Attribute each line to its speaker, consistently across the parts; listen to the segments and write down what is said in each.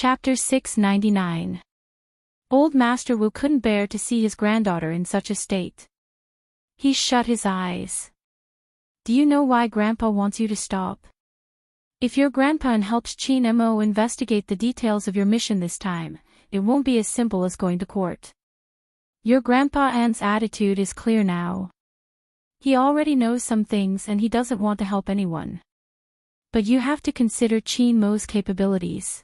Speaker 1: Chapter 699. Old Master Wu couldn't bear to see his granddaughter in such a state. He shut his eyes. Do you know why Grandpa wants you to stop? If your grandpa helps Qin Mo investigate the details of your mission this time, it won't be as simple as going to court. Your Grandpa An's attitude is clear now. He already knows some things and he doesn't want to help anyone. But you have to consider Qin Mo's capabilities.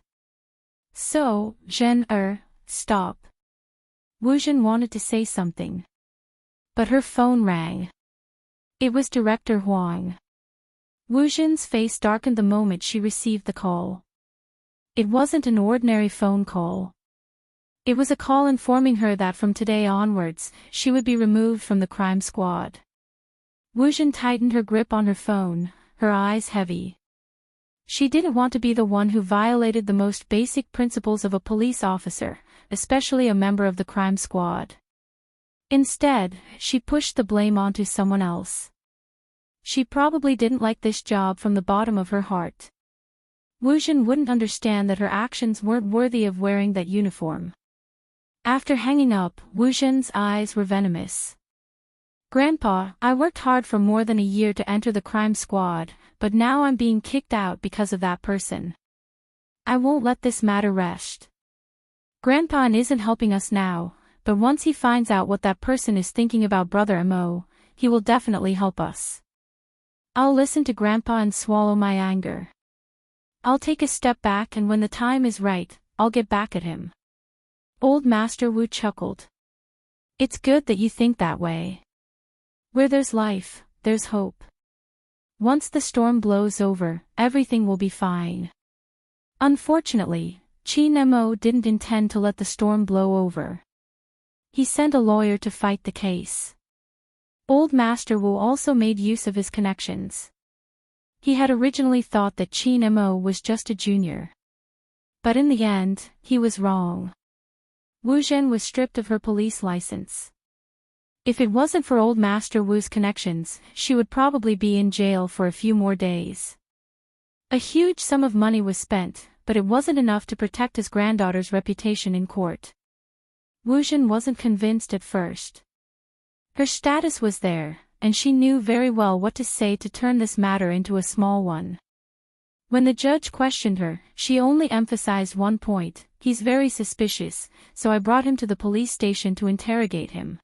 Speaker 1: So, stop. Wu Zhen wanted to say something. But her phone rang. It was Director Huang. Wu Zhen's face darkened the moment she received the call. It wasn't an ordinary phone call. It was a call informing her that from today onwards, she would be removed from the crime squad. Wu Zhen tightened her grip on her phone, her eyes heavy. She didn't want to be the one who violated the most basic principles of a police officer, especially a member of the crime squad. Instead, she pushed the blame onto someone else. She probably didn't like this job from the bottom of her heart. Wu Zhen wouldn't understand that her actions weren't worthy of wearing that uniform. After hanging up, Wu Zhen's eyes were venomous. Grandpa, I worked hard for more than a year to enter the crime squad, but now I'm being kicked out because of that person. I won't let this matter rest. Grandpa isn't helping us now, but once he finds out what that person is thinking about Brother Mo, he will definitely help us. I'll listen to Grandpa and swallow my anger. I'll take a step back and when the time is right, I'll get back at him. Old Master Wu chuckled. It's good that you think that way. Where there's life, there's hope. Once the storm blows over, everything will be fine. Unfortunately, Qin Mo didn't intend to let the storm blow over. He sent a lawyer to fight the case. Old Master Wu also made use of his connections. He had originally thought that Qin Mo was just a junior. But in the end, he was wrong. Wu Zhen was stripped of her police license. If it wasn't for Old Master Wu's connections, she would probably be in jail for a few more days. A huge sum of money was spent, but it wasn't enough to protect his granddaughter's reputation in court. Wu Zhen wasn't convinced at first. Her status was there, and she knew very well what to say to turn this matter into a small one. When the judge questioned her, she only emphasized one point: he's very suspicious, so I brought him to the police station to interrogate him.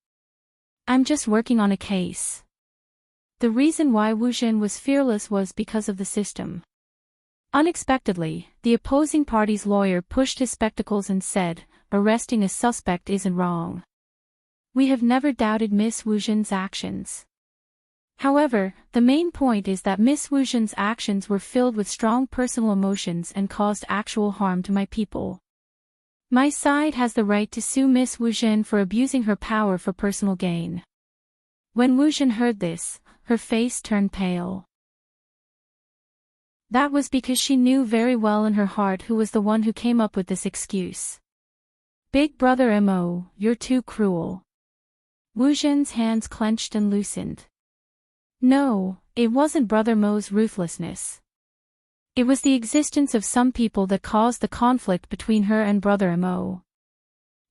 Speaker 1: I'm just working on a case. The reason why Wu Zhen was fearless was because of the system. Unexpectedly, the opposing party's lawyer pushed his spectacles and said, arresting a suspect isn't wrong. We have never doubted Miss Wu Zhen's actions. However, the main point is that Miss Wu Zhen's actions were filled with strong personal emotions and caused actual harm to my people. My side has the right to sue Miss Wu Zhen for abusing her power for personal gain. When Wu Zhen heard this, her face turned pale. That was because she knew very well in her heart who was the one who came up with this excuse. Big Brother Mo, you're too cruel. Wu Zhen's hands clenched and loosened. No, it wasn't Brother Mo's ruthlessness. It was the existence of some people that caused the conflict between her and Brother Mo.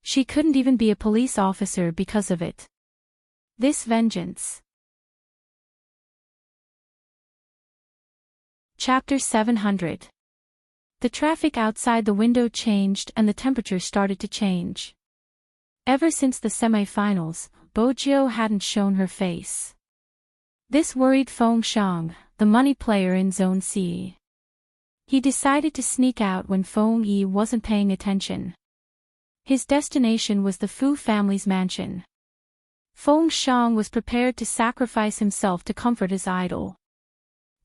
Speaker 1: She couldn't even be a police officer because of it. This vengeance. Chapter 700. The traffic outside the window changed and the temperature started to change. Ever since the semi-finals, Bo Jiu hadn't shown her face. This worried Feng Shang, the money player in Zone C. He decided to sneak out when Feng Yi wasn't paying attention. His destination was the Fu family's mansion. Feng Shang was prepared to sacrifice himself to comfort his idol.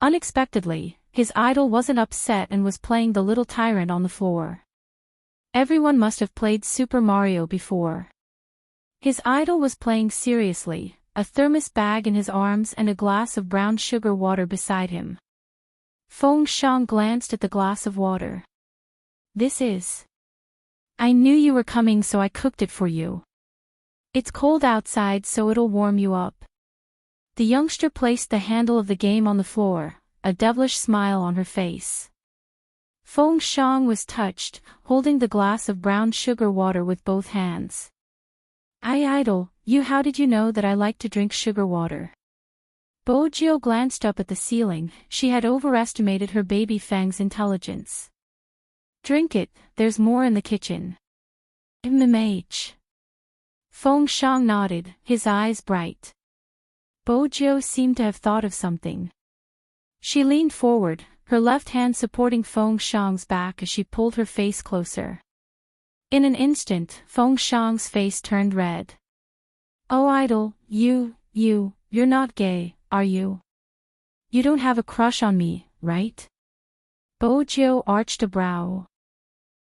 Speaker 1: Unexpectedly, his idol wasn't upset and was playing the little tyrant on the floor. Everyone must have played Super Mario before. His idol was playing seriously, a thermos bag in his arms and a glass of brown sugar water beside him. Feng Shang glanced at the glass of water. This is. I knew you were coming so I cooked it for you. It's cold outside so it'll warm you up. The youngster placed the handle of the game on the floor, a devilish smile on her face. Feng Shang was touched, holding the glass of brown sugar water with both hands. Idol, how did you know that I like to drink sugar water? Bojiu glanced up at the ceiling. She had overestimated her baby Feng's intelligence. Drink it, there's more in the kitchen. MMH. Feng Shang nodded, his eyes bright. Bojiu seemed to have thought of something. She leaned forward, her left hand supporting Feng Shang's back as she pulled her face closer. In an instant, Feng Shang's face turned red. Oh Idol, you're not gay, are you? You don't have a crush on me, right? Bojiu arched a brow.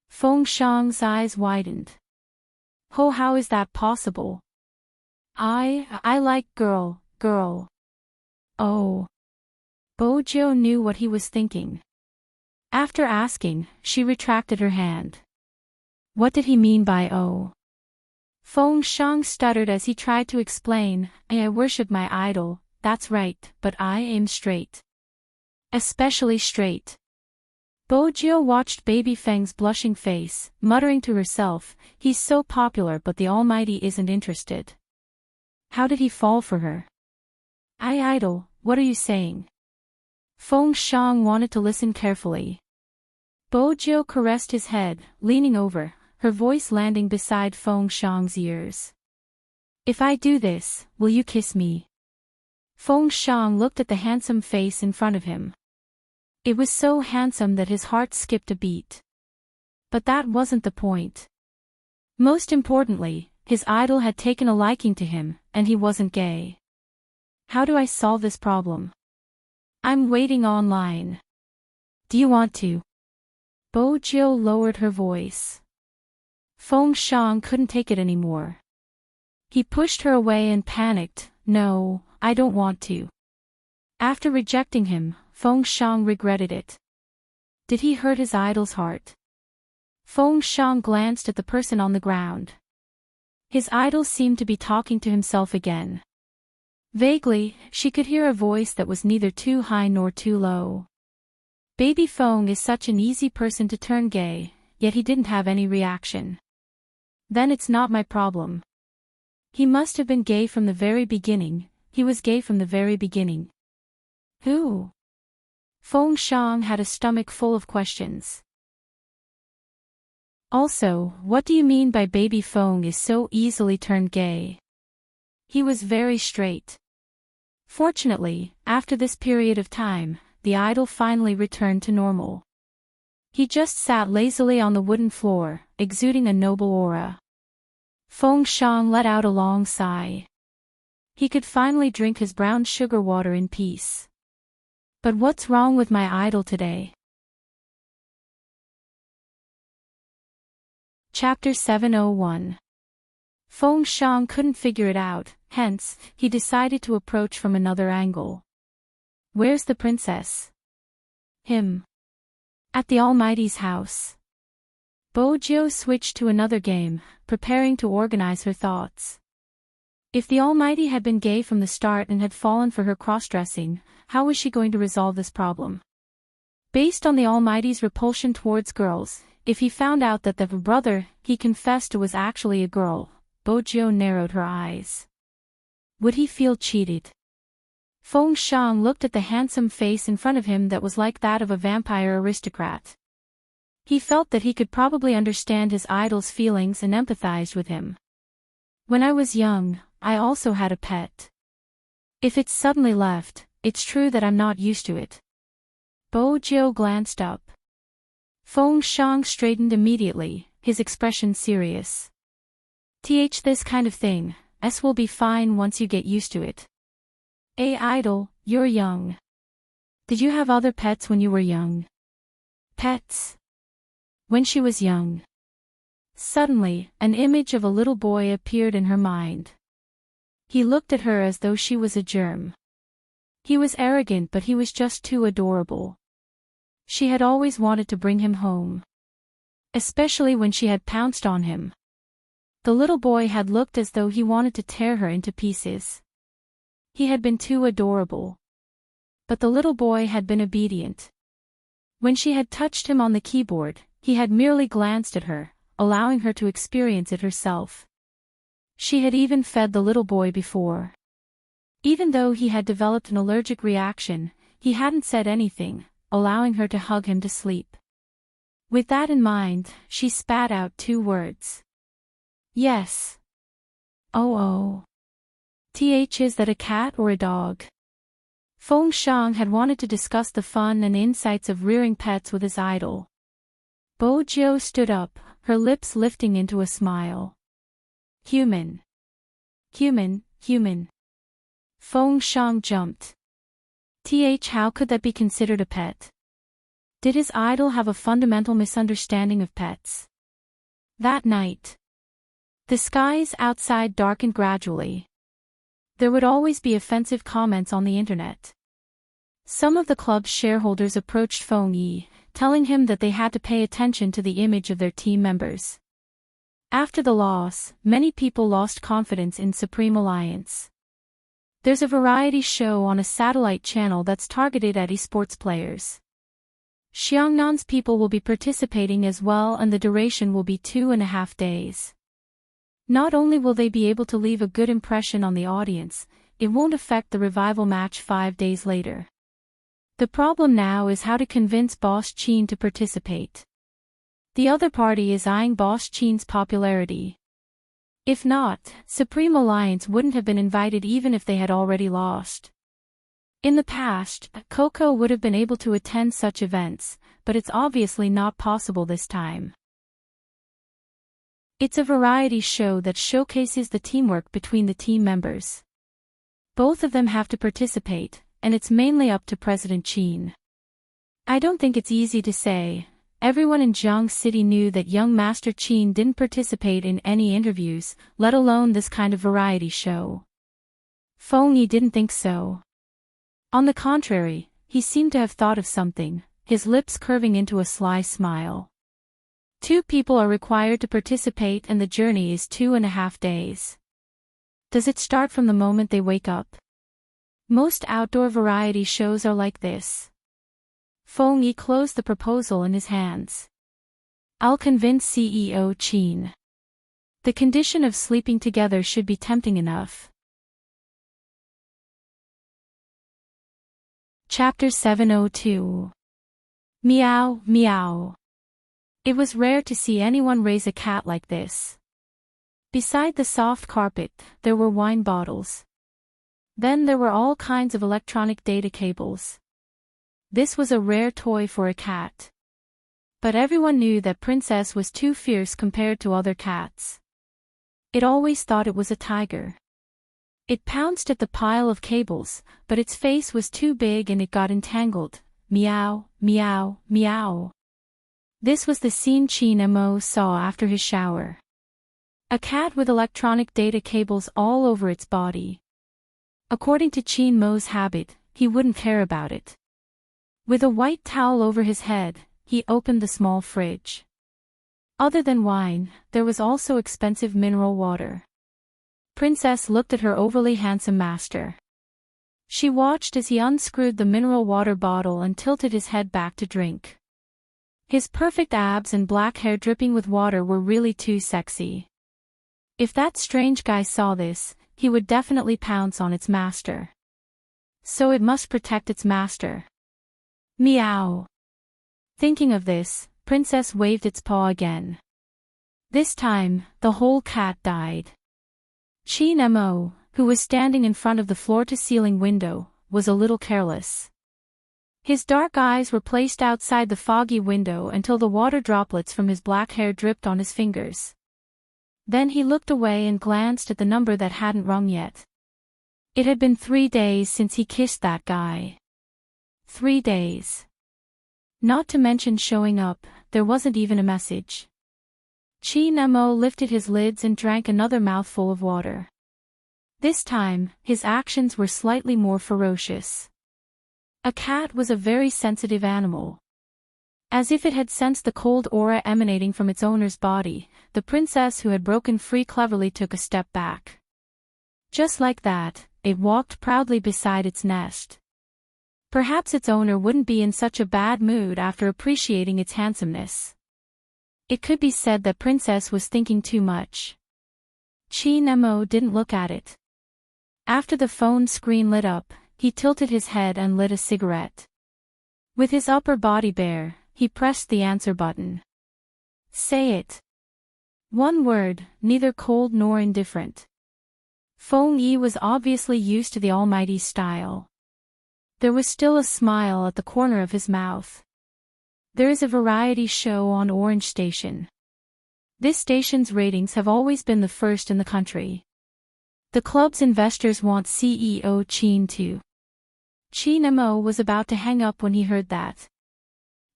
Speaker 1: Feng Shang's eyes widened. Oh, how is that possible? I like girl. Oh. Bojiu knew what he was thinking. After asking, she retracted her hand. What did he mean by oh? Feng Shang stuttered as he tried to explain, I worship my idol, that's right, but I am straight. Especially straight. Bojiu watched baby Feng's blushing face, muttering to herself, he's so popular but the Almighty isn't interested. How did he fall for her? Idol, what are you saying? Feng Shang wanted to listen carefully. Bojiu caressed his head, leaning over, her voice landing beside Feng Shang's ears. If I do this, will you kiss me? Feng Shang looked at the handsome face in front of him. It was so handsome that his heart skipped a beat. But that wasn't the point. Most importantly, his idol had taken a liking to him, and he wasn't gay. How do I solve this problem? I'm waiting online. Do you want to? Bojiu lowered her voice. Feng Shang couldn't take it anymore. He pushed her away and panicked, no, I don't want to. After rejecting him, Feng Shang regretted it. Did he hurt his idol's heart? Feng Shang glanced at the person on the ground. His idol seemed to be talking to himself again. Vaguely, she could hear a voice that was neither too high nor too low. Baby Feng is such an easy person to turn gay, yet he didn't have any reaction. Then it's not my problem. He must have been gay from the very beginning, he was gay from the very beginning. Who? Feng Shang had a stomach full of questions. Also, what do you mean by baby Feng is so easily turned gay? He was very straight. Fortunately, after this period of time, the idol finally returned to normal. He just sat lazily on the wooden floor, exuding a noble aura. Feng Shang let out a long sigh. He could finally drink his brown sugar water in peace. But what's wrong with my idol today? Chapter 701. Feng Shang couldn't figure it out, hence, he decided to approach from another angle. Where's the princess? Him. At the Almighty's house. Bojiu switched to another game, preparing to organize her thoughts. If the Almighty had been gay from the start and had fallen for her cross-dressing, how was she going to resolve this problem? Based on the Almighty's repulsion towards girls, if he found out that the brother he confessed to was actually a girl, Bojiu narrowed her eyes. Would he feel cheated? Feng Shang looked at the handsome face in front of him that was like that of a vampire aristocrat. He felt that he could probably understand his idol's feelings and empathized with him. When I was young, I also had a pet. If it's suddenly left, it's true that I'm not used to it. Bojiu glanced up. Feng Shang straightened immediately, his expression serious. This kind of thing, will be fine once you get used to it. Idol, you're young. Did you have other pets when you were young? Pets? When she was young. Suddenly, an image of a little boy appeared in her mind. He looked at her as though she was a germ. He was arrogant but he was just too adorable. She had always wanted to bring him home. Especially when she had pounced on him. The little boy had looked as though he wanted to tear her into pieces. He had been too adorable. But the little boy had been obedient. When she had touched him on the keyboard, he had merely glanced at her, allowing her to experience it herself. She had even fed the little boy before. Even though he had developed an allergic reaction, he hadn't said anything, allowing her to hug him to sleep. With that in mind, she spat out 2 words. Yes. Oh. Is that a cat or a dog? Feng Shang had wanted to discuss the fun and insights of rearing pets with his idol. Bo Jiu stood up, her lips lifting into a smile. Human. Feng Shang jumped. How could that be considered a pet? Did his idol have a fundamental misunderstanding of pets? That night, the skies outside darkened gradually. There would always be offensive comments on the internet. Some of the club's shareholders approached Feng Yi, telling him that they had to pay attention to the image of their team members. After the loss, many people lost confidence in Supreme Alliance. There's a variety show on a satellite channel that's targeted at esports players. Xiangnan's people will be participating as well, and the duration will be 2.5 days. Not only will they be able to leave a good impression on the audience, it won't affect the revival match 5 days later. The problem now is how to convince Boss Qin to participate. The other party is eyeing Boss Qin's popularity. If not, Supreme Alliance wouldn't have been invited even if they had already lost. In the past, Coco would have been able to attend such events, but it's obviously not possible this time. It's a variety show that showcases the teamwork between the team members. Both of them have to participate, and it's mainly up to President Qin. I don't think it's easy to say. Everyone in Jiang City knew that young Master Qin didn't participate in any interviews, let alone this kind of variety show. Feng Yi didn't think so. On the contrary, he seemed to have thought of something, his lips curving into a sly smile. 2 people are required to participate, and the journey is 2.5 days. Does it start from the moment they wake up? Most outdoor variety shows are like this. Feng Yi closed the proposal in his hands. I'll convince CEO Qin. The condition of sleeping together should be tempting enough. Chapter 702. Meow, meow. It was rare to see anyone raise a cat like this. Beside the soft carpet, there were wine bottles. Then there were all kinds of electronic data cables. This was a rare toy for a cat. But everyone knew that Princess was too fierce compared to other cats. It always thought it was a tiger. It pounced at the pile of cables, but its face was too big and it got entangled. Meow, meow, meow. This was the scene Qin Mo saw after his shower. A cat with electronic data cables all over its body. According to Qin Mo's habit, he wouldn't care about it. With a white towel over his head, he opened the small fridge. Other than wine, there was also expensive mineral water. Princess looked at her overly handsome master. She watched as he unscrewed the mineral water bottle and tilted his head back to drink. His perfect abs and black hair dripping with water were really too sexy. If that strange guy saw this, he would definitely pounce on its master. So it must protect its master. Meow. Thinking of this, Princess waved its paw again. This time, the whole cat died. Qin Mo, who was standing in front of the floor-to-ceiling window, was a little careless. His dark eyes were placed outside the foggy window until the water droplets from his black hair dripped on his fingers. Then he looked away and glanced at the number that hadn't rung yet. It had been 3 days since he kissed that guy. 3 days. Not to mention showing up, there wasn't even a message. Qin Mo lifted his lids and drank another mouthful of water. This time, his actions were slightly more ferocious. A cat was a very sensitive animal. As if it had sensed the cold aura emanating from its owner's body, the princess who had broken free cleverly took a step back. Just like that, it walked proudly beside its nest. Perhaps its owner wouldn't be in such a bad mood after appreciating its handsomeness. It could be said that Princess was thinking too much. Chi Nemo didn't look at it. After the phone screen lit up, he tilted his head and lit a cigarette. With his upper body bare, he pressed the answer button. Say it. One word, neither cold nor indifferent. Feng Yi was obviously used to the almighty's style. There was still a smile at the corner of his mouth. There is a variety show on Orange Station. This station's ratings have always been the first in the country. The club's investors want CEO Qin too. Chi Nemo was about to hang up when he heard that.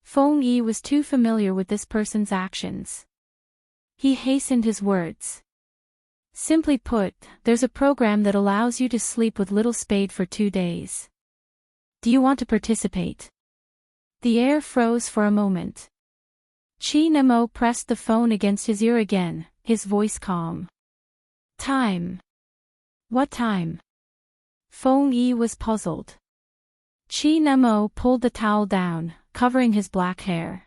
Speaker 1: Feng Yi was too familiar with this person's actions. He hastened his words. Simply put, there's a program that allows you to sleep with Little Spade for 2 days. Do you want to participate? The air froze for a moment. Chi Nemo pressed the phone against his ear again, his voice calm. Time. What time? Feng Yi was puzzled. Chi Nemo pulled the towel down, covering his black hair.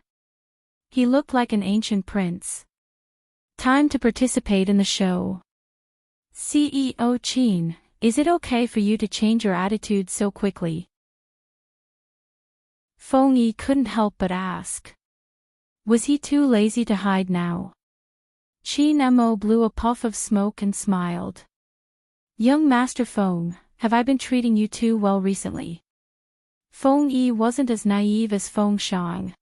Speaker 1: He looked like an ancient prince. Time to participate in the show. CEO Qin, is it okay for you to change your attitude so quickly? Feng Yi couldn't help but ask. Was he too lazy to hide now? Chi Nemo blew a puff of smoke and smiled. Young Master Feng, have I been treating you too well recently? Feng Yi wasn't as naive as Feng Shang.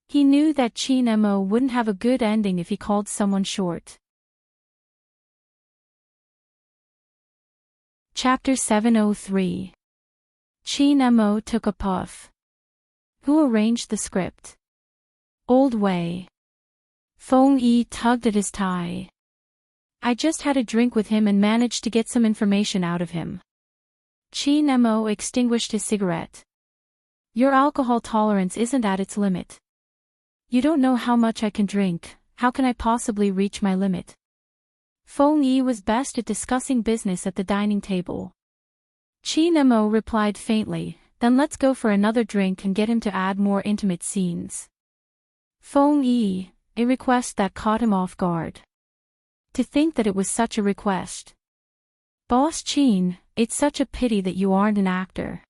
Speaker 1: He knew that Chi Nemo wouldn't have a good ending if he called someone short. Chapter 703. Chi Nemo took a puff. Who arranged the script? Old Wei. Feng Yi tugged at his tie. I just had a drink with him and managed to get some information out of him. Chi Nemo extinguished his cigarette. Your alcohol tolerance isn't at its limit. You don't know how much I can drink, how can I possibly reach my limit? Feng Yi was best at discussing business at the dining table. Chi Nemo replied faintly, then let's go for another drink and get him to add more intimate scenes. Feng Yi, a request that caught him off guard. To think that it was such a request. Boss Qin, it's such a pity that you aren't an actor.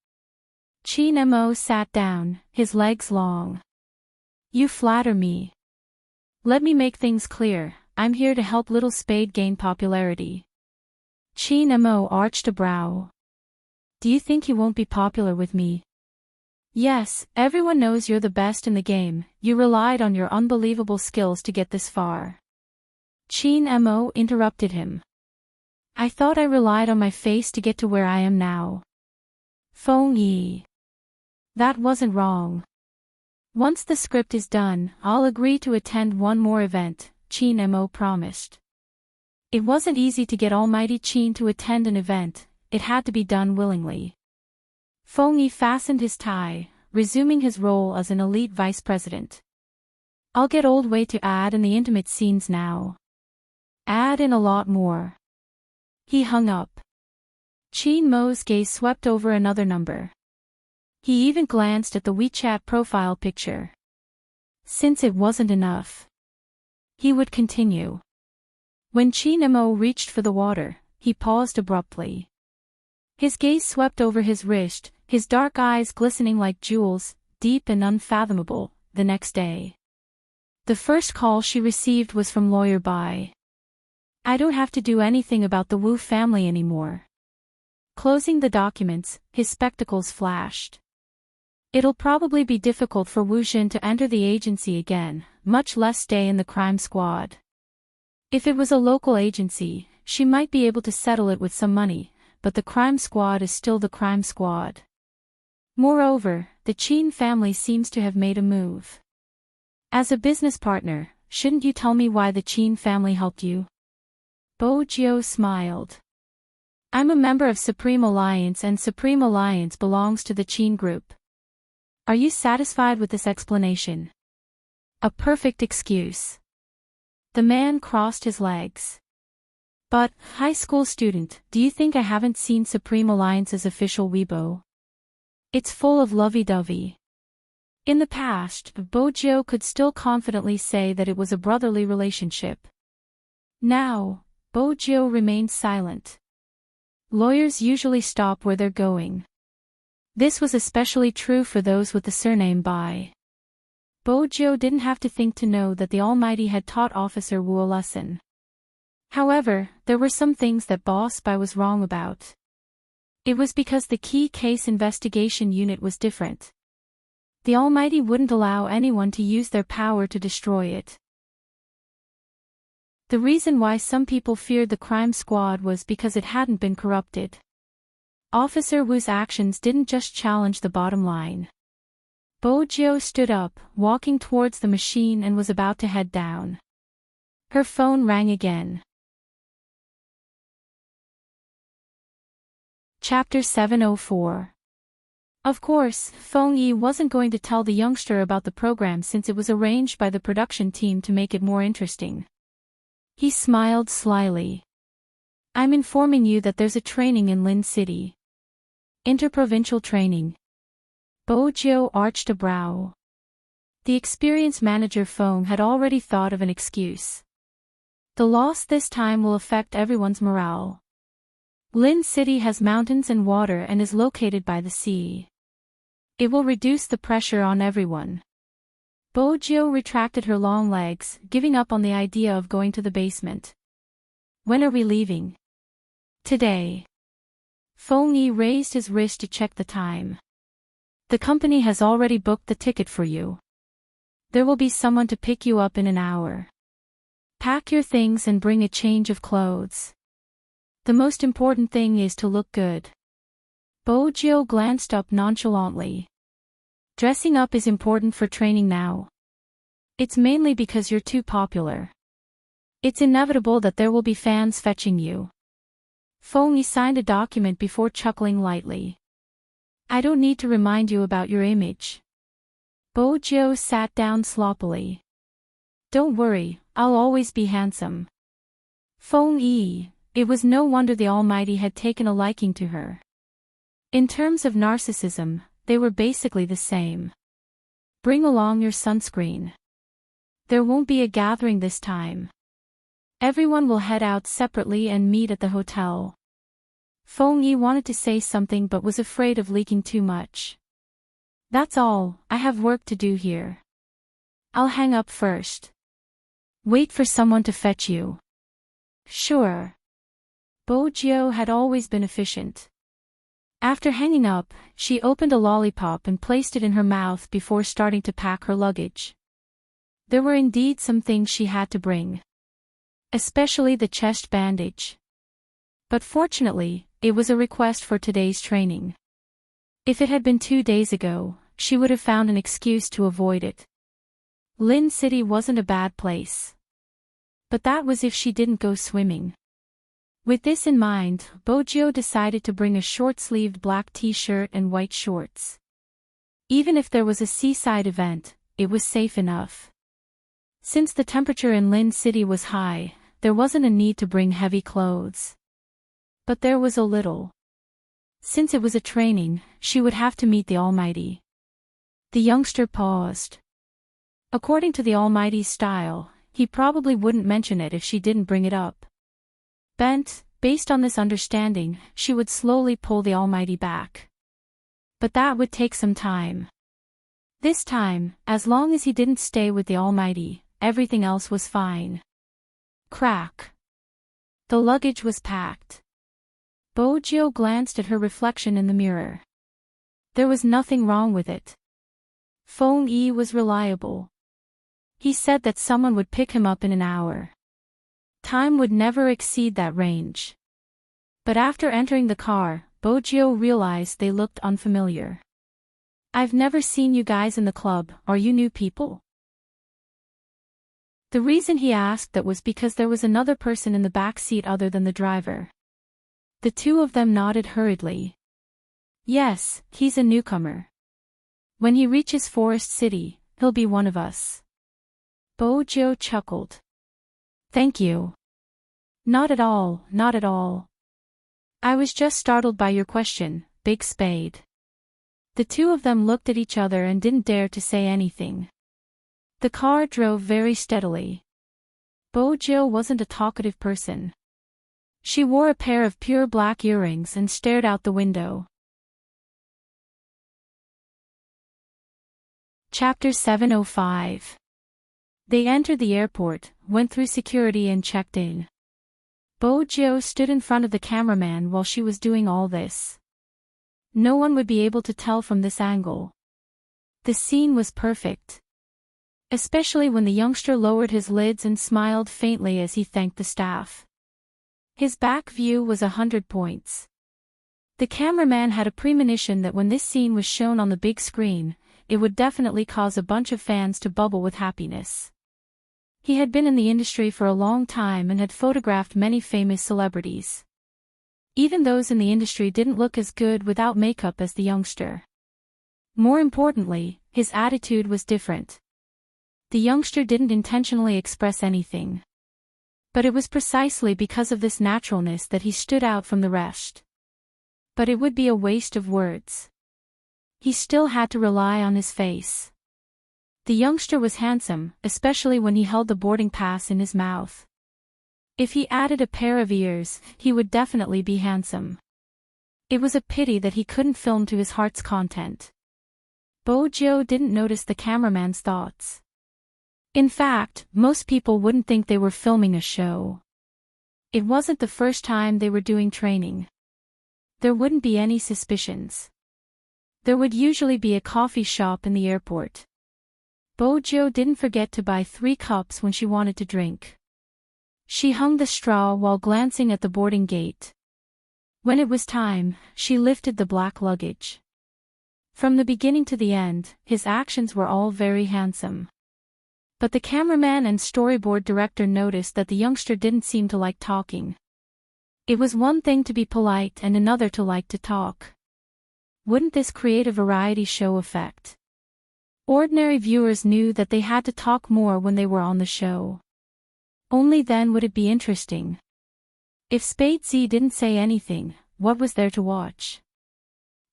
Speaker 1: Chi Nemo sat down, his legs long. You flatter me. Let me make things clear, I'm here to help Little Spade gain popularity. Chi Nemo arched a brow. Do you think he won't be popular with me? Yes, everyone knows you're the best in the game, you relied on your unbelievable skills to get this far. Chi Nemo interrupted him. I thought I relied on my face to get to where I am now. Feng Yi. That wasn't wrong. Once the script is done, I'll agree to attend one more event, Chi Nemo promised. It wasn't easy to get Almighty Qin to attend an event, it had to be done willingly. Feng Yi fastened his tie, resuming his role as an elite vice president. I'll get Old Wei to add in the intimate scenes now. Add in a lot more. He hung up. Qin Mo's gaze swept over another number. He even glanced at the WeChat profile picture. Since it wasn't enough, he would continue. When Chi Nemo reached for the water, he paused abruptly. His gaze swept over his wrist, his dark eyes glistening like jewels, deep and unfathomable. The next day, the first call she received was from Lawyer Bai. I don't have to do anything about the Wu family anymore. Closing the documents, his spectacles flashed. It'll probably be difficult for Wu Jin to enter the agency again, much less stay in the crime squad. If it was a local agency, she might be able to settle it with some money, but the crime squad is still the crime squad. Moreover, the Qin family seems to have made a move. As a business partner, shouldn't you tell me why the Qin family helped you? Bo Jiu smiled. I'm a member of Supreme Alliance and Supreme Alliance belongs to the Qin group. Are you satisfied with this explanation? A perfect excuse. The man crossed his legs. But, high school student, do you think I haven't seen Supreme Alliance's official Weibo? It's full of lovey-dovey. In the past, Bojo could still confidently say that it was a brotherly relationship. Now, Bojo remained silent. Lawyers usually stop where they're going. This was especially true for those with the surname Bai. Bojo didn't have to think to know that the Almighty had taught Officer Wu a lesson. However, there were some things that Boss Bai was wrong about. It was because the key case investigation unit was different. The Almighty wouldn't allow anyone to use their power to destroy it. The reason why some people feared the crime squad was because it hadn't been corrupted. Officer Wu's actions didn't just challenge the bottom line. Bojo stood up, walking towards the machine and was about to head down. Her phone rang again. Chapter 704. Of course, Feng Yi wasn't going to tell the youngster about the program since it was arranged by the production team to make it more interesting. He smiled slyly. I'm informing you that there's a training in Lin City. Interprovincial training. Bojo arched a brow. The experienced manager Feng had already thought of an excuse. The loss this time will affect everyone's morale. Lin City has mountains and water and is located by the sea. It will reduce the pressure on everyone. Bojo retracted her long legs, giving up on the idea of going to the basement. When are we leaving? Today. Feng Yi raised his wrist to check the time. The company has already booked the ticket for you. There will be someone to pick you up in an hour. Pack your things and bring a change of clothes. The most important thing is to look good. Bojo glanced up nonchalantly. Dressing up is important for training now. It's mainly because you're too popular. It's inevitable that there will be fans fetching you. Feng Yi signed a document before chuckling lightly. I don't need to remind you about your image. Bojo sat down sloppily. Don't worry, I'll always be handsome. Feng Yi, it was no wonder the Almighty had taken a liking to her. In terms of narcissism, they were basically the same. Bring along your sunscreen. There won't be a gathering this time. Everyone will head out separately and meet at the hotel. Feng Yi wanted to say something but was afraid of leaking too much. That's all, I have work to do here. I'll hang up first. Wait for someone to fetch you. Sure. Bojo had always been efficient. After hanging up, she opened a lollipop and placed it in her mouth before starting to pack her luggage. There were indeed some things she had to bring. Especially the chest bandage. But fortunately, it was a request for today's training. If it had been 2 days ago, she would have found an excuse to avoid it. Lin City wasn't a bad place. But that was if she didn't go swimming. With this in mind, Bojo decided to bring a short-sleeved black t-shirt and white shorts. Even if there was a seaside event, it was safe enough. Since the temperature in Lin City was high, there wasn't a need to bring heavy clothes. But there was a little. Since it was a training, she would have to meet the Almighty. The youngster paused. According to the Almighty's style, he probably wouldn't mention it if she didn't bring it up. Based on this understanding, she would slowly pull the Almighty back. But that would take some time. This time, as long as he didn't stay with the Almighty, everything else was fine. Crack. The luggage was packed. Bojo glanced at her reflection in the mirror. There was nothing wrong with it. Feng Yi was reliable. He said that someone would pick him up in an hour. Time would never exceed that range. But after entering the car, Bojo realized they looked unfamiliar. I've never seen you guys in the club, are you new people? The reason he asked that was because there was another person in the back seat other than the driver. The two of them nodded hurriedly. Yes, he's a newcomer. When he reaches Forest City, he'll be one of us. Bojo chuckled. Thank you. Not at all, not at all. I was just startled by your question, Big Spade. The two of them looked at each other and didn't dare to say anything. The car drove very steadily. Bojo wasn't a talkative person. She wore a pair of pure black earrings and stared out the window. Chapter 705. They entered the airport, went through security and checked in. Bojo stood in front of the cameraman while she was doing all this. No one would be able to tell from this angle. The scene was perfect. Especially when the youngster lowered his lids and smiled faintly as he thanked the staff. His back view was 100 points. The cameraman had a premonition that when this scene was shown on the big screen, it would definitely cause a bunch of fans to bubble with happiness. He had been in the industry for a long time and had photographed many famous celebrities. Even those in the industry didn't look as good without makeup as the youngster. More importantly, his attitude was different. The youngster didn't intentionally express anything. But it was precisely because of this naturalness that he stood out from the rest. But it would be a waste of words. He still had to rely on his face. The youngster was handsome, especially when he held the boarding pass in his mouth. If he added a pair of ears, he would definitely be handsome. It was a pity that he couldn't film to his heart's content. Bojo didn't notice the cameraman's thoughts. In fact, most people wouldn't think they were filming a show. It wasn't the first time they were doing training. There wouldn't be any suspicions. There would usually be a coffee shop in the airport. Bojo didn't forget to buy 3 cups when she wanted to drink. She hung the straw while glancing at the boarding gate. When it was time, she lifted the black luggage. From the beginning to the end, his actions were all very handsome. But the cameraman and storyboard director noticed that the youngster didn't seem to like talking. It was one thing to be polite and another to like to talk. Wouldn't this create a variety show effect? Ordinary viewers knew that they had to talk more when they were on the show. Only then would it be interesting. If Spadesy didn't say anything, what was there to watch?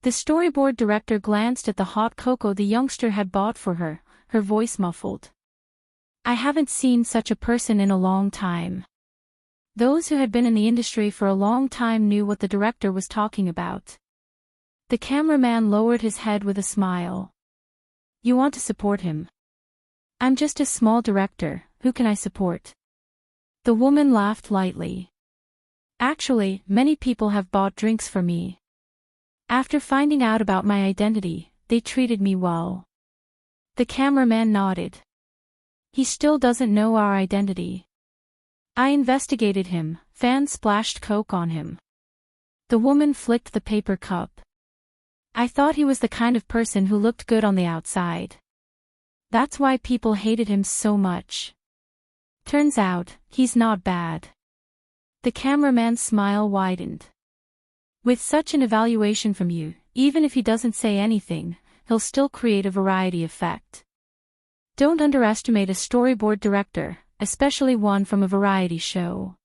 Speaker 1: The storyboard director glanced at the hot cocoa the youngster had bought for her, her voice muffled. I haven't seen such a person in a long time. Those who had been in the industry for a long time knew what the director was talking about. The cameraman lowered his head with a smile. You want to support him? I'm just a small director, who can I support? The woman laughed lightly. Actually, many people have bought drinks for me. After finding out about my identity, they treated me well. The cameraman nodded. He still doesn't know our identity. I investigated him, fans splashed Coke on him. The woman flicked the paper cup. I thought he was the kind of person who looked good on the outside. That's why people hated him so much. Turns out, he's not bad. The cameraman's smile widened. With such an evaluation from you, even if he doesn't say anything, he'll still create a variety effect. Don't underestimate a storyboard director, especially one from a variety show.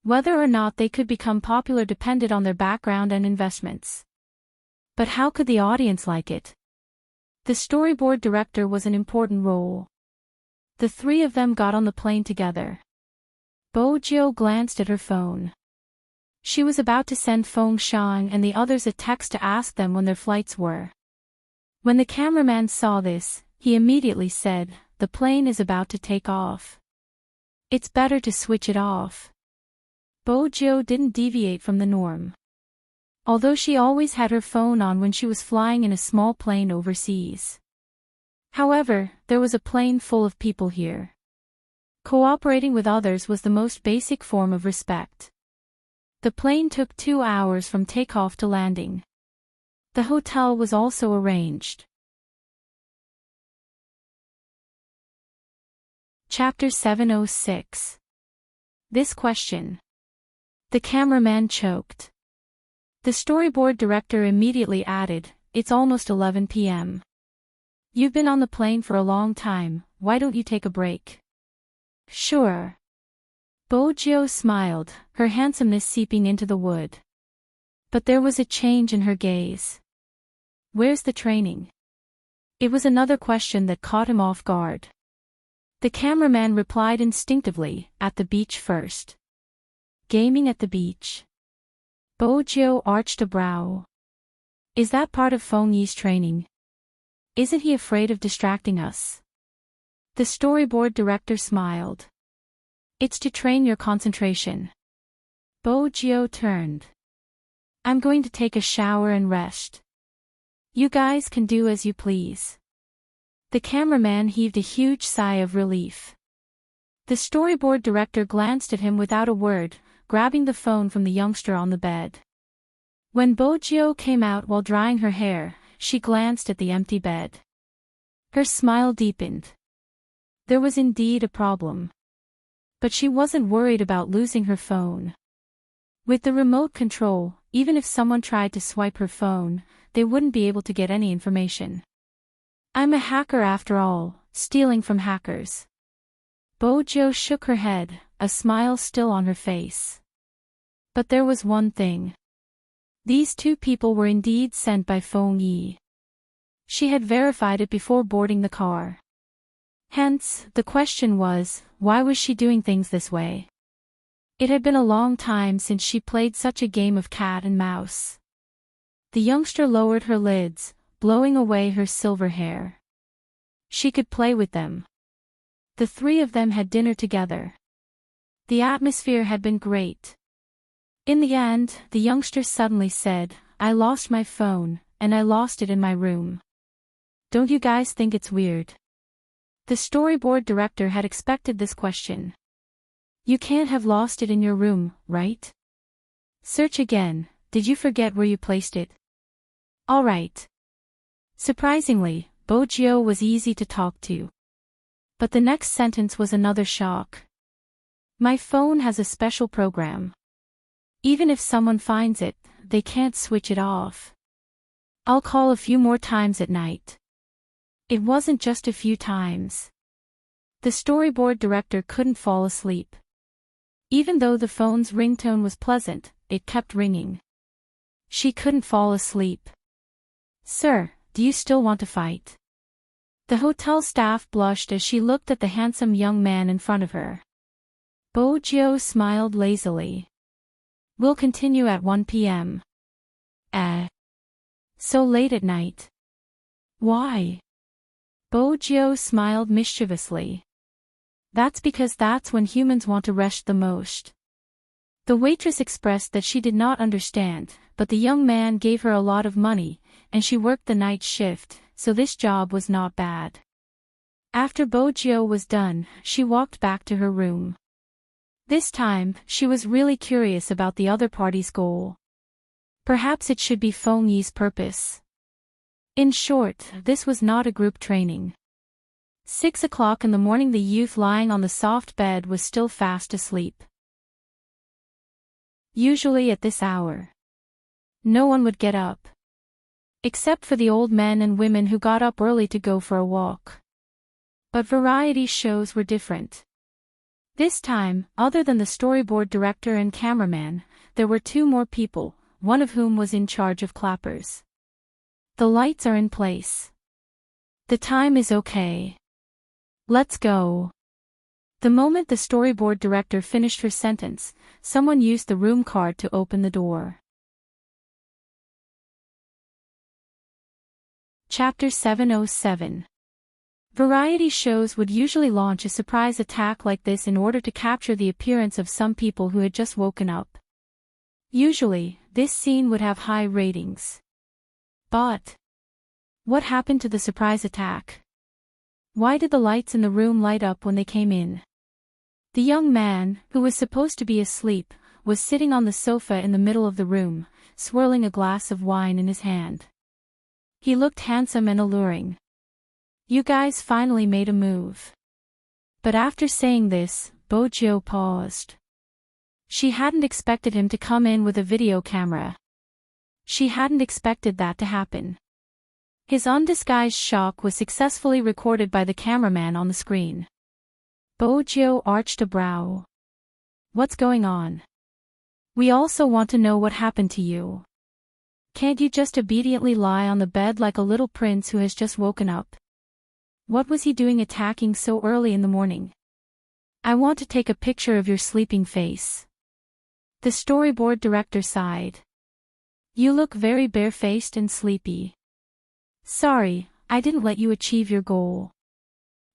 Speaker 1: Whether or not they could become popular depended on their background and investments. But how could the audience like it? The storyboard director was an important role. The 3 of them got on the plane together. Bojo glanced at her phone. She was about to send Feng Shang and the others a text to ask them when their flights were. When the cameraman saw this, he immediately said, the plane is about to take off. It's better to switch it off. Bojo didn't deviate from the norm. Although she always had her phone on when she was flying in a small plane overseas. However, there was a plane full of people here. Cooperating with others was the most basic form of respect. The plane took 2 hours from takeoff to landing. The hotel was also arranged. Chapter 706. This question. The cameraman choked. The storyboard director immediately added, it's almost 11 p.m. You've been on the plane for a long time, why don't you take a break? Sure. Bojo smiled, her handsomeness seeping into the wood. But there was a change in her gaze. Where's the training? It was another question that caught him off guard. The cameraman replied instinctively, at the beach first. Gaming at the beach. Bojo arched a brow. Is that part of Feng Yi's training? Isn't he afraid of distracting us? The storyboard director smiled. It's to train your concentration. Bojo turned. I'm going to take a shower and rest. You guys can do as you please. The cameraman heaved a huge sigh of relief. The storyboard director glanced at him without a word, grabbing the phone from the youngster on the bed. When Bojo came out while drying her hair, she glanced at the empty bed. Her smile deepened. There was indeed a problem. But she wasn't worried about losing her phone. With the remote control, even if someone tried to swipe her phone, they wouldn't be able to get any information. I'm a hacker after all, stealing from hackers. Bojo shook her head, a smile still on her face. But there was one thing. These two people were indeed sent by Feng Yi. She had verified it before boarding the car. Hence, the question was, why was she doing things this way? It had been a long time since she played such a game of cat and mouse. The youngster lowered her lids, blowing away her silver hair. She could play with them. The three of them had dinner together. The atmosphere had been great. In the end, the youngster suddenly said, I lost my phone, and I lost it in my room. Don't you guys think it's weird? The storyboard director had expected this question. You can't have lost it in your room, right? Search again, did you forget where you placed it? All right. Surprisingly, Bojo was easy to talk to. But the next sentence was another shock. My phone has a special program. Even if someone finds it, they can't switch it off. I'll call a few more times at night. It wasn't just a few times. The storyboard director couldn't fall asleep. Even though the phone's ringtone was pleasant, it kept ringing. She couldn't fall asleep. Sir, do you still want to fight? The hotel staff blushed as she looked at the handsome young man in front of her. Bojo smiled lazily. We'll continue at 1 p.m. So late at night. Why? Bojo smiled mischievously. That's because that's when humans want to rest the most. The waitress expressed that she did not understand, but the young man gave her a lot of money, and she worked the night shift, so this job was not bad. After Bojo was done, she walked back to her room. This time, she was really curious about the other party's goal. Perhaps it should be Feng Yi's purpose. In short, this was not a group training. 6 o'clock in the morning, the youth lying on the soft bed was still fast asleep. Usually at this hour, no one would get up. Except for the old men and women who got up early to go for a walk. But variety shows were different. This time, other than the storyboard director and cameraman, there were two more people, one of whom was in charge of clappers. The lights are in place. The time is okay. Let's go. The moment the storyboard director finished her sentence, someone used the room card to open the door. Chapter 707. Variety shows would usually launch a surprise attack like this in order to capture the appearance of some people who had just woken up. Usually, this scene would have high ratings. But what happened to the surprise attack? Why did the lights in the room light up when they came in? The young man, who was supposed to be asleep, was sitting on the sofa in the middle of the room, swirling a glass of wine in his hand. He looked handsome and alluring. You guys finally made a move. But after saying this, Bojo paused. She hadn't expected him to come in with a video camera. She hadn't expected that to happen. His undisguised shock was successfully recorded by the cameraman on the screen. Bojo arched a brow. What's going on? We also want to know what happened to you. Can't you just obediently lie on the bed like a little prince who has just woken up? What was he doing attacking so early in the morning? I want to take a picture of your sleeping face. The storyboard director sighed. You look very barefaced and sleepy. Sorry, I didn't let you achieve your goal.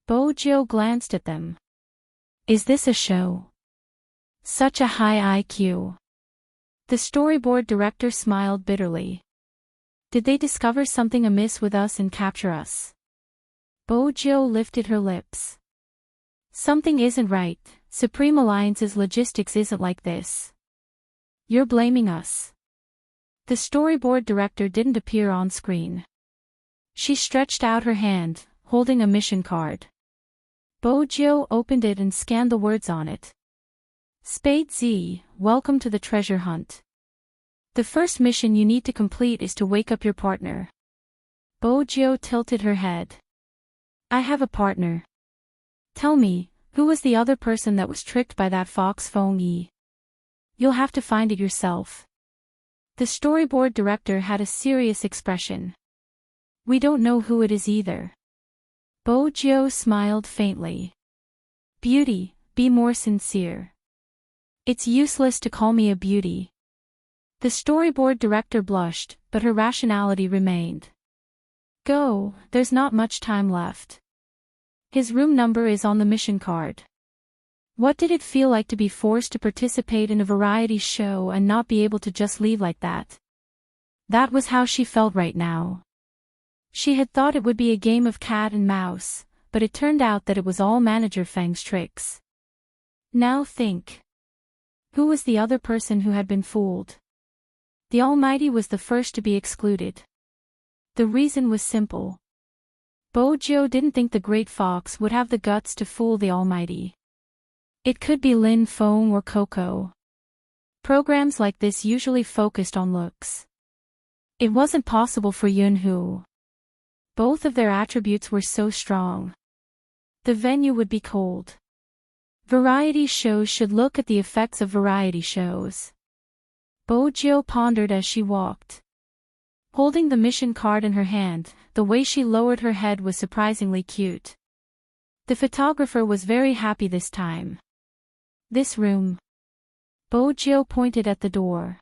Speaker 1: Bojo glanced at them. Is this a show? Such a high IQ. The storyboard director smiled bitterly. Did they discover something amiss with us and capture us? Bojo lifted her lips. Something isn't right. Supreme Alliance's logistics isn't like this. You're blaming us. The storyboard director didn't appear on screen. She stretched out her hand, holding a mission card. Bojo opened it and scanned the words on it. Spade Z, welcome to the treasure hunt. The first mission you need to complete is to wake up your partner. Bojo tilted her head. I have a partner. Tell me, who was the other person that was tricked by that fox phone E? You'll have to find it yourself. The storyboard director had a serious expression. We don't know who it is either. Bojo smiled faintly. Beauty, be more sincere. It's useless to call me a beauty. The storyboard director blushed, but her rationality remained. Go, there's not much time left. His room number is on the mission card. What did it feel like to be forced to participate in a variety show and not be able to just leave like that? That was how she felt right now. She had thought it would be a game of cat and mouse, but it turned out that it was all Manager Feng's tricks. Now think. Who was the other person who had been fooled? The Almighty was the first to be excluded. The reason was simple. Bojo didn't think the Great Fox would have the guts to fool the Almighty. It could be Lin Feng or Coco. Programs like this usually focused on looks. It wasn't possible for Yunhu. Both of their attributes were so strong. The venue would be cold. Variety shows should look at the effects of variety shows. Bojo pondered as she walked. Holding the mission card in her hand, the way she lowered her head was surprisingly cute. The photographer was very happy this time. This room. Bojo pointed at the door.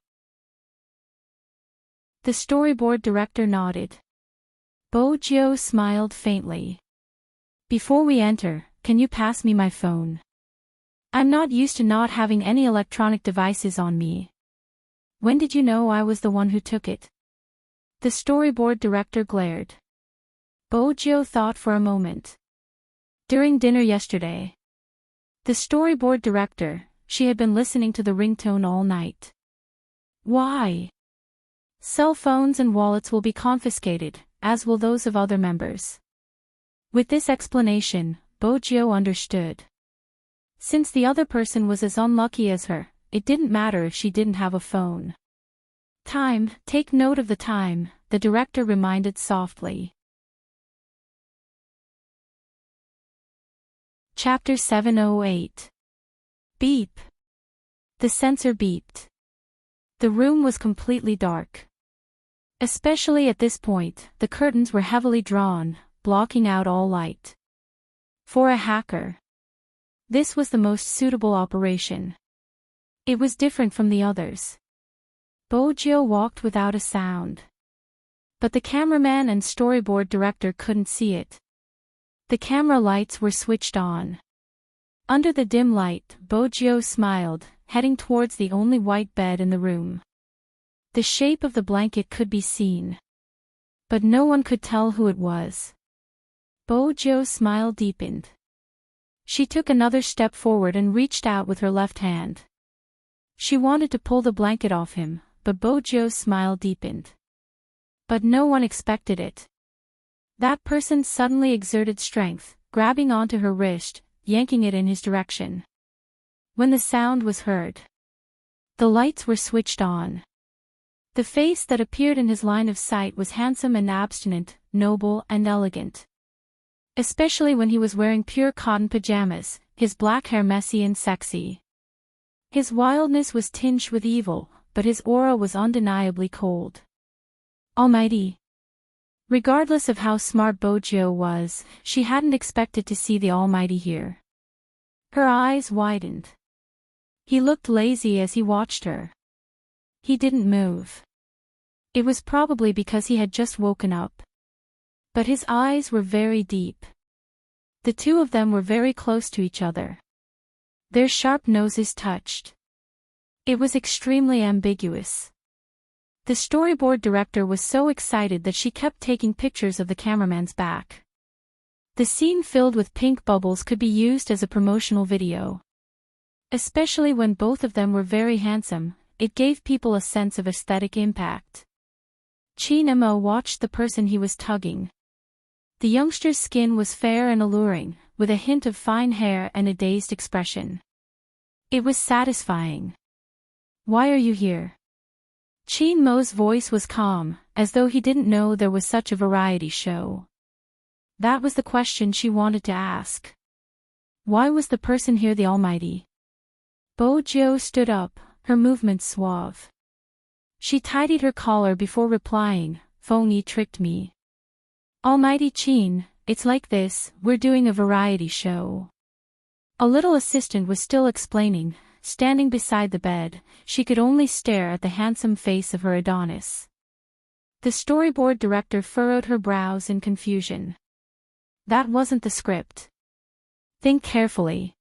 Speaker 1: The storyboard director nodded. Bojo smiled faintly. Before we enter, can you pass me my phone? I'm not used to not having any electronic devices on me. When did you know I was the one who took it? The storyboard director glared. Bojo thought for a moment. During dinner yesterday. The storyboard director, she had been listening to the ringtone all night. Why? Cell phones and wallets will be confiscated, as will those of other members. With this explanation, Bojo understood. Since the other person was as unlucky as her, it didn't matter if she didn't have a phone. Time, take note of the time, the director reminded softly. Chapter 708. Beep. The sensor beeped. The room was completely dark. Especially at this point, the curtains were heavily drawn, blocking out all light. For a hacker, this was the most suitable operation. It was different from the others. Bojo walked without a sound. But the cameraman and storyboard director couldn't see it. The camera lights were switched on. Under the dim light, Bojo smiled, heading towards the only white bed in the room. The shape of the blanket could be seen. But no one could tell who it was. Bojo's smile deepened. She took another step forward and reached out with her left hand. She wanted to pull the blanket off him, but Bojo's smile deepened. But no one expected it. That person suddenly exerted strength, grabbing onto her wrist, yanking it in his direction. When the sound was heard, the lights were switched on. The face that appeared in his line of sight was handsome and abstinent, noble and elegant. Especially when he was wearing pure cotton pajamas, his black hair messy and sexy. His wildness was tinged with evil, but his aura was undeniably cold. Almighty. Regardless of how smart Bojo was, she hadn't expected to see the Almighty here. Her eyes widened. He looked lazy as he watched her. He didn't move. It was probably because he had just woken up. But his eyes were very deep. The two of them were very close to each other. Their sharp noses touched. It was extremely ambiguous. The storyboard director was so excited that she kept taking pictures of the cameraman's back. The scene filled with pink bubbles could be used as a promotional video. Especially when both of them were very handsome, it gave people a sense of aesthetic impact. Chinemo watched the person he was tugging. The youngster's skin was fair and alluring, with a hint of fine hair and a dazed expression. It was satisfying. Why are you here? Chinmo's voice was calm, as though he didn't know there was such a variety show. That was the question she wanted to ask. Why was the person here the Almighty? Bojo stood up, her movements suave. She tidied her collar before replying, Feng tricked me. Almighty Chin, it's like this, we're doing a variety show. A little assistant was still explaining, standing beside the bed, she could only stare at the handsome face of her Adonis. The storyboard director furrowed her brows in confusion. That wasn't the script. Think carefully.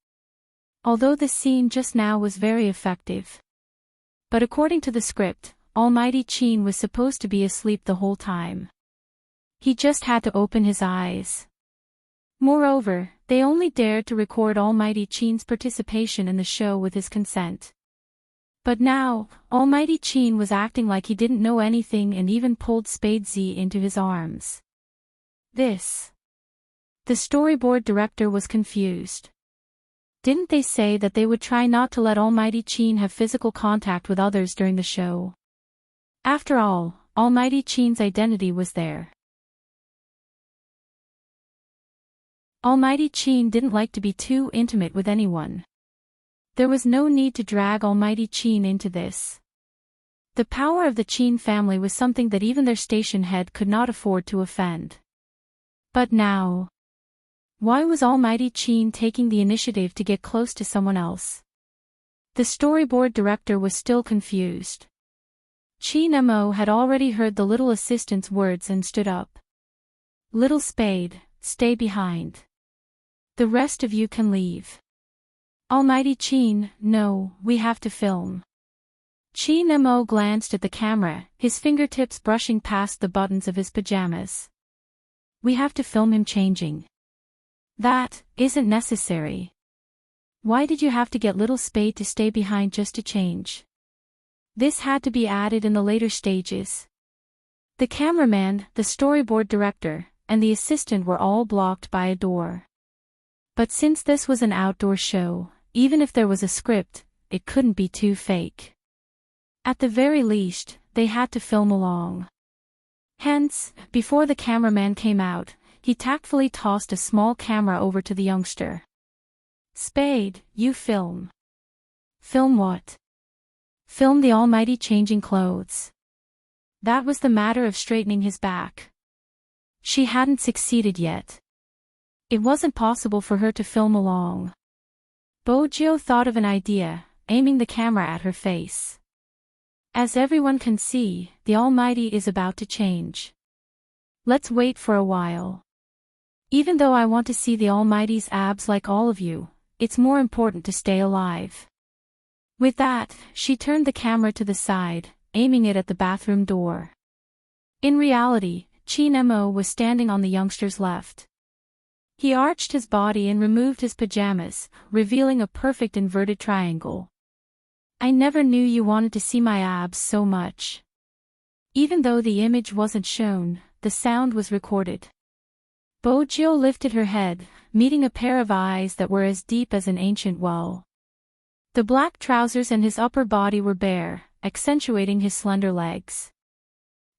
Speaker 1: Although the scene just now was very effective. But according to the script, Almighty Chin was supposed to be asleep the whole time. He just had to open his eyes. Moreover, they only dared to record Almighty Chin's participation in the show with his consent. But now, Almighty Chin was acting like he didn't know anything and even pulled Spade Z into his arms. This. The storyboard director was confused. Didn't they say that they would try not to let Almighty Chin have physical contact with others during the show? After all, Almighty Chin's identity was there. Almighty Chin didn't like to be too intimate with anyone. There was no need to drag Almighty Chin into this. The power of the Chin family was something that even their station head could not afford to offend. But now, why was Almighty Chin taking the initiative to get close to someone else? The storyboard director was still confused. Chinemo had already heard the little assistant's words and stood up. Little Spade, stay behind. The rest of you can leave. Almighty Chin, no, we have to film. Chinemo glanced at the camera, his fingertips brushing past the buttons of his pajamas. We have to film him changing. That isn't necessary. Why did you have to get Little Spade to stay behind just to change? This had to be added in the later stages. The cameraman, the storyboard director, and the assistant were all blocked by a door. But since this was an outdoor show, even if there was a script, it couldn't be too fake. At the very least, they had to film along. Hence, before the cameraman came out, he tactfully tossed a small camera over to the youngster. Spade, you film. Film what? Film the Almighty changing clothes. That was the matter of straightening his back. She hadn't succeeded yet. It wasn't possible for her to film along. Bojo thought of an idea, aiming the camera at her face. As everyone can see, the Almighty is about to change. Let's wait for a while. Even though I want to see the Almighty's abs like all of you, it's more important to stay alive. With that, she turned the camera to the side, aiming it at the bathroom door. In reality, Chinemo was standing on the youngster's left. He arched his body and removed his pajamas, revealing a perfect inverted triangle. I never knew you wanted to see my abs so much. Even though the image wasn't shown, the sound was recorded. Bojo lifted her head, meeting a pair of eyes that were as deep as an ancient well. The black trousers and his upper body were bare, accentuating his slender legs.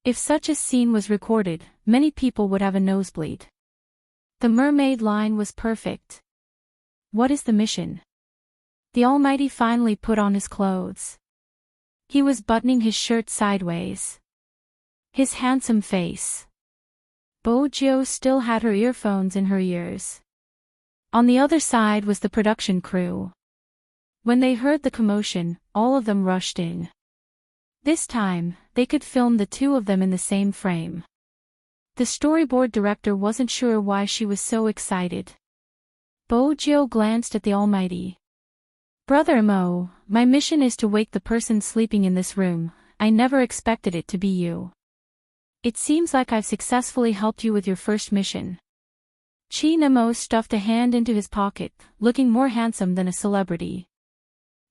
Speaker 1: If such a scene was recorded, many people would have a nosebleed. The mermaid line was perfect. What is the mission? The Almighty finally put on his clothes. He was buttoning his shirt sideways. His handsome face. Bojo still had her earphones in her ears. On the other side was the production crew. When they heard the commotion, all of them rushed in. This time, they could film the two of them in the same frame. The storyboard director wasn't sure why she was so excited. Bojo glanced at the Almighty. Brother Mo, my mission is to wake the person sleeping in this room. I never expected it to be you. It seems like I've successfully helped you with your first mission. Chi Nemo stuffed a hand into his pocket, looking more handsome than a celebrity.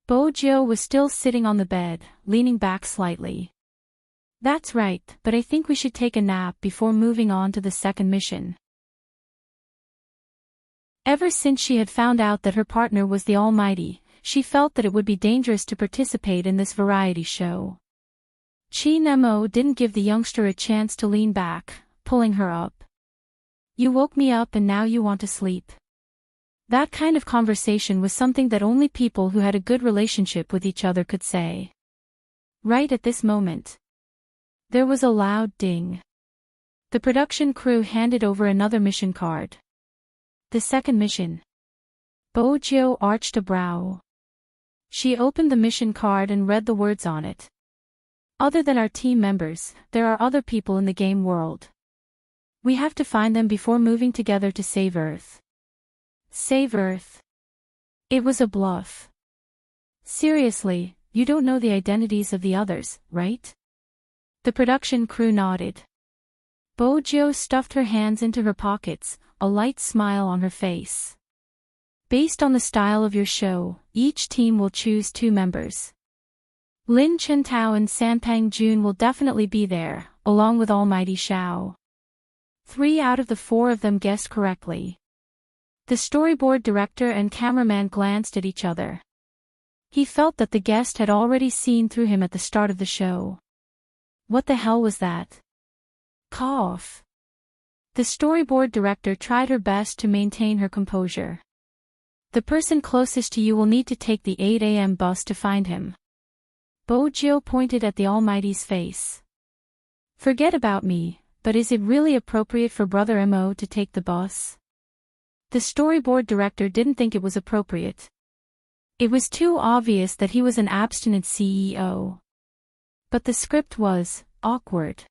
Speaker 1: Bojo was still sitting on the bed, leaning back slightly. That's right, but I think we should take a nap before moving on to the second mission. Ever since she had found out that her partner was the Almighty, she felt that it would be dangerous to participate in this variety show. Chi Nemo didn't give the youngster a chance to lean back, pulling her up. You woke me up and now you want to sleep. That kind of conversation was something that only people who had a good relationship with each other could say. Right at this moment, there was a loud ding. The production crew handed over another mission card. The second mission. Bojo arched a brow. She opened the mission card and read the words on it. Other than our team members, there are other people in the game world. We have to find them before moving together to save Earth. Save Earth? It was a bluff. Seriously, you don't know the identities of the others, right? The production crew nodded. Bojo stuffed her hands into her pockets, a light smile on her face. Based on the style of your show, each team will choose 2 members. Lin Chentao and Sanpang Jun will definitely be there, along with Almighty Xiao. 3 out of the 4 of them guessed correctly. The storyboard director and cameraman glanced at each other. He felt that the guest had already seen through him at the start of the show. What the hell was that? Cough. The storyboard director tried her best to maintain her composure. The person closest to you will need to take the 8 a.m. bus to find him. Bojo pointed at the Almighty's face. Forget about me, but is it really appropriate for Brother Mo to take the bus? The storyboard director didn't think it was appropriate. It was too obvious that he was an abstinent CEO. But the script was awkward.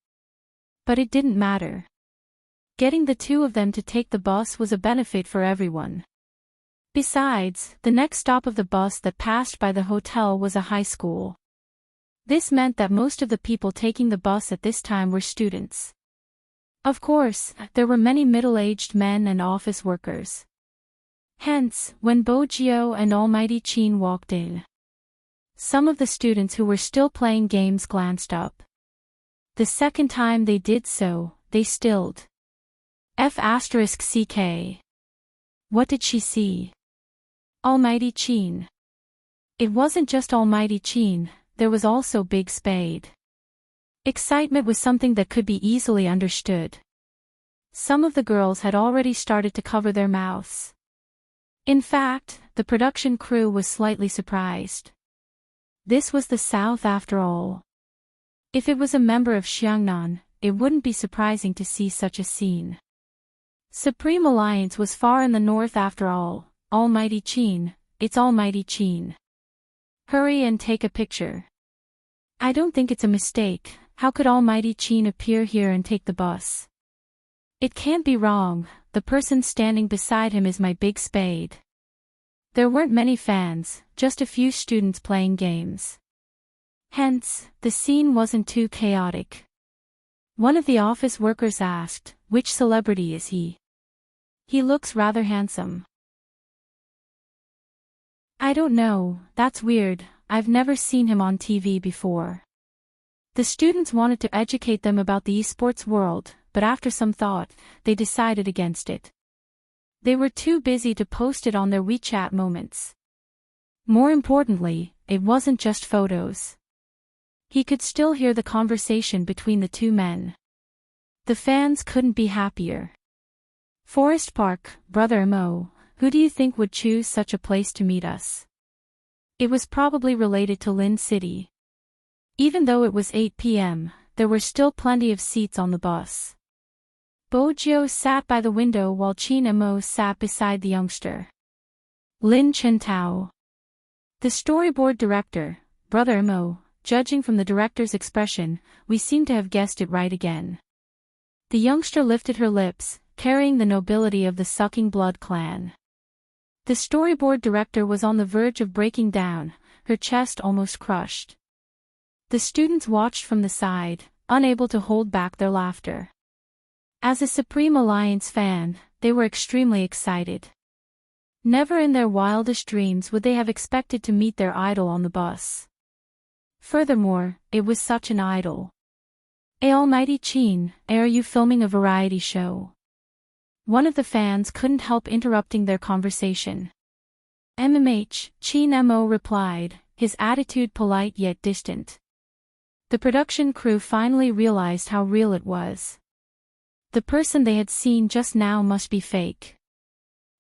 Speaker 1: But it didn't matter. Getting the 2 of them to take the bus was a benefit for everyone. Besides, the next stop of the bus that passed by the hotel was a high school. This meant that most of the people taking the bus at this time were students. Of course, there were many middle-aged men and office workers. Hence, when Bojo and Almighty Chin walked in, some of the students who were still playing games glanced up. The second time they did so, they stilled. F***CK. What did she see? Almighty Chin. It wasn't just Almighty Chin, there was also Big Spade. Excitement was something that could be easily understood. Some of the girls had already started to cover their mouths. In fact, the production crew was slightly surprised. This was the South after all. If it was a member of Xiangnan, it wouldn't be surprising to see such a scene. Supreme Alliance was far in the north after all. Almighty Chin, it's Almighty Chin. Hurry and take a picture. I don't think it's a mistake. How could Almighty Chin appear here and take the bus? It can't be wrong, the person standing beside him is my Big Spade. There weren't many fans, just a few students playing games. Hence, the scene wasn't too chaotic. One of the office workers asked, which celebrity is he? He looks rather handsome. I don't know, that's weird, I've never seen him on TV before. The students wanted to educate them about the esports world, but after some thought, they decided against it. They were too busy to post it on their WeChat moments. More importantly, it wasn't just photos. He could still hear the conversation between the 2 men. The fans couldn't be happier. Forest Park, Brother Mo, who do you think would choose such a place to meet us? It was probably related to Lin City. Even though it was 8 p.m., there were still plenty of seats on the bus. Bojo sat by the window while Chin Mo sat beside the youngster. Lin Chentao. The storyboard director, Brother Mo, judging from the director's expression, we seem to have guessed it right again. The youngster lifted her lips, carrying the nobility of the Sucking Blood clan. The storyboard director was on the verge of breaking down, her chest almost crushed. The students watched from the side, unable to hold back their laughter. As a Supreme Alliance fan, they were extremely excited. Never in their wildest dreams would they have expected to meet their idol on the bus. Furthermore, it was such an idol. Almighty Chin, are you filming a variety show? One of the fans couldn't help interrupting their conversation. Chin Mo replied, his attitude polite yet distant. The production crew finally realized how real it was. The person they had seen just now must be fake.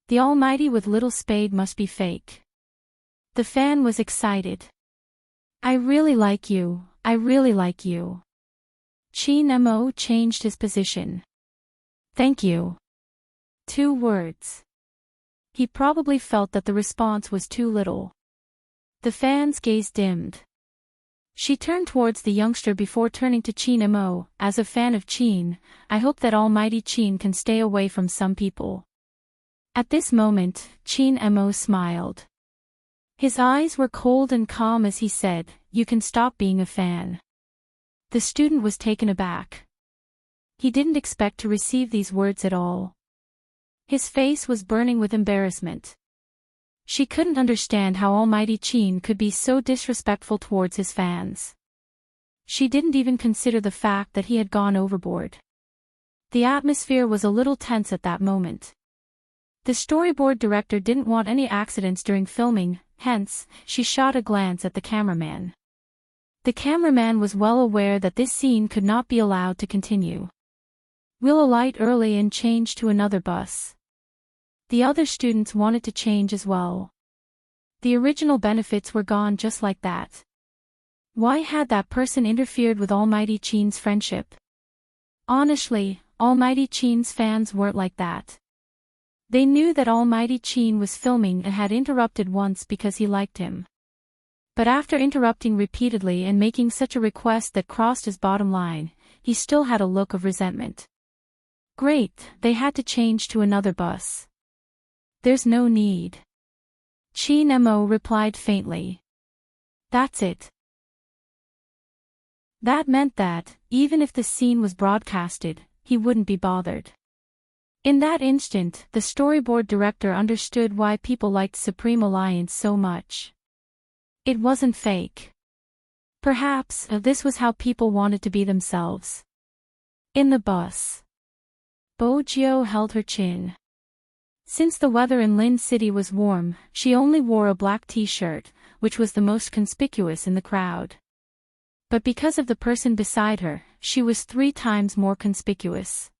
Speaker 1: The Almighty with little spade must be fake. The fan was excited. I really like you, I really like you. Chin Mo changed his position. Thank you. 2 words. He probably felt that the response was too little. The fan's gaze dimmed. She turned towards the youngster before turning to Chin Mo. As a fan of Chin, I hope that Almighty Chin can stay away from some people. At this moment, Chin Mo smiled. His eyes were cold and calm as he said, you can stop being a fan. The student was taken aback. He didn't expect to receive these words at all. His face was burning with embarrassment. She couldn't understand how Almighty Chin could be so disrespectful towards his fans. She didn't even consider the fact that he had gone overboard. The atmosphere was a little tense at that moment. The storyboard director didn't want any accidents during filming, hence, she shot a glance at the cameraman. The cameraman was well aware that this scene could not be allowed to continue. We'll alight early and change to another bus. The other students wanted to change as well. The original benefits were gone just like that. Why had that person interfered with Almighty Chin's friendship? Honestly, Almighty Chin's fans weren't like that. They knew that Almighty Chin was filming and had interrupted once because he liked him. But after interrupting repeatedly and making such a request that crossed his bottom line, he still had a look of resentment. Great, they had to change to another bus. There's no need. Chin Mo replied faintly. That's it. That meant that, even if the scene was broadcasted, he wouldn't be bothered. In that instant, the storyboard director understood why people liked Supreme Alliance so much. It wasn't fake. Perhaps, this was how people wanted to be themselves. In the bus. Bojo held her chin. Since the weather in Lin City was warm, she only wore a black t-shirt, which was the most conspicuous in the crowd. But because of the person beside her, she was 3 times more conspicuous.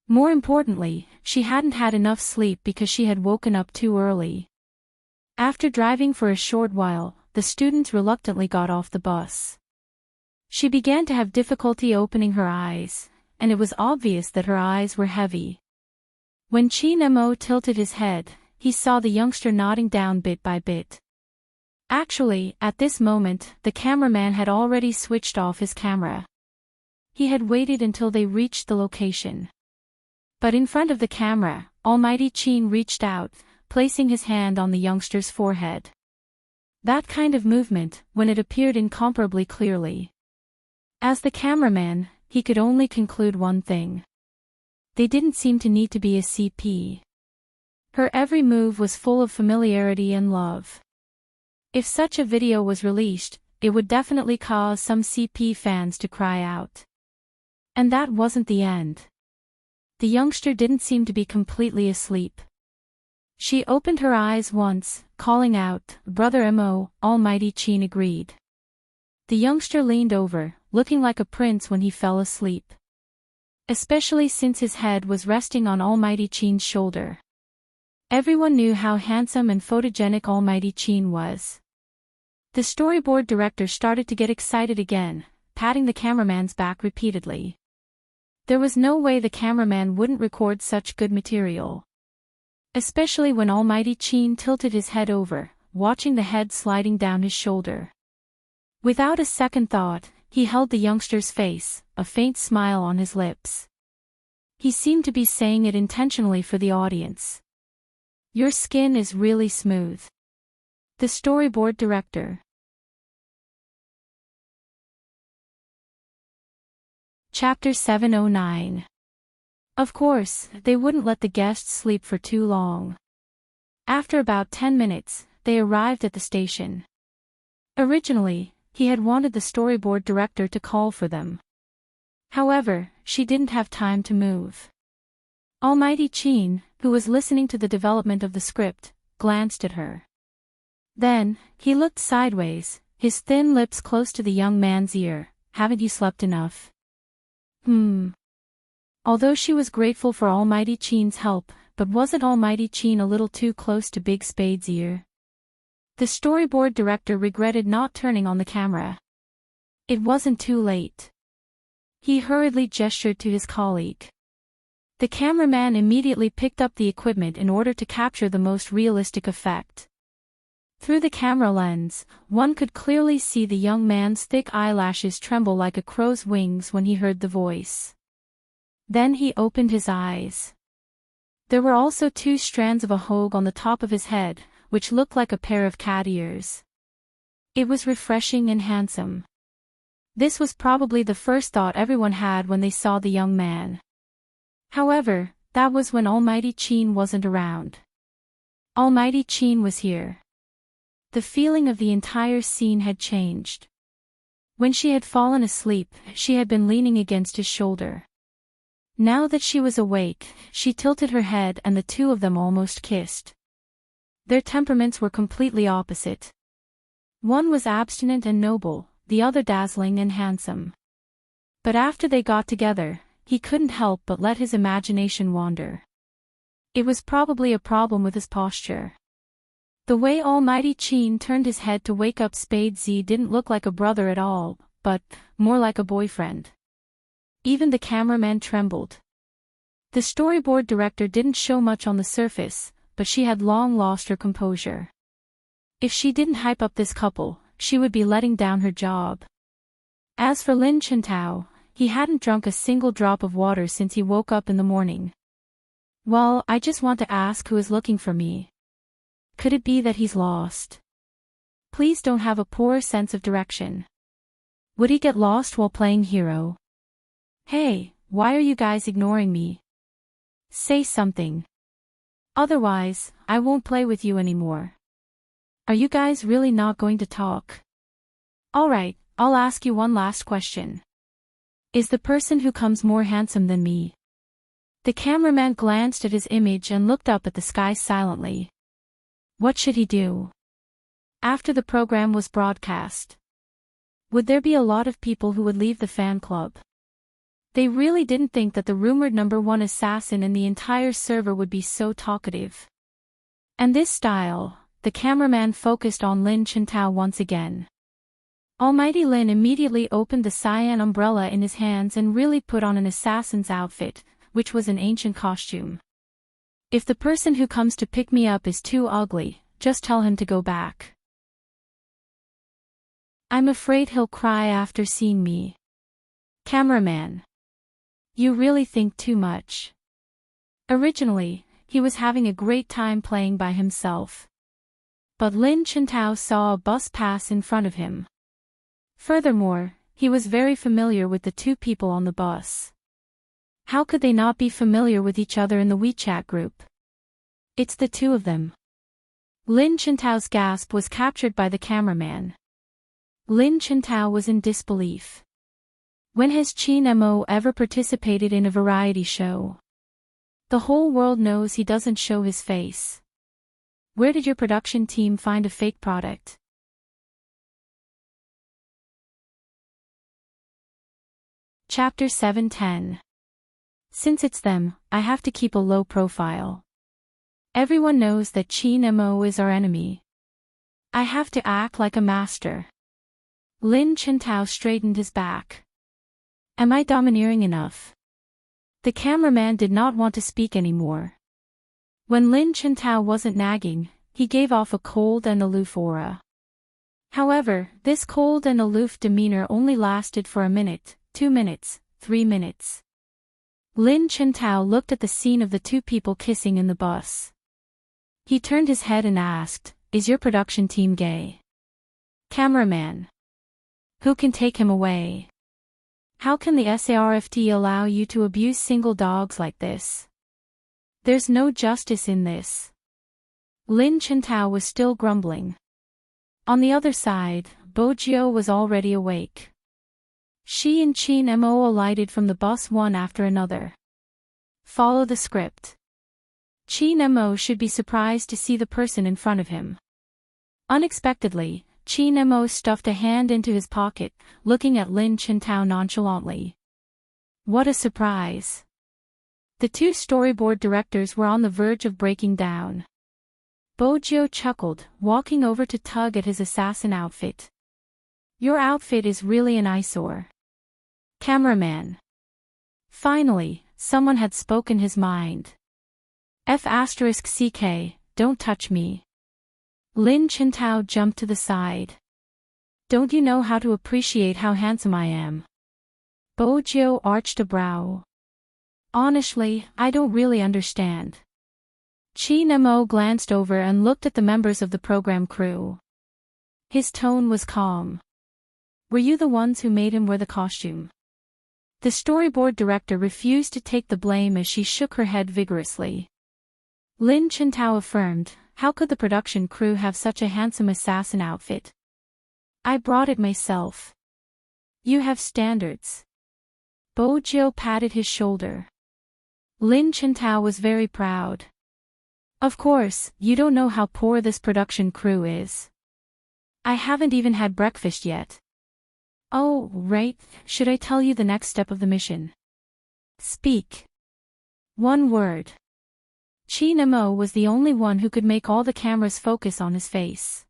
Speaker 1: More importantly, she hadn't had enough sleep because she had woken up too early. After driving for a short while, the students reluctantly got off the bus. She began to have difficulty opening her eyes, and it was obvious that her eyes were heavy. When Chin Mo tilted his head, he saw the youngster nodding down bit by bit. Actually, at this moment, the cameraman had already switched off his camera. He had waited until they reached the location. But in front of the camera, Almighty Chin reached out, placing his hand on the youngster's forehead. That kind of movement, when it appeared incomparably clearly. As the cameraman, he could only conclude one thing. They didn't seem to need to be a CP. Her every move was full of familiarity and love. If such a video was released, it would definitely cause some CP fans to cry out. And that wasn't the end. The youngster didn't seem to be completely asleep. She opened her eyes once, calling out, "Brother Mo." Almighty Chin agreed. The youngster leaned over, looking like a prince when he fell asleep. Especially since his head was resting on Almighty Chin's shoulder. Everyone knew how handsome and photogenic Almighty Chin was. The storyboard director started to get excited again, patting the cameraman's back repeatedly. There was no way the cameraman wouldn't record such good material. Especially when Almighty Chin tilted his head over, watching the head sliding down his shoulder. Without a second thought, he held the youngster's face, a faint smile on his lips. He seemed to be saying it intentionally for the audience. "Your skin is really smooth." The storyboard director. Chapter 709. Of course, they wouldn't let the guests sleep for too long. After about 10 minutes, they arrived at the station. Originally, he had wanted the storyboard director to call for them. However, she didn't have time to move. Almighty Chin, who was listening to the development of the script, glanced at her. Then, he looked sideways, his thin lips close to the young man's ear. "Haven't you slept enough?" Although she was grateful for Almighty Chin's help, but wasn't Almighty Chin a little too close to Big Spade's ear? The storyboard director regretted not turning on the camera. It wasn't too late. He hurriedly gestured to his colleague. The cameraman immediately picked up the equipment in order to capture the most realistic effect. Through the camera lens, one could clearly see the young man's thick eyelashes tremble like a crow's wings when he heard the voice. Then he opened his eyes. There were also 2 strands of a hoge on the top of his head, which looked like a pair of cat ears. It was refreshing and handsome. This was probably the first thought everyone had when they saw the young man. However, that was when Almighty Chin wasn't around. Almighty Chin was here. The feeling of the entire scene had changed. When she had fallen asleep, she had been leaning against his shoulder. Now that she was awake, she tilted her head and the 2 of them almost kissed. Their temperaments were completely opposite. One was abstinent and noble, the other dazzling and handsome. But after they got together, he couldn't help but let his imagination wander. It was probably a problem with his posture. The way Almighty Chin turned his head to wake up Spade Z didn't look like a brother at all, but more like a boyfriend. Even the cameraman trembled. The storyboard director didn't show much on the surface, but she had long lost her composure. If she didn't hype up this couple, she would be letting down her job. As for Lin Chintao, he hadn't drunk a single drop of water since he woke up in the morning. "Well, I just want to ask who is looking for me. Could it be that he's lost? Please don't have a poor sense of direction. Would he get lost while playing hero? Hey, why are you guys ignoring me? Say something. Otherwise, I won't play with you anymore. Are you guys really not going to talk? Alright, I'll ask you one last question. Is the person who comes more handsome than me?" The cameraman glanced at his image and looked up at the sky silently. What should he do? After the program was broadcast, would there be a lot of people who would leave the fan club? They really didn't think that the rumored #1 assassin in the entire server would be so talkative. And this style, the cameraman focused on Lin Chintao once again. Almighty Lin immediately opened the cyan umbrella in his hands and really put on an assassin's outfit, which was an ancient costume. "If the person who comes to pick me up is too ugly, just tell him to go back. I'm afraid he'll cry after seeing me." Cameraman. You really think too much. Originally, he was having a great time playing by himself. But Lin Chintao saw a bus pass in front of him. Furthermore, he was very familiar with the 2 people on the bus. How could they not be familiar with each other in the WeChat group? It's the 2 of them. Lin Chintao's gasp was captured by the cameraman. Lin Chintao was in disbelief. When has Chin Mo ever participated in a variety show? The whole world knows he doesn't show his face. Where did your production team find a fake product? Chapter 710. Since it's them, I have to keep a low profile. Everyone knows that Chin Mo is our enemy. I have to act like a master. Lin Chintao straightened his back. Am I domineering enough? The cameraman did not want to speak anymore. When Lin Chintao wasn't nagging, he gave off a cold and aloof aura. However, this cold and aloof demeanor only lasted for a minute, 2 minutes, 3 minutes. Lin Chintao looked at the scene of the two people kissing in the bus. He turned his head and asked, "Is your production team gay?" Cameraman. Who can take him away? How can the SARFT allow you to abuse single dogs like this? There's no justice in this. Lin Chintao was still grumbling. On the other side, Bojio was already awake. She and Chin Mo alighted from the bus one after another. Follow the script. Chin Mo should be surprised to see the person in front of him. Unexpectedly, Chin Mo stuffed a hand into his pocket, looking at Lin Chintao nonchalantly. What a surprise! The two storyboard directors were on the verge of breaking down. Bojio chuckled, walking over to tug at his assassin outfit. Your outfit is really an eyesore. Cameraman. Finally, someone had spoken his mind. F***CK, don't touch me. Lin Chintao jumped to the side. Don't you know how to appreciate how handsome I am? Bojio arched a brow. Honestly, I don't really understand. Chin Mo glanced over and looked at the members of the program crew. His tone was calm. Were you the ones who made him wear the costume? The storyboard director refused to take the blame as she shook her head vigorously. Lin Chintao affirmed, how could the production crew have such a handsome assassin outfit? I brought it myself. You have standards. Bojio patted his shoulder. Lin Chintao was very proud. Of course, you don't know how poor this production crew is. I haven't even had breakfast yet. Oh, right, should I tell you the next step of the mission? Speak. One word. Chin Mo was the only one who could make all the cameras focus on his face.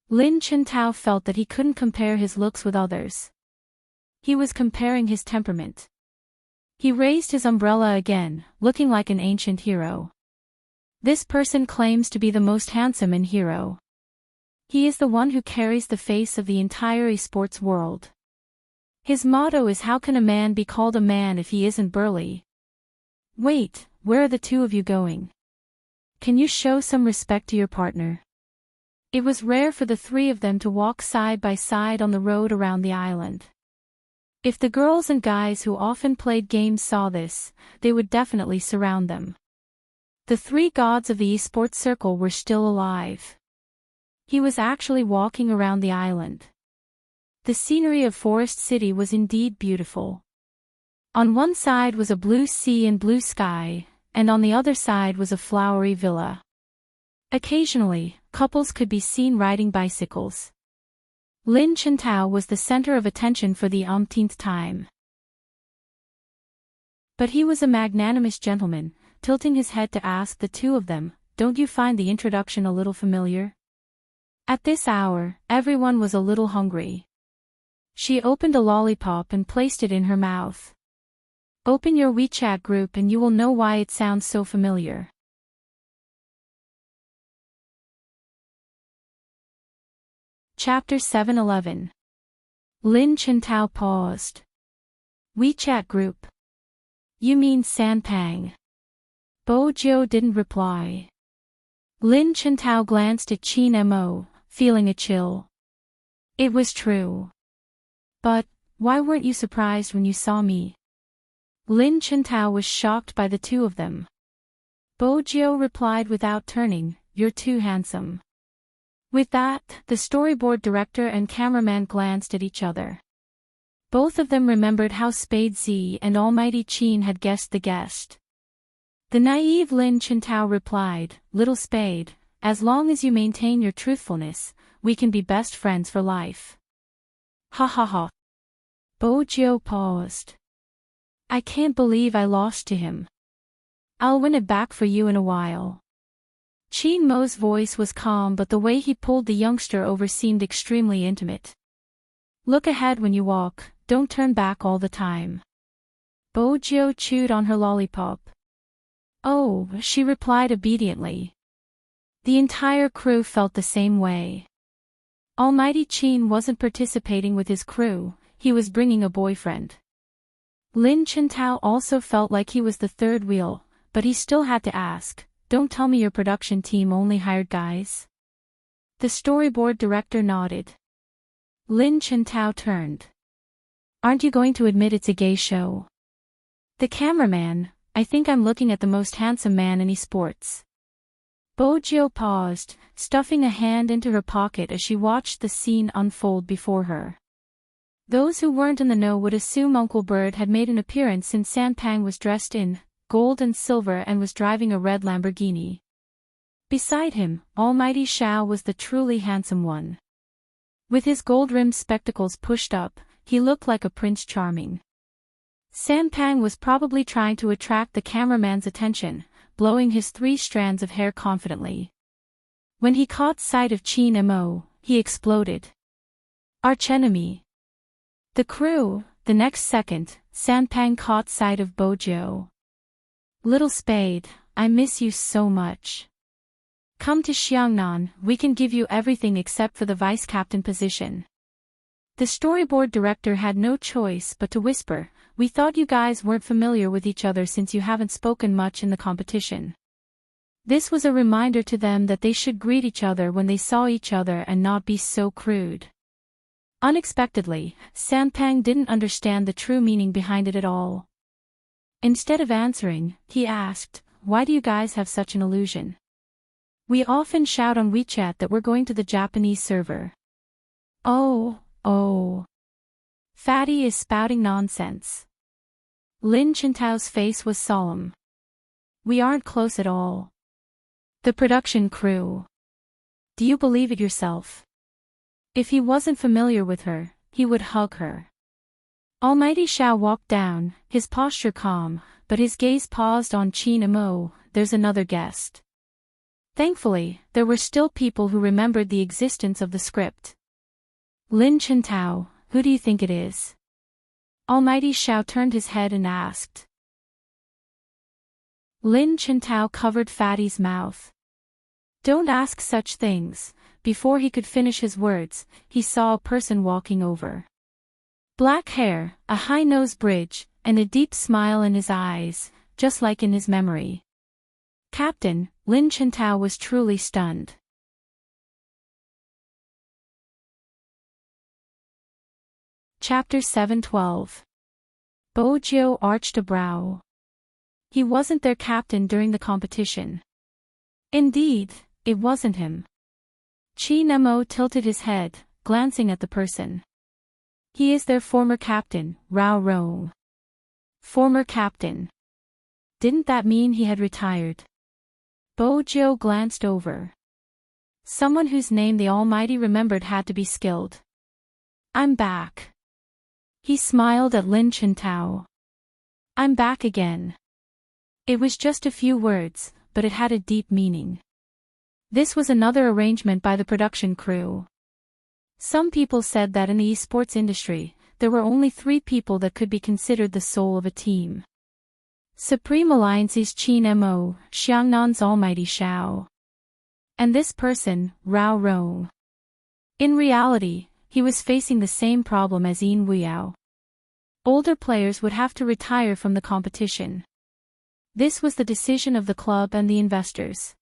Speaker 1: Lin Chintao felt that he couldn't compare his looks with others. He was comparing his temperament. He raised his umbrella again, looking like an ancient hero. This person claims to be the most handsome and hero. He is the one who carries the face of the entire esports world. His motto is, how can a man be called a man if he isn't burly? Wait, where are the two of you going? Can you show some respect to your partner? It was rare for the three of them to walk side by side on the road around the island. If the girls and guys who often played games saw this, they would definitely surround them. The three gods of the esports circle were still alive. He was actually walking around the island. The scenery of Forest City was indeed beautiful. On one side was a blue sea and blue sky, and on the other side was a flowery villa. Occasionally, couples could be seen riding bicycles. Lin Chintao was the center of attention for the umpteenth time. But he was a magnanimous gentleman, tilting his head to ask the two of them, don't you find the introduction a little familiar? At this hour, everyone was a little hungry. She opened a lollipop and placed it in her mouth. Open your WeChat group and you will know why it sounds so familiar. Chapter 711. Lin Chintao paused. WeChat group. You mean Sanpang? Bojio didn't reply. Lin Chintao glanced at Chin Mo, feeling a chill. It was true. But, why weren't you surprised when you saw me? Lin Chintao was shocked by the two of them. Bojio replied without turning, you're too handsome. With that, the storyboard director and cameraman glanced at each other. Both of them remembered how Spade Z and Almighty Chin had guessed the guest. The naive Lin Chintao replied, Little Spade, as long as you maintain your truthfulness, we can be best friends for life. Ha ha ha. Bojio paused. I can't believe I lost to him. I'll win it back for you in a while. Chin Mo's voice was calm, but the way he pulled the youngster over seemed extremely intimate. Look ahead when you walk, don't turn back all the time. Bojo chewed on her lollipop. Oh, she replied obediently. The entire crew felt the same way. Almighty Chin wasn't participating with his crew, he was bringing a boyfriend. Lin Chintao also felt like he was the third wheel, but he still had to ask, don't tell me your production team only hired guys? The storyboard director nodded. Lin Chintao turned. Aren't you going to admit it's a gay show? The cameraman, I think I'm looking at the most handsome man in esports. Bojo paused, stuffing a hand into her pocket as she watched the scene unfold before her. Those who weren't in the know would assume Uncle Bird had made an appearance since Sanpang was dressed in gold and silver and was driving a red Lamborghini. Beside him, Almighty Shao was the truly handsome one. With his gold-rimmed spectacles pushed up, he looked like a Prince Charming. Sanpang was probably trying to attract the cameraman's attention, blowing his 3 strands of hair confidently. When he caught sight of Chin Mo, he exploded. Archenemy. The crew, the next second, Sanpang caught sight of Bojo. Little Spade, I miss you so much. Come to Xiangnan, we can give you everything except for the vice-captain position. The storyboard director had no choice but to whisper, we thought you guys weren't familiar with each other since you haven't spoken much in the competition. This was a reminder to them that they should greet each other when they saw each other and not be so crude. Unexpectedly, Sanpang didn't understand the true meaning behind it at all. Instead of answering, he asked, why do you guys have such an illusion? We often shout on WeChat that we're going to the Japanese server. Oh. Fatty is spouting nonsense. Lin Chintao's face was solemn. We aren't close at all. The production crew. Do you believe it yourself? If he wasn't familiar with her, he would hug her. Almighty Shao walked down, his posture calm, but his gaze paused on Chin Mo, there's another guest. Thankfully, there were still people who remembered the existence of the script. Lin Chintao, who do you think it is? Almighty Shao turned his head and asked. Lin Chintao covered Fatty's mouth. Don't ask such things. Before he could finish his words, he saw a person walking over. Black hair, a high nose bridge, and a deep smile in his eyes, just like in his memory. Captain, Lin Chintao was truly stunned. Chapter 7:12. Bojo arched a brow. He wasn't their captain during the competition. Indeed, it wasn't him. Chin Mo tilted his head, glancing at the person. He is their former captain, Rao Rong. Former captain. Didn't that mean he had retired? Bojo glanced over. Someone whose name the Almighty remembered had to be skilled. I'm back. He smiled at Lin Chintao. I'm back again. It was just a few words, but it had a deep meaning. This was another arrangement by the production crew. Some people said that in the esports industry, there were only 3 people that could be considered the soul of a team. Supreme Alliance's Chin Mo, Xiangnan's Almighty Shao. And this person, Rao Rong. In reality, he was facing the same problem as Yin Wuyao. Older players would have to retire from the competition. This was the decision of the club and the investors.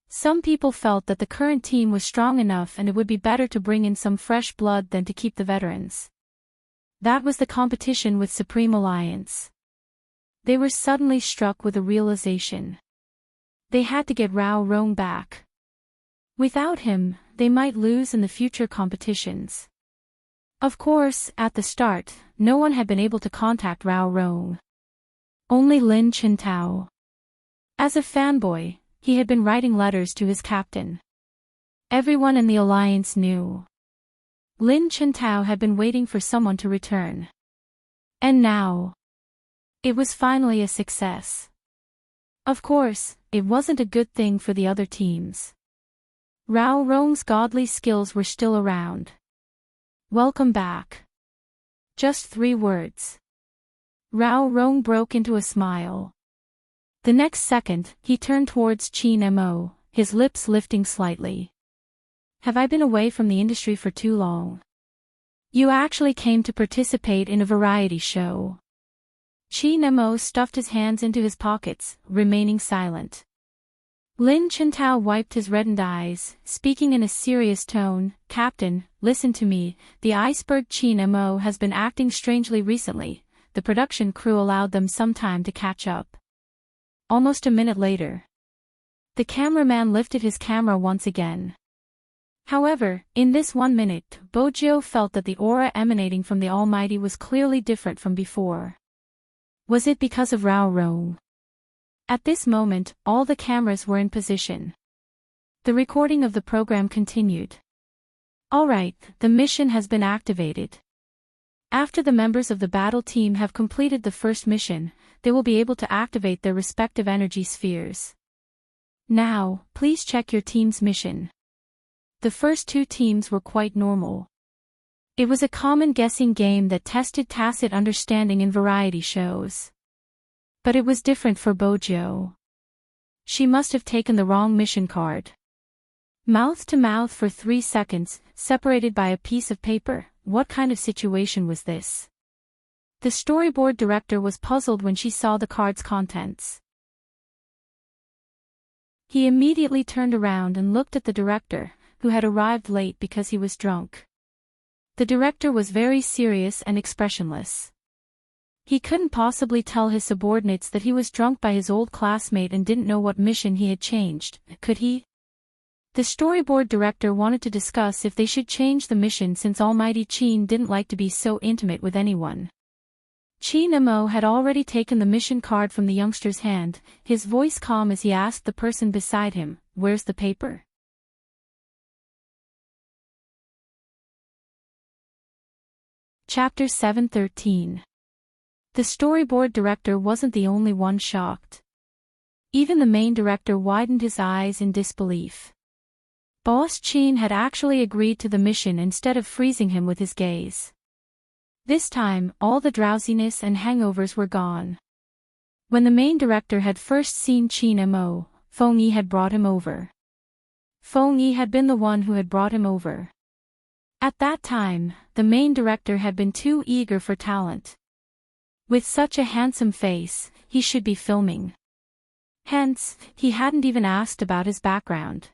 Speaker 1: Some people felt that the current team was strong enough and it would be better to bring in some fresh blood than to keep the veterans. That was the competition with Supreme Alliance. They were suddenly struck with a realization. They had to get Rao Rong back. Without him, they might lose in the future competitions. Of course, at the start, no one had been able to contact Rao Rong. Only Lin Chintao. As a fanboy, he had been writing letters to his captain. Everyone in the alliance knew. Lin Chintao had been waiting for someone to return. And now, it was finally a success. Of course, it wasn't a good thing for the other teams. Rao Rong's godly skills were still around. Welcome back. Just 3 words. Rong broke into a smile. The next second, he turned towards Chin Mo, his lips lifting slightly. Have I been away from the industry for too long? You actually came to participate in a variety show. Chin Mo stuffed his hands into his pockets, remaining silent. Lin Chintao wiped his reddened eyes, speaking in a serious tone. Captain, listen to me, the iceberg Chin Mo has been acting strangely recently. The production crew allowed them some time to catch up. Almost a minute later. The cameraman lifted his camera once again. However, in this 1 minute, Bojo felt that the aura emanating from the Almighty was clearly different from before. Was it because of Rong? At this moment, all the cameras were in position. The recording of the program continued. Alright, the mission has been activated. After the members of the battle team have completed the first mission, they will be able to activate their respective energy spheres. Now, please check your team's mission. The first 2 teams were quite normal. It was a common guessing game that tested tacit understanding in variety shows. But it was different for Bojo. She must have taken the wrong mission card. Mouth to mouth for 3 seconds, separated by a piece of paper. What kind of situation was this? The storyboard director was puzzled when she saw the card's contents. He immediately turned around and looked at the director, who had arrived late because he was drunk. The director was very serious and expressionless. He couldn't possibly tell his subordinates that he was drunk by his old classmate and didn't know what mission he had changed, could he? The storyboard director wanted to discuss if they should change the mission since Almighty Chin didn't like to be so intimate with anyone. Chin Mo had already taken the mission card from the youngster's hand, his voice calm as he asked the person beside him, "Where's the paper?" Chapter 713. The storyboard director wasn't the only one shocked. Even the main director widened his eyes in disbelief. Boss Chin had actually agreed to the mission instead of freezing him with his gaze. This time, all the drowsiness and hangovers were gone. When the main director had first seen Chin Mo, Feng Yi had brought him over. Feng Yi had been the one who had brought him over. At that time, the main director had been too eager for talent. With such a handsome face, he should be filming. Hence, he hadn't even asked about his background.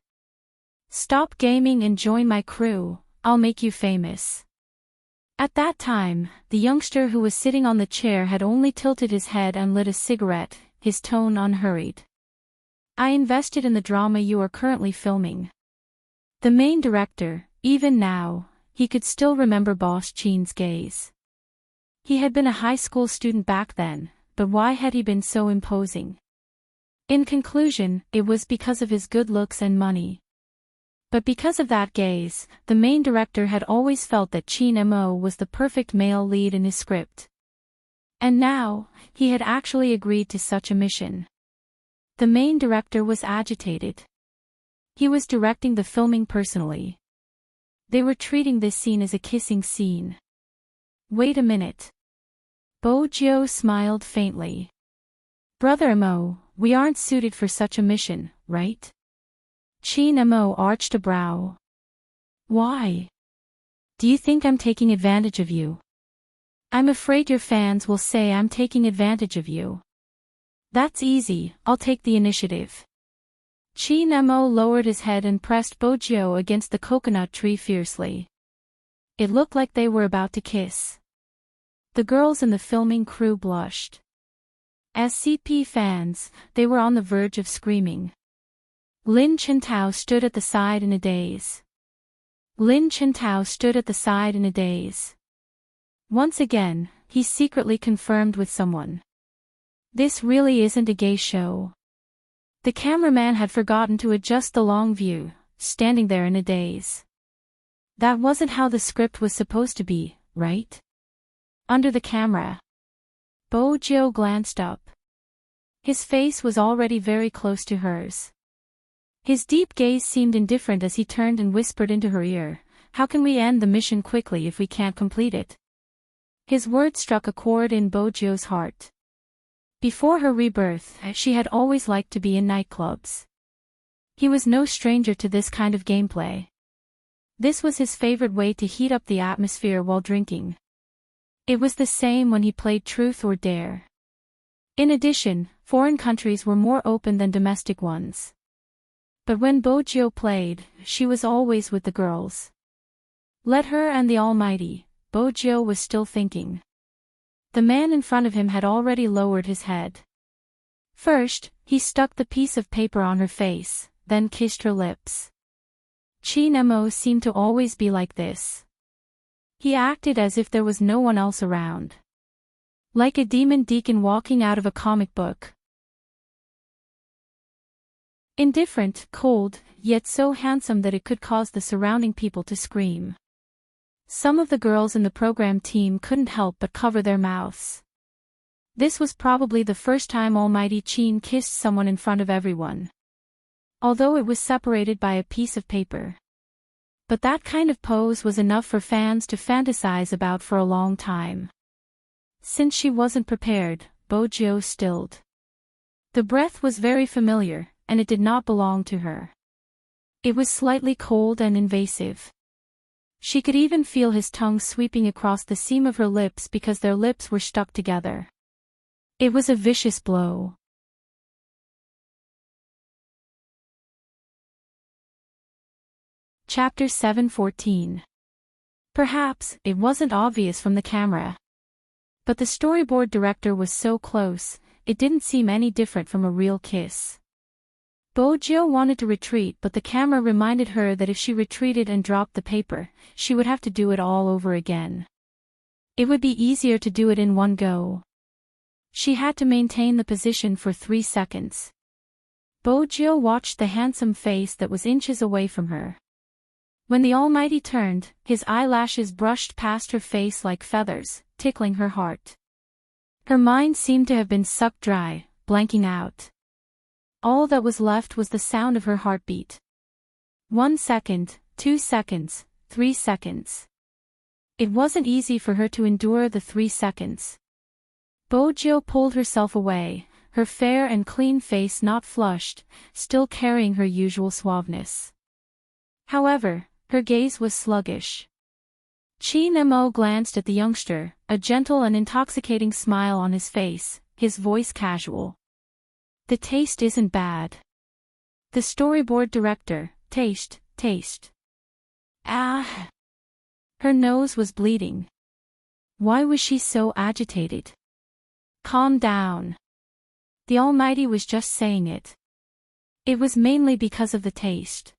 Speaker 1: "Stop gaming and join my crew, I'll make you famous." At that time, the youngster who was sitting on the chair had only tilted his head and lit a cigarette, his tone unhurried. "I invested in the drama you are currently filming." The main director, even now, he could still remember Boss Chin's gaze. He had been a high school student back then, but why had he been so imposing? In conclusion, it was because of his good looks and money. But because of that gaze, the main director had always felt that Chin Mo was the perfect male lead in his script. And now, he had actually agreed to such a mission. The main director was agitated. He was directing the filming personally. They were treating this scene as a kissing scene. Wait a minute. Bojo smiled faintly. "Brother Mo, we aren't suited for such a mission, right?" Chin Mo arched a brow. "Why? Do you think I'm taking advantage of you?" "I'm afraid your fans will say I'm taking advantage of you." "That's easy, I'll take the initiative." Chin Mo lowered his head and pressed Bojo against the coconut tree fiercely. It looked like they were about to kiss. The girls in the filming crew blushed. As CP fans, they were on the verge of screaming. Lin Chintao stood at the side in a daze. Once again, he secretly confirmed with someone. This really isn't a gay show. The cameraman had forgotten to adjust the long view, standing there in a daze. That wasn't how the script was supposed to be, right? Under the camera. Bojo glanced up. His face was already very close to hers. His deep gaze seemed indifferent as he turned and whispered into her ear, how can we end the mission quickly if we can't complete it? His words struck a chord in Bojo's heart. Before her rebirth, she had always liked to be in nightclubs. He was no stranger to this kind of gameplay. This was his favorite way to heat up the atmosphere while drinking. It was the same when he played Truth or Dare. In addition, foreign countries were more open than domestic ones. But when Bojo played, she was always with the girls. Let her and the Almighty, Bojo was still thinking. The man in front of him had already lowered his head. First, he stuck the piece of paper on her face, then kissed her lips. Chinemo seemed to always be like this. He acted as if there was no one else around. Like a demon deacon walking out of a comic book. Indifferent, cold, yet so handsome that it could cause the surrounding people to scream. Some of the girls in the program team couldn't help but cover their mouths. This was probably the first time Almighty Chin kissed someone in front of everyone. Although it was separated by a piece of paper. But that kind of pose was enough for fans to fantasize about for a long time. Since she wasn't prepared, Bojo stilled. The breath was very familiar, and it did not belong to her. It was slightly cold and invasive. She could even feel his tongue sweeping across the seam of her lips because their lips were stuck together. It was a vicious blow. Chapter 7:14. Perhaps it wasn't obvious from the camera. But the storyboard director was so close, it didn't seem any different from a real kiss. Bojo wanted to retreat, but the camera reminded her that if she retreated and dropped the paper, she would have to do it all over again. It would be easier to do it in one go. She had to maintain the position for 3 seconds. Bojo watched the handsome face that was inches away from her. When the Almighty turned, his eyelashes brushed past her face like feathers, tickling her heart. Her mind seemed to have been sucked dry, blanking out. All that was left was the sound of her heartbeat. 1 second, 2 seconds, 3 seconds. It wasn't easy for her to endure the 3 seconds. Bojo pulled herself away, her fair and clean face not flushed, still carrying her usual suaveness. However, her gaze was sluggish. Chinemo glanced at the youngster, a gentle and intoxicating smile on his face, his voice casual. The taste isn't bad. The storyboard director, taste. Ah! Her nose was bleeding. Why was she so agitated? Calm down. The Almighty was just saying it. It was mainly because of the taste.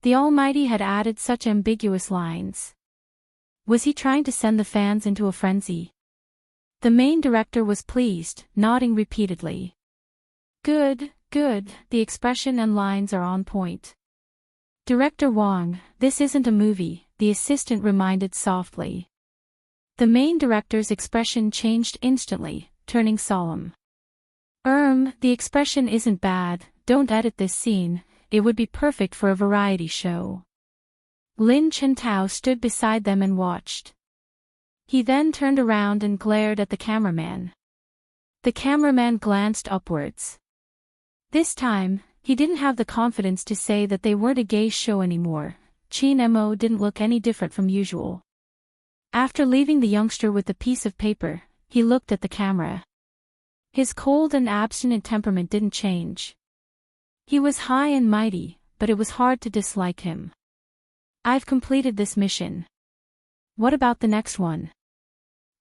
Speaker 1: The Almighty had added such ambiguous lines. Was he trying to send the fans into a frenzy? The main director was pleased, nodding repeatedly. Good, the expression and lines are on point. Director Wong, this isn't a movie, the assistant reminded softly. The main director's expression changed instantly, turning solemn. The expression isn't bad, don't edit this scene. It would be perfect for a variety show. Lin Chentao stood beside them and watched. He then turned around and glared at the cameraman. The cameraman glanced upwards. This time, he didn't have the confidence to say that they weren't a gay show anymore. Chinemo didn't look any different from usual. After leaving the youngster with the piece of paper, he looked at the camera. His cold and abstinent temperament didn't change. He was high and mighty, but it was hard to dislike him. I've completed this mission. What about the next one?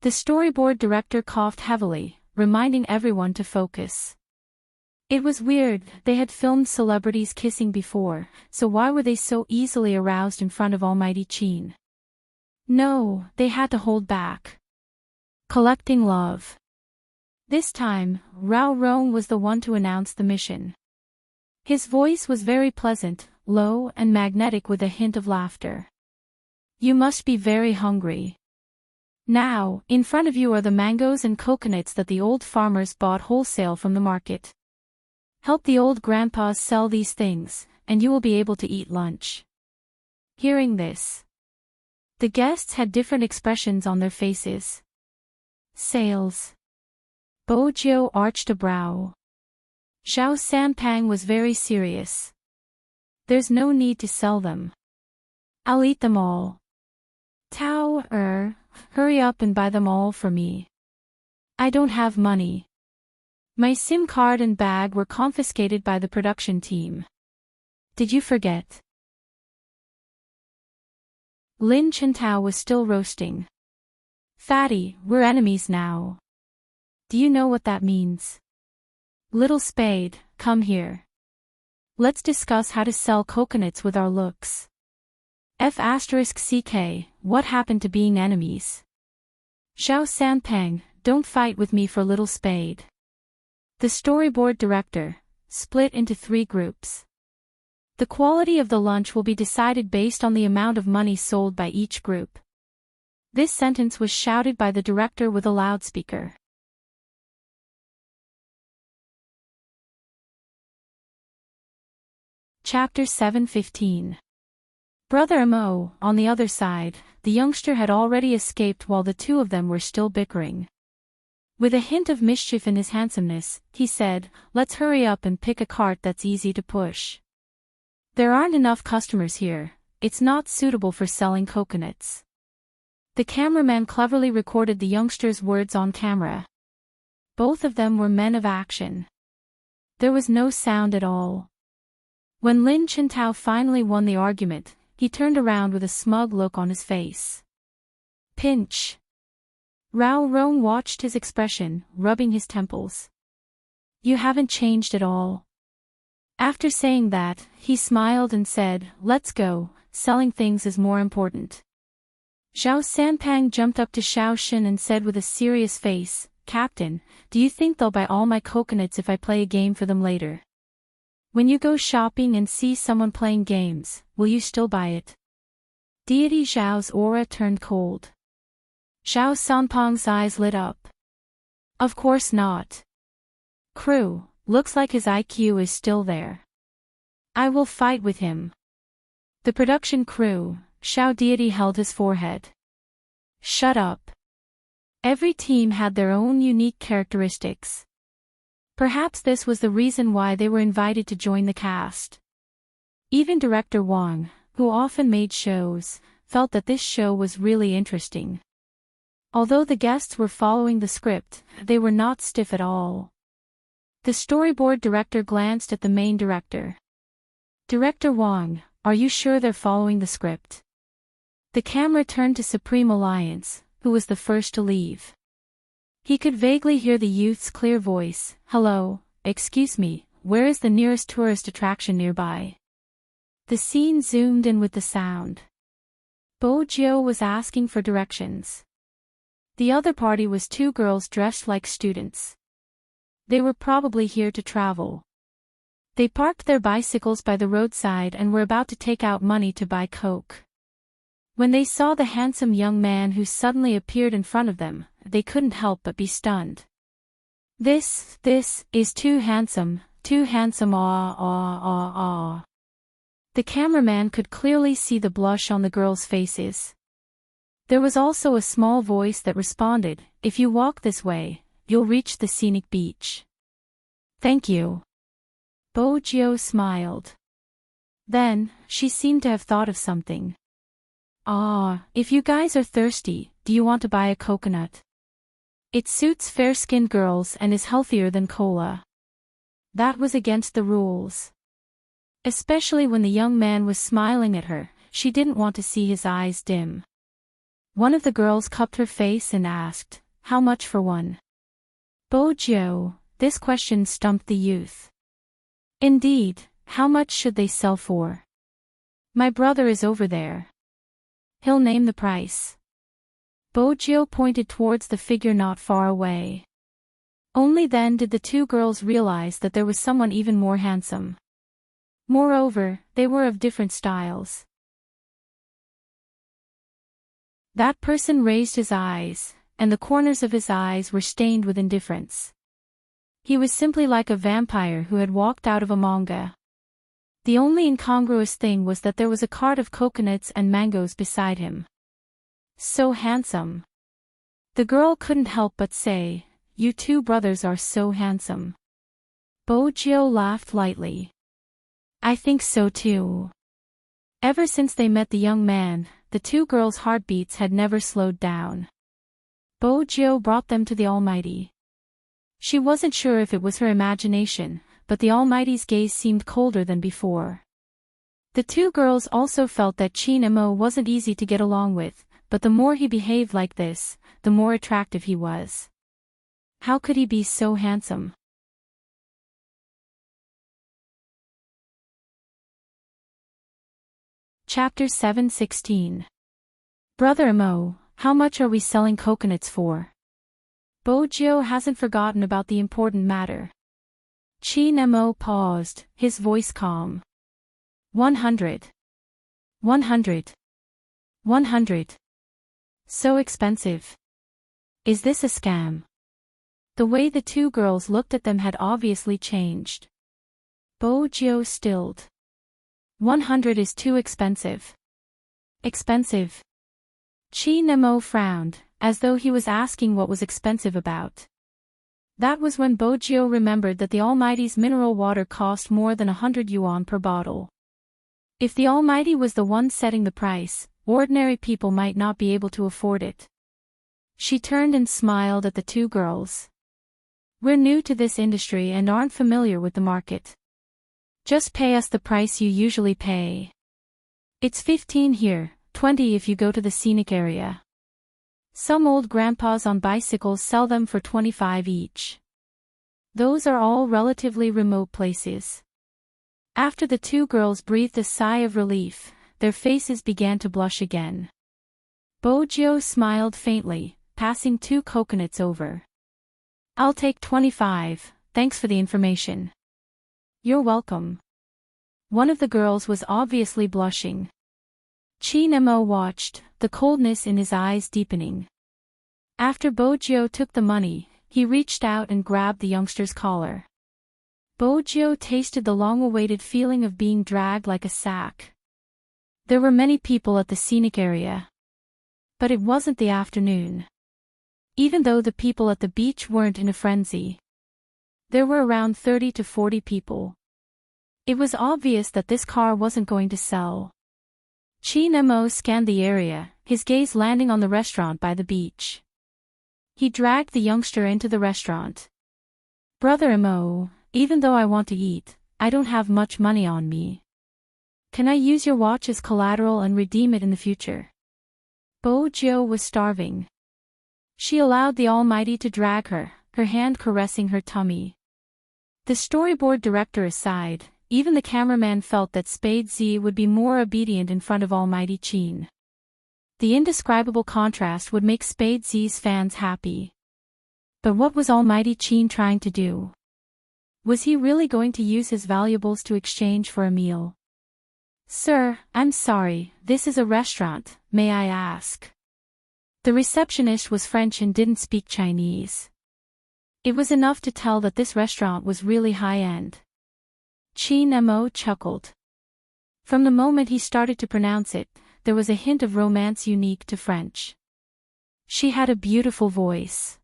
Speaker 1: The storyboard director coughed heavily, reminding everyone to focus. It was weird, they had filmed celebrities kissing before, so why were they so easily aroused in front of Almighty Chin? No, they had to hold back. Collecting love. This time, Rao Rong was the one to announce the mission. His voice was very pleasant, low and magnetic with a hint of laughter. You must be very hungry. Now, in front of you are the mangoes and coconuts that the old farmers bought wholesale from the market. Help the old grandpas sell these things, and you will be able to eat lunch. Hearing this, The guests had different expressions on their faces. Sales. Bojo arched a brow. Xiao Sanpang was very serious. There's no need to sell them. I'll eat them all. Tao, hurry up and buy them all for me. I don't have money. My SIM card and bag were confiscated by the production team. Did you forget? Lin Chintao was still roasting. Fatty, we're enemies now. Do you know what that means? Little Spade, come here. Let's discuss how to sell coconuts with our looks. F***CK, what happened to being enemies? Xiao Sanpeng, don't fight with me for Little Spade. The storyboard director, split into 3 groups. The quality of the lunch will be decided based on the amount of money sold by each group. This sentence was shouted by the director with a loudspeaker. Chapter 7:15. Brother Mo, on the other side, the youngster had already escaped while the two of them were still bickering. With a hint of mischief in his handsomeness, he said, let's hurry up and pick a cart that's easy to push. There aren't enough customers here, it's not suitable for selling coconuts. The cameraman cleverly recorded the youngster's words on camera. Both of them were men of action. There was no sound at all. When Lin Chintao finally won the argument, he turned around with a smug look on his face. Pinch. Rao Rong watched his expression, rubbing his temples. You haven't changed at all. After saying that, he smiled and said, let's go, selling things is more important. Xiao Sanpang jumped up to Xiao Shen and said with a serious face, Captain, do you think they'll buy all my coconuts if I play a game for them later? When you go shopping and see someone playing games, will you still buy it? Deity Xiao's aura turned cold. Xiao Sanpang's eyes lit up. Of course not. Crew, looks like his IQ is still there. I will fight with him. The production crew, Xiao Deity held his forehead. Shut up. Every team had their own unique characteristics. Perhaps this was the reason why they were invited to join the cast. Even director Wang, who often made shows, felt that this show was really interesting. Although the guests were following the script, they were not stiff at all. The storyboard director glanced at the main director. Director Wang, are you sure they're following the script? The camera turned to Supreme Alliance, who was the first to leave. He could vaguely hear the youth's clear voice, hello, excuse me, where is the nearest tourist attraction nearby? The scene zoomed in with the sound. Bojo was asking for directions. The other party was 2 girls dressed like students. They were probably here to travel. They parked their bicycles by the roadside and were about to take out money to buy Coke. When they saw the handsome young man who suddenly appeared in front of them, they couldn't help but be stunned. This is too handsome, ah. The cameraman could clearly see the blush on the girls' faces. There was also a small voice that responded, if you walk this way, you'll reach the scenic beach. Thank you. Bojo smiled. Then, she seemed to have thought of something. If you guys are thirsty, do you want to buy a coconut? It suits fair-skinned girls and is healthier than cola. That was against the rules. Especially when the young man was smiling at her, she didn't want to see his eyes dim. One of the girls cupped her face and asked, how much for one? Bojo, this question stumped the youth. Indeed, how much should they sell for? My brother is over there. He'll name the price. Bojo pointed towards the figure not far away. Only then did the 2 girls realize that there was someone even more handsome. Moreover, they were of different styles. That person raised his eyes, and the corners of his eyes were stained with indifference. He was simply like a vampire who had walked out of a manga. The only incongruous thing was that there was a cart of coconuts and mangoes beside him. So handsome. The girl couldn't help but say, "You two brothers are so handsome." Bojo laughed lightly. "I think so too." Ever since they met the young man, the two girls' heartbeats had never slowed down. Bojo brought them to the Almighty. She wasn't sure if it was her imagination, but the Almighty's gaze seemed colder than before. The two girls also felt that Chin Mo wasn't easy to get along with, but the more he behaved like this, the more attractive he was. How could he be so handsome? Chapter 7:16. Brother Mo, how much are we selling coconuts for? Bojo hasn't forgotten about the important matter. Chin Mo paused, his voice calm. 100. 100. 100. So expensive. Is this a scam? The way the two girls looked at them had obviously changed. Bojo stilled. 100 is too expensive. Expensive. Chin Mo frowned, as though he was asking what was expensive about. That was when Bojo remembered that the Almighty's mineral water cost more than 100 yuan per bottle. If the Almighty was the one setting the price, ordinary people might not be able to afford it. She turned and smiled at the two girls. We're new to this industry and aren't familiar with the market. Just pay us the price you usually pay. It's 15 here, 20 if you go to the scenic area. Some old grandpas on bicycles sell them for 25 each. Those are all relatively remote places. After the two girls breathed a sigh of relief, their faces began to blush again. Bojo smiled faintly, passing 2 coconuts over. I'll take 25, thanks for the information. You're welcome. One of the girls was obviously blushing. Chin Mo watched, the coldness in his eyes deepening. After Bojo took the money, he reached out and grabbed the youngster's collar. Bojo tasted the long-awaited feeling of being dragged like a sack. There were many people at the scenic area. But it wasn't the afternoon. Even though the people at the beach weren't in a frenzy. There were around 30 to 40 people. It was obvious that this car wasn't going to sell. Chin Mo scanned the area, his gaze landing on the restaurant by the beach. He dragged the youngster into the restaurant. Brother Mo, even though I want to eat, I don't have much money on me. Can I use your watch as collateral and redeem it in the future? Bojo was starving. She allowed the Almighty to drag her, her hand caressing her tummy. The storyboard director aside, even the cameraman felt that Spade Z would be more obedient in front of Almighty Chin. The indescribable contrast would make Spade Z's fans happy. But what was Almighty Chin trying to do? Was he really going to use his valuables to exchange for a meal? Sir, I'm sorry, this is a restaurant, may I ask? The receptionist was French and didn't speak Chinese. It was enough to tell that this restaurant was really high-end. Chin Mo chuckled. From the moment he started to pronounce it, there was a hint of romance unique to French. She had a beautiful voice.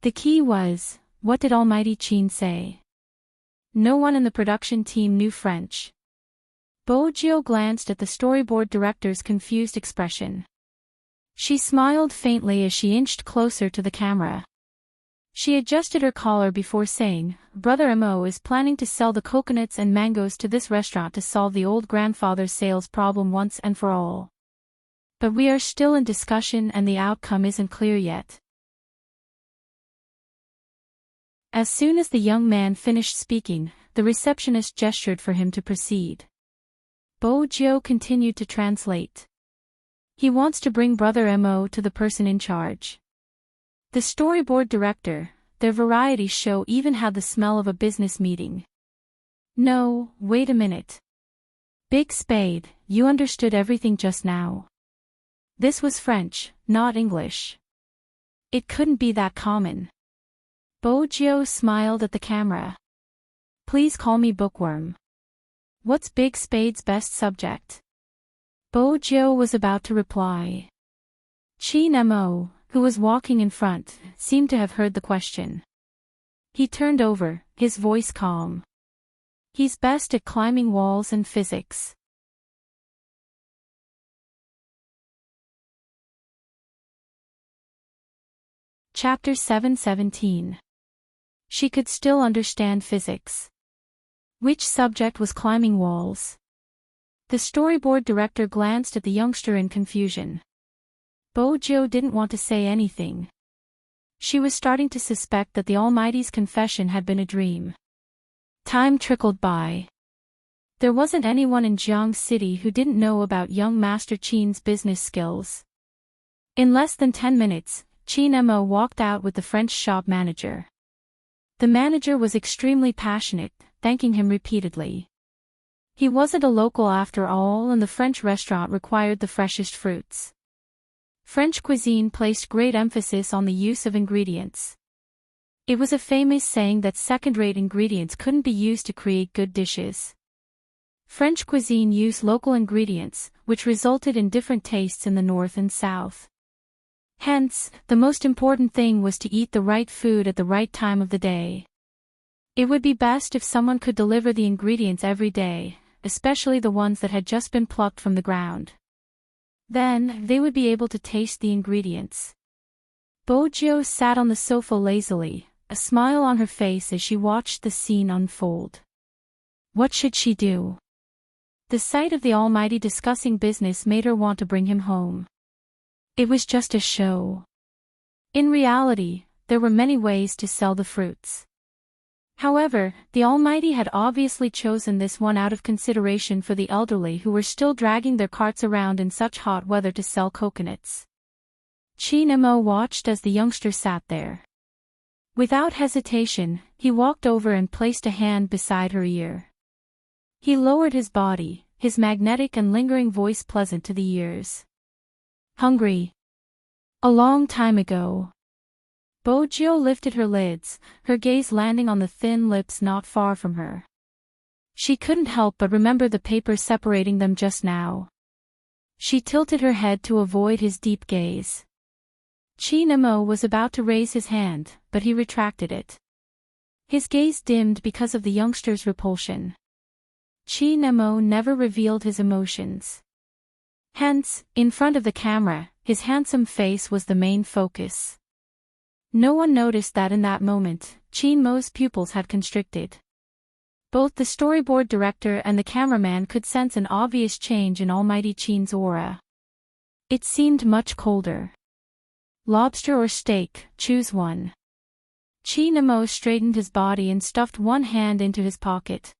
Speaker 1: The key was, what did Almighty Chin say? No one in the production team knew French. Bojo glanced at the storyboard director's confused expression. She smiled faintly as she inched closer to the camera. She adjusted her collar before saying, Brother Mo is planning to sell the coconuts and mangoes to this restaurant to solve the old grandfather's sales problem once and for all. But we are still in discussion and the outcome isn't clear yet. As soon as the young man finished speaking, the receptionist gestured for him to proceed. Bojo continued to translate. He wants to bring Brother Mo to the person in charge. The storyboard director, their variety show even had the smell of a business meeting. No, wait a minute. Big Spade, you understood everything just now. This was French, not English. It couldn't be that common. Bojo smiled at the camera. Please call me Bookworm. What's Big Spade's best subject? Bojo was about to reply. Chin Mo, who was walking in front, seemed to have heard the question. He turned over, his voice calm. He's best at climbing walls and physics. Chapter 7:17. She could still understand physics. Which subject was climbing walls? The storyboard director glanced at the youngster in confusion. Bojo didn't want to say anything. She was starting to suspect that the Almighty's confession had been a dream. Time trickled by. There wasn't anyone in Jiang City who didn't know about young Master Qin's business skills. In less than 10 minutes, Qin Mo walked out with the French shop manager. The manager was extremely passionate, thanking him repeatedly. He wasn't a local after all, and the French restaurant required the freshest fruits. French cuisine placed great emphasis on the use of ingredients. It was a famous saying that second-rate ingredients couldn't be used to create good dishes. French cuisine used local ingredients, which resulted in different tastes in the north and south. Hence, the most important thing was to eat the right food at the right time of the day. It would be best if someone could deliver the ingredients every day, especially the ones that had just been plucked from the ground. Then, they would be able to taste the ingredients. Bojo sat on the sofa lazily, a smile on her face as she watched the scene unfold. What should she do? The sight of the Almighty discussing business made her want to bring him home. It was just a show. In reality, there were many ways to sell the fruits. However, the Almighty had obviously chosen this one out of consideration for the elderly who were still dragging their carts around in such hot weather to sell coconuts. Qin Mo watched as the youngster sat there. Without hesitation, he walked over and placed a hand beside her ear. He lowered his body, his magnetic and lingering voice pleasant to the ears. Hungry. A long time ago. Bojo lifted her lids, her gaze landing on the thin lips not far from her. She couldn't help but remember the paper separating them just now. She tilted her head to avoid his deep gaze. Qin Mo was about to raise his hand, but he retracted it. His gaze dimmed because of the youngster's repulsion. Qin Mo never revealed his emotions. Hence, in front of the camera, his handsome face was the main focus. No one noticed that in that moment, Qin Mo's pupils had constricted. Both the storyboard director and the cameraman could sense an obvious change in Almighty Qin's aura. It seemed much colder. Lobster or steak, choose one. Qin Mo straightened his body and stuffed one hand into his pocket.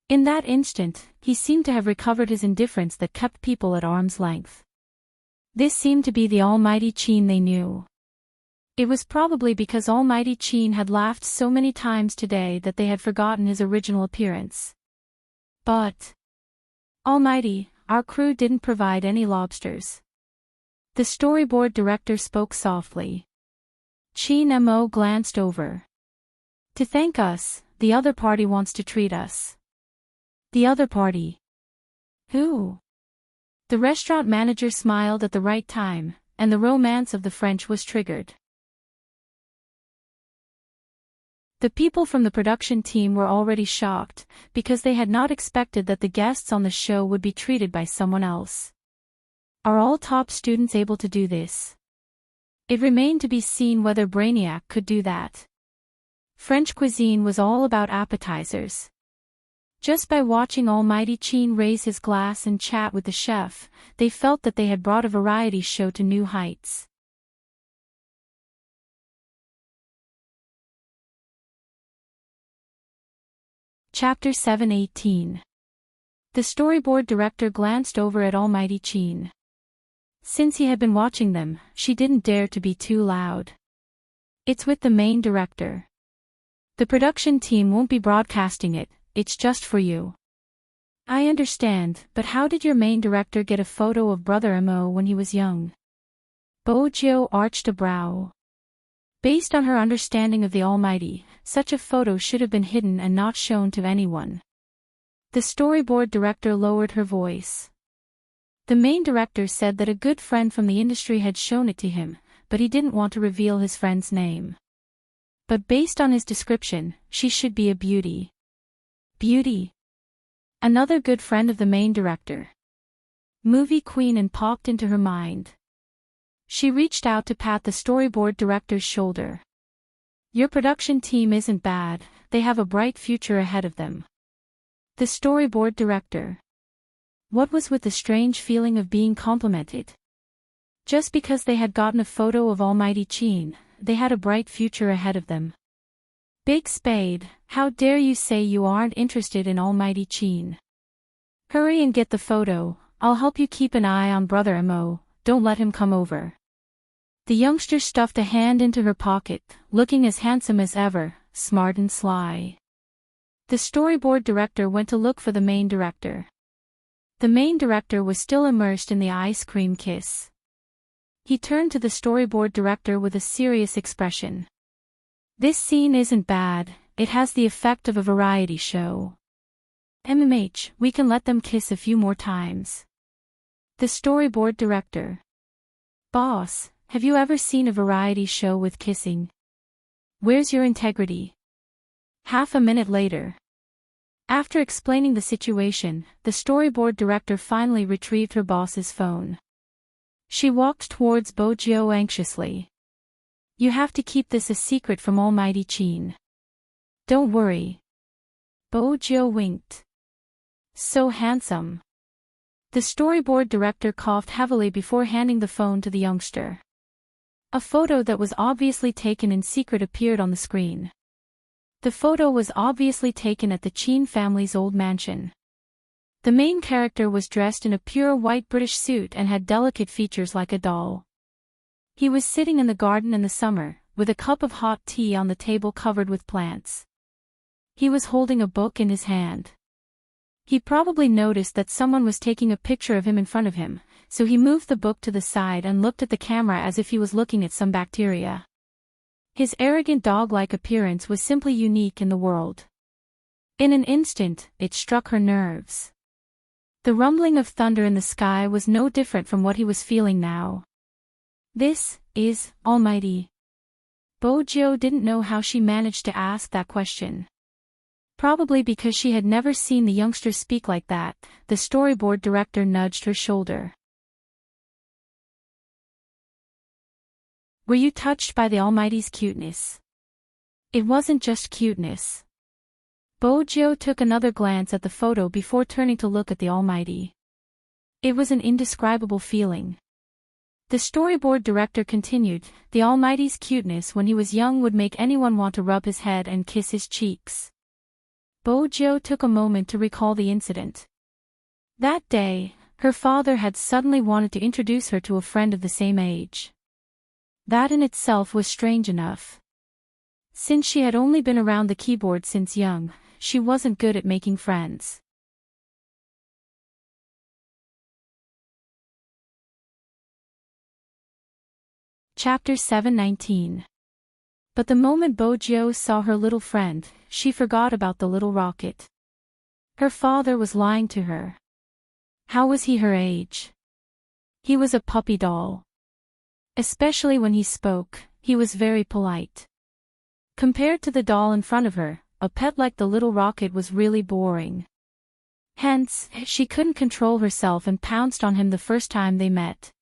Speaker 1: In that instant, he seemed to have recovered his indifference that kept people at arm's length. This seemed to be the Almighty Qin they knew. It was probably because Almighty Qin had laughed so many times today that they had forgotten his original appearance. But, Almighty, our crew didn't provide any lobsters. The storyboard director spoke softly. Qin Mo glanced over. To thank us, the other party wants to treat us. The other party. Who? The restaurant manager smiled at the right time, and the romance of the French was triggered. The people from the production team were already shocked, because they had not expected that the guests on the show would be treated by someone else. Are all top students able to do this? It remained to be seen whether Brainiac could do that. French cuisine was all about appetizers. Just by watching Almighty Qin raise his glass and chat with the chef, they felt that they had brought a variety show to new heights. Chapter 7:18. The storyboard director glanced over at Almighty Qin. Since he had been watching them, she didn't dare to be too loud. It's with the main director. The production team won't be broadcasting it, it's just for you. I understand, but how did your main director get a photo of Brother Mo when he was young? Bojo arched a brow. Based on her understanding of the Almighty, such a photo should have been hidden and not shown to anyone. The storyboard director lowered her voice. The main director said that a good friend from the industry had shown it to him, but he didn't want to reveal his friend's name. But based on his description, she should be a beauty. Beauty. Another good friend of the main director. Movie queen, and popped into her mind. She reached out to pat the storyboard director's shoulder. Your production team isn't bad, they have a bright future ahead of them. The storyboard director. What was with the strange feeling of being complimented? Just because they had gotten a photo of Almighty Chin, they had a bright future ahead of them. Big Spade, how dare you say you aren't interested in Almighty Chin? Hurry and get the photo, I'll help you keep an eye on Brother Mo, don't let him come over. The youngster stuffed a hand into her pocket, looking as handsome as ever, smart and sly. The storyboard director went to look for the main director. The main director was still immersed in the ice cream kiss. He turned to the storyboard director with a serious expression. This scene isn't bad, it has the effect of a variety show. We can let them kiss a few more times. The storyboard director. Boss, have you ever seen a variety show with kissing? Where's your integrity? Half a minute later. After explaining the situation, the storyboard director finally retrieved her boss's phone. She walked towards Bojo anxiously. You have to keep this a secret from Almighty Chin. Don't worry. Bojo winked. So handsome. The storyboard director coughed heavily before handing the phone to the youngster. A photo that was obviously taken in secret appeared on the screen. The photo was obviously taken at the Chin family's old mansion. The main character was dressed in a pure white British suit and had delicate features like a doll. He was sitting in the garden in the summer, with a cup of hot tea on the table covered with plants. He was holding a book in his hand. He probably noticed that someone was taking a picture of him in front of him, so he moved the book to the side and looked at the camera as if he was looking at some bacteria. His arrogant dog-like appearance was simply unique in the world. In an instant, it struck her nerves. The rumbling of thunder in the sky was no different from what he was feeling now. This is Almighty. Bojo didn't know how she managed to ask that question. Probably because she had never seen the youngster speak like that. The storyboard director nudged her shoulder. Were you touched by the Almighty's cuteness? It wasn't just cuteness. Bojo took another glance at the photo before turning to look at the Almighty. It was an indescribable feeling. The storyboard director continued, the Almighty's cuteness when he was young would make anyone want to rub his head and kiss his cheeks. Bojo took a moment to recall the incident. That day, her father had suddenly wanted to introduce her to a friend of the same age. That in itself was strange enough. Since she had only been around the keyboard since young, she wasn't good at making friends. Chapter 719. But the moment Bojo saw her little friend, she forgot about the little rocket. Her father was lying to her. How was he her age? He was a puppy doll. Especially when he spoke, he was very polite. Compared to the doll in front of her, a pet like the little rocket was really boring. Hence, she couldn't control herself and pounced on him the first time they met.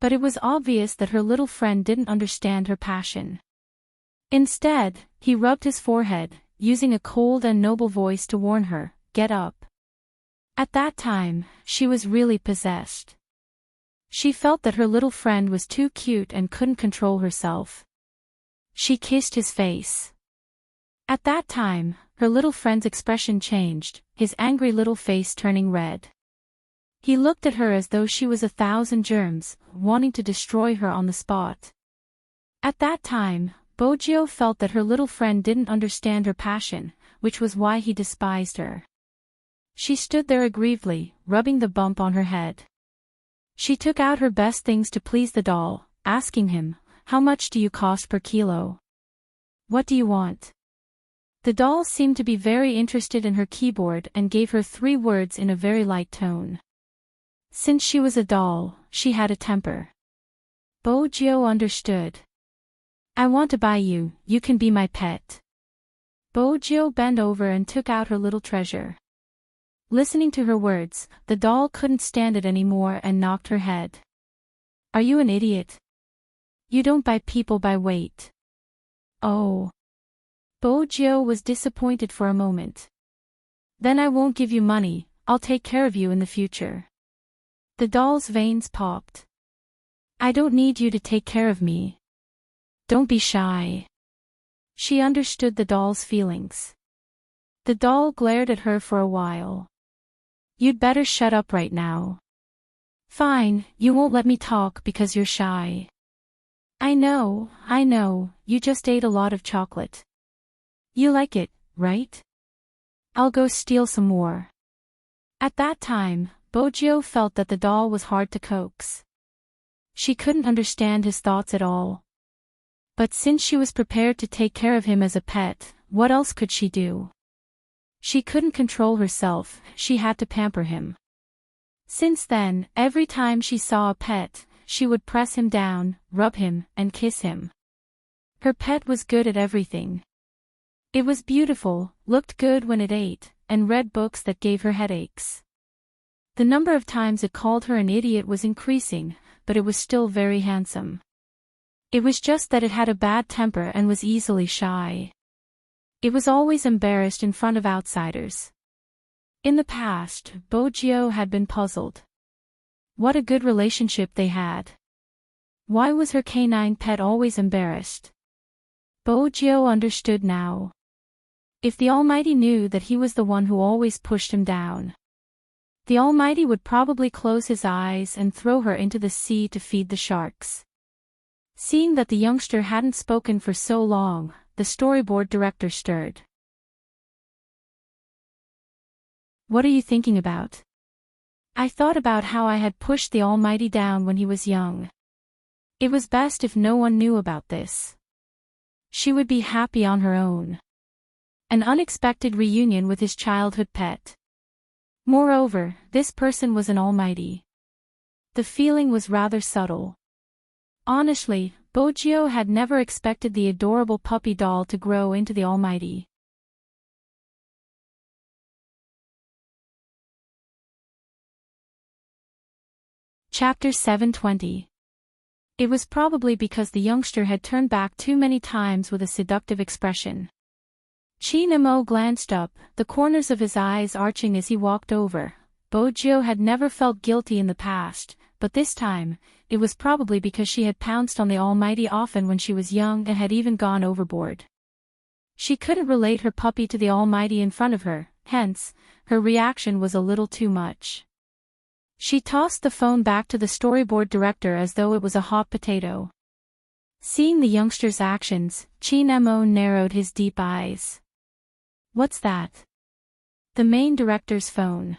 Speaker 1: But it was obvious that her little friend didn't understand her passion. Instead, he rubbed his forehead, using a cold and noble voice to warn her, get up. At that time, she was really possessed. She felt that her little friend was too cute and couldn't control herself. She kissed his face. At that time, her little friend's expression changed, his angry little face turning red. He looked at her as though she was 1,000 germs, wanting to destroy her on the spot. At that time, Bojo felt that her little friend didn't understand her passion, which was why he despised her. She stood there aggrievedly, rubbing the bump on her head. She took out her best things to please the doll, asking him, how much do you cost per kilo? What do you want? The doll seemed to be very interested in her keyboard and gave her 3 words in a very light tone. Since she was a doll, she had a temper. Bojo understood. I want to buy you, you can be my pet. Bojo bent over and took out her little treasure. Listening to her words, the doll couldn't stand it anymore and knocked her head. Are you an idiot? You don't buy people by weight. Oh. Bojo was disappointed for a moment. Then I won't give you money, I'll take care of you in the future. The doll's veins popped. I don't need you to take care of me. Don't be shy. She understood the doll's feelings. The doll glared at her for a while. You'd better shut up right now. Fine, you won't let me talk because you're shy. I know, you just ate a lot of chocolate. You like it, right? I'll go steal some more. At that time, Bojo felt that the doll was hard to coax. She couldn't understand his thoughts at all. But since she was prepared to take care of him as a pet, what else could she do? She couldn't control herself, she had to pamper him. Since then, every time she saw a pet, she would press him down, rub him, and kiss him. Her pet was good at everything. It was beautiful, looked good when it ate, and read books that gave her headaches. The number of times it called her an idiot was increasing, but it was still very handsome. It was just that it had a bad temper and was easily shy. It was always embarrassed in front of outsiders. In the past, Bojo had been puzzled. What a good relationship they had. Why was her canine pet always embarrassed? Bojo understood now. If the Almighty knew that he was the one who always pushed him down, the Almighty would probably close his eyes and throw her into the sea to feed the sharks. Seeing that the youngster hadn't spoken for so long, the storyboard director stirred. What are you thinking about? I thought about how I had pushed the Almighty down when he was young. It was best if no one knew about this. She would be happy on her own. An unexpected reunion with his childhood pet. Moreover, this person was an Almighty. The feeling was rather subtle. Honestly, Bojo had never expected the adorable puppy doll to grow into the Almighty. Chapter 720. It was probably because the youngster had turned back too many times with a seductive expression. Chinamo glanced up, the corners of his eyes arching as he walked over. Bojo had never felt guilty in the past, but this time, it was probably because she had pounced on the Almighty often when she was young and had even gone overboard. She couldn't relate her puppy to the Almighty in front of her, hence, her reaction was a little too much. She tossed the phone back to the storyboard director as though it was a hot potato. Seeing the youngster's actions, Chinamo narrowed his deep eyes. What's that? The main director's phone.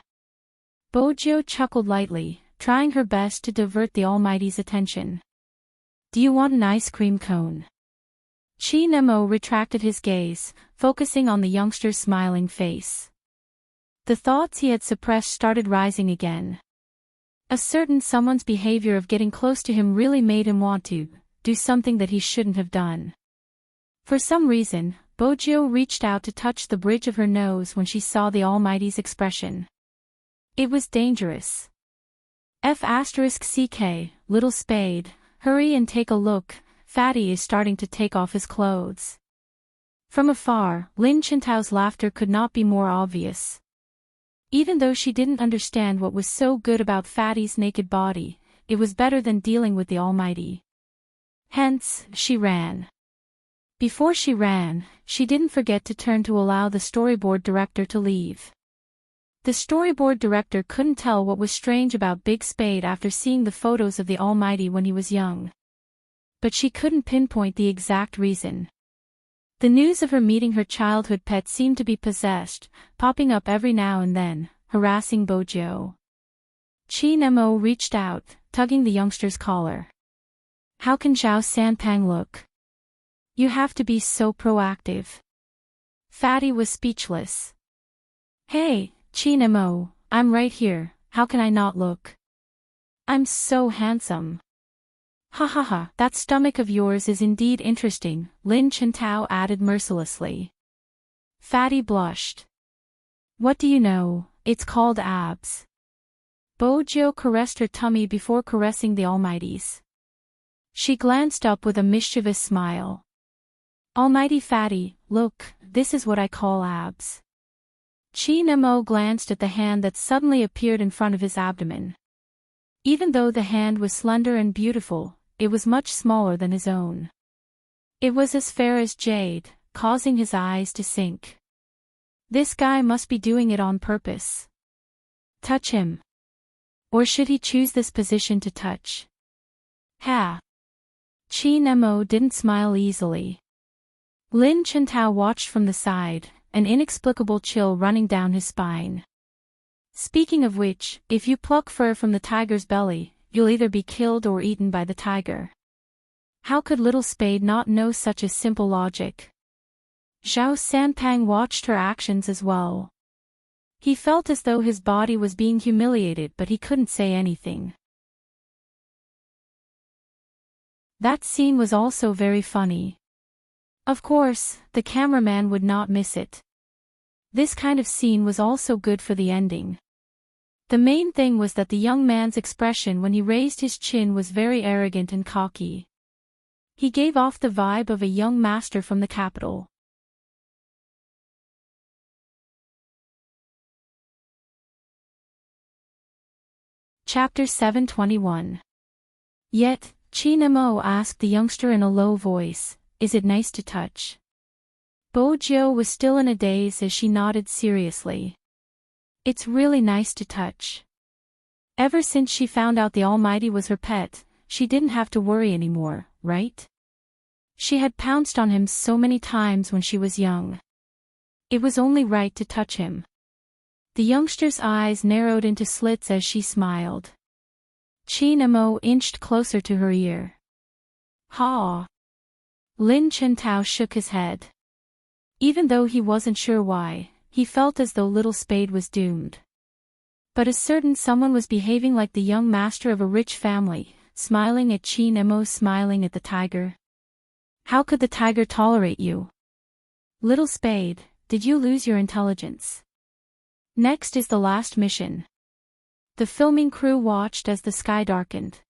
Speaker 1: Bojo chuckled lightly, trying her best to divert the Almighty's attention. Do you want an ice cream cone? Chinamo retracted his gaze, focusing on the youngster's smiling face. The thoughts he had suppressed started rising again. A certain someone's behavior of getting close to him really made him want to do something that he shouldn't have done. For some reason, Bojo reached out to touch the bridge of her nose when she saw the Almighty's expression. It was dangerous. F*CK, little spade, hurry and take a look, Fatty is starting to take off his clothes. From afar, Lin Chintao's laughter could not be more obvious. Even though she didn't understand what was so good about Fatty's naked body, it was better than dealing with the Almighty. Hence, she ran. Before she ran, she didn't forget to turn to allow the storyboard director to leave. The storyboard director couldn't tell what was strange about Big Spade after seeing the photos of the Almighty when he was young. But she couldn't pinpoint the exact reason. The news of her meeting her childhood pet seemed to be possessed, popping up every now and then, harassing Bojo. Chinamo reached out, tugging the youngster's collar. How can Zhao Sanpang look? You have to be so proactive. Fatty was speechless. Hey, Chinamo, I'm right here, how can I not look? I'm so handsome. Ha ha ha, that stomach of yours is indeed interesting, Lin Chintao added mercilessly. Fatty blushed. What do you know, it's called abs. Bojo caressed her tummy before caressing the Almighty's. She glanced up with a mischievous smile. Almighty Fatty, look, this is what I call abs. Chi Nemo glanced at the hand that suddenly appeared in front of his abdomen. Even though the hand was slender and beautiful, it was much smaller than his own. It was as fair as jade, causing his eyes to sink. This guy must be doing it on purpose. Touch him. Or should he choose this position to touch? Ha! Chi Nemo didn't smile easily. Lin Chintao watched from the side, an inexplicable chill running down his spine. Speaking of which, if you pluck fur from the tiger's belly, you'll either be killed or eaten by the tiger. How could little Spade not know such a simple logic? Zhao Sanpang watched her actions as well. He felt as though his body was being humiliated, but he couldn't say anything. That scene was also very funny. Of course, the cameraman would not miss it. This kind of scene was also good for the ending. The main thing was that the young man's expression when he raised his chin was very arrogant and cocky. He gave off the vibe of a young master from the capital. Chapter 721. Yet, Chi Nemo asked the youngster in a low voice, "Is it nice to touch?" Bojo was still in a daze as she nodded seriously. It's really nice to touch. Ever since she found out the Almighty was her pet, she didn't have to worry anymore, right? She had pounced on him so many times when she was young. It was only right to touch him. The youngster's eyes narrowed into slits as she smiled. Chi Nemo inched closer to her ear. Ha! Lin Chintao shook his head. Even though he wasn't sure why, he felt as though little Spade was doomed. But a certain someone was behaving like the young master of a rich family, smiling at Chi Nemo, smiling at the tiger. How could the tiger tolerate you? Little Spade, did you lose your intelligence? Next is the last mission. The filming crew watched as the sky darkened.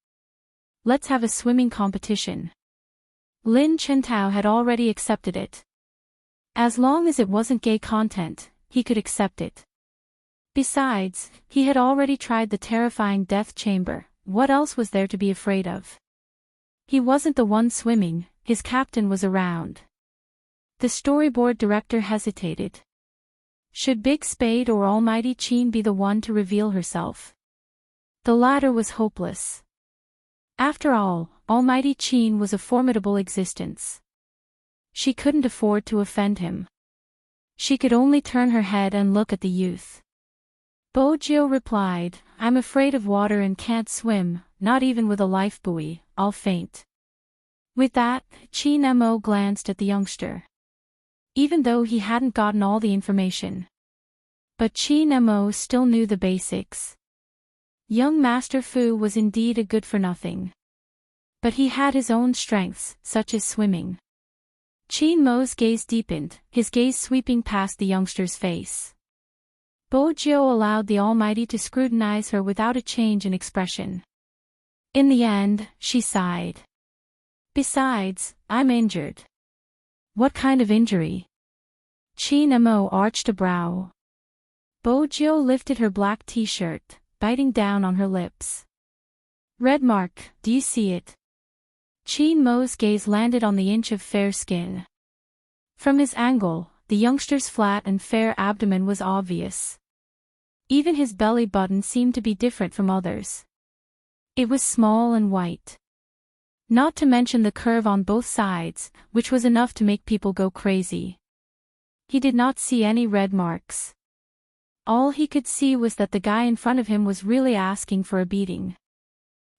Speaker 1: Let's have a swimming competition. Lin Chintao had already accepted it. As long as it wasn't gay content, he could accept it. Besides, he had already tried the terrifying death chamber. What else was there to be afraid of? He wasn't the one swimming, his captain was around. The storyboard director hesitated. Should Big Spade or Almighty Chin be the one to reveal herself? The latter was hopeless. After all, Almighty Chin was a formidable existence. She couldn't afford to offend him. She could only turn her head and look at the youth. Bojo replied, "I'm afraid of water and can't swim, not even with a life buoy, I'll faint." With that, Chi Nemo glanced at the youngster. Even though he hadn't gotten all the information. But Chi Nemo still knew the basics. Young Master Fu was indeed a good-for-nothing. But he had his own strengths, such as swimming. Chi Nemo's gaze deepened, his gaze sweeping past the youngster's face. Bojo allowed the Almighty to scrutinize her without a change in expression. In the end, she sighed. Besides, I'm injured. What kind of injury? Chi Nemo arched a brow. Bojo lifted her black t-shirt, biting down on her lips. Red mark, do you see it? Chi Nemo's gaze landed on the inch of fair skin. From his angle, the youngster's flat and fair abdomen was obvious. Even his belly button seemed to be different from others. It was small and white. Not to mention the curve on both sides, which was enough to make people go crazy. He did not see any red marks. All he could see was that the guy in front of him was really asking for a beating.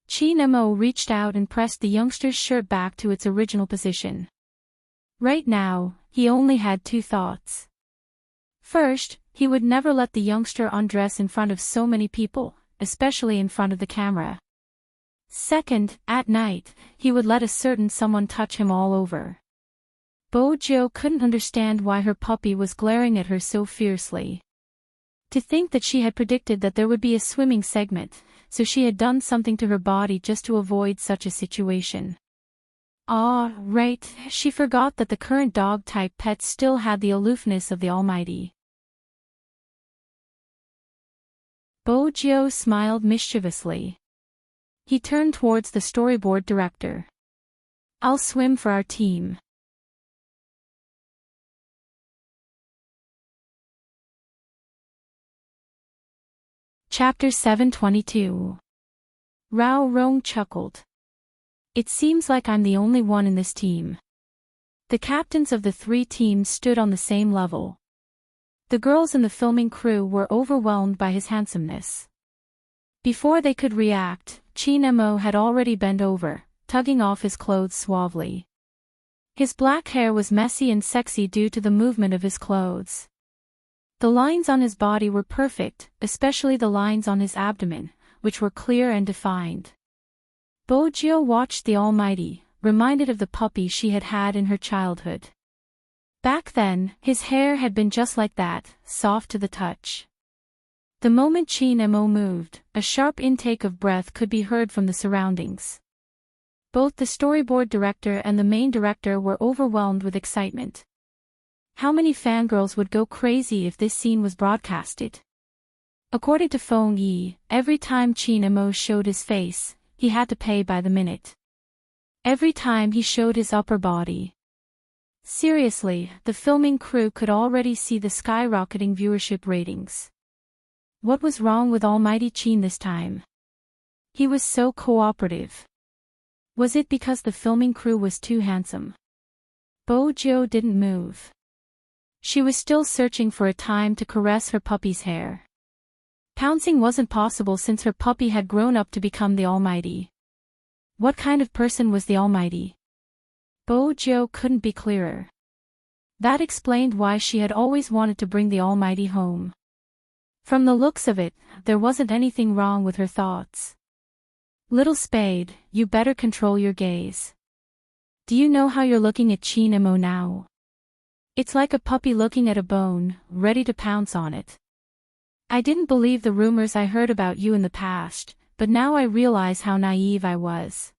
Speaker 1: Chi Nemo reached out and pressed the youngster's shirt back to its original position. Right now, he only had two thoughts. First, he would never let the youngster undress in front of so many people, especially in front of the camera. Second, at night, he would let a certain someone touch him all over. Bojo couldn't understand why her puppy was glaring at her so fiercely. To think that she had predicted that there would be a swimming segment, so she had done something to her body just to avoid such a situation. Ah, right, she forgot that the current dog-type pet still had the aloofness of the Almighty. Bojo smiled mischievously. He turned towards the storyboard director. I'll swim for our team. Chapter 722. Rao Rong chuckled. It seems like I'm the only one in this team. The captains of the three teams stood on the same level. The girls in the filming crew were overwhelmed by his handsomeness. Before they could react, Chin Mo had already bent over, tugging off his clothes suavely. His black hair was messy and sexy due to the movement of his clothes. The lines on his body were perfect, especially the lines on his abdomen, which were clear and defined. Bojo watched the Almighty, reminded of the puppy she had had in her childhood. Back then, his hair had been just like that, soft to the touch. The moment Chin Mo moved, a sharp intake of breath could be heard from the surroundings. Both the storyboard director and the main director were overwhelmed with excitement. How many fangirls would go crazy if this scene was broadcasted? According to Feng Yi, every time Chin Mo showed his face, he had to pay by the minute. Every time he showed his upper body. Seriously, the filming crew could already see the skyrocketing viewership ratings. What was wrong with Almighty Chin this time? He was so cooperative. Was it because the filming crew was too handsome? Bojo didn't move. She was still searching for a time to caress her puppy's hair. Pouncing wasn't possible since her puppy had grown up to become the Almighty. What kind of person was the Almighty? Bojo couldn't be clearer. That explained why she had always wanted to bring the Almighty home. From the looks of it, there wasn't anything wrong with her thoughts. Little Spade, you better control your gaze. Do you know how you're looking at Chin Mo now? It's like a puppy looking at a bone, ready to pounce on it. I didn't believe the rumors I heard about you in the past, but now I realize how naive I was.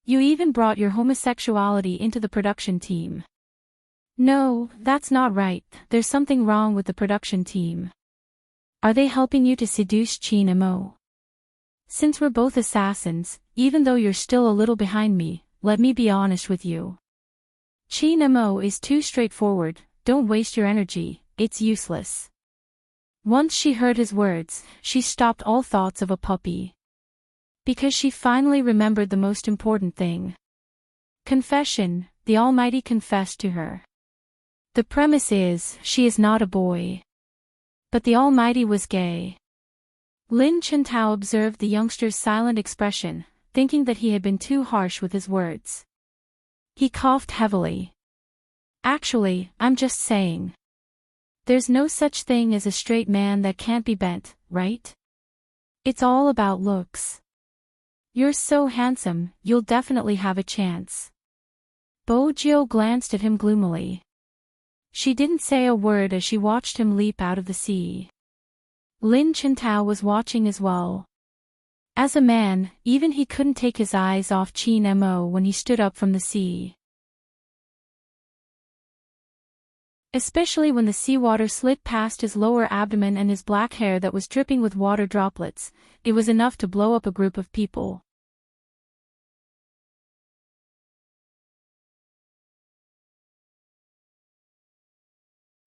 Speaker 1: You even brought your homosexuality into the production team. No, that's not right, there's something wrong with the production team. Are they helping you to seduce Chin Mo? Since we're both assassins, even though you're still a little behind me, let me be honest with you. Chin Mo is too straightforward, don't waste your energy, it's useless. Once she heard his words, she stopped all thoughts of a puppy. Because she finally remembered the most important thing. Confession, the Almighty confessed to her. The premise is, she is not a boy. But the Almighty was gay. Lin Chintao observed the youngster's silent expression, thinking that he had been too harsh with his words. He coughed heavily. Actually, I'm just saying. There's no such thing as a straight man that can't be bent, right? It's all about looks. You're so handsome, you'll definitely have a chance. Bojo glanced at him gloomily. She didn't say a word as she watched him leap out of the sea. Lin Chintao was watching as well. As a man, even he couldn't take his eyes off Chin Mo when he stood up from the sea. Especially when the seawater slid past his lower abdomen and his black hair that was dripping with water droplets, it was enough to blow up a group of people.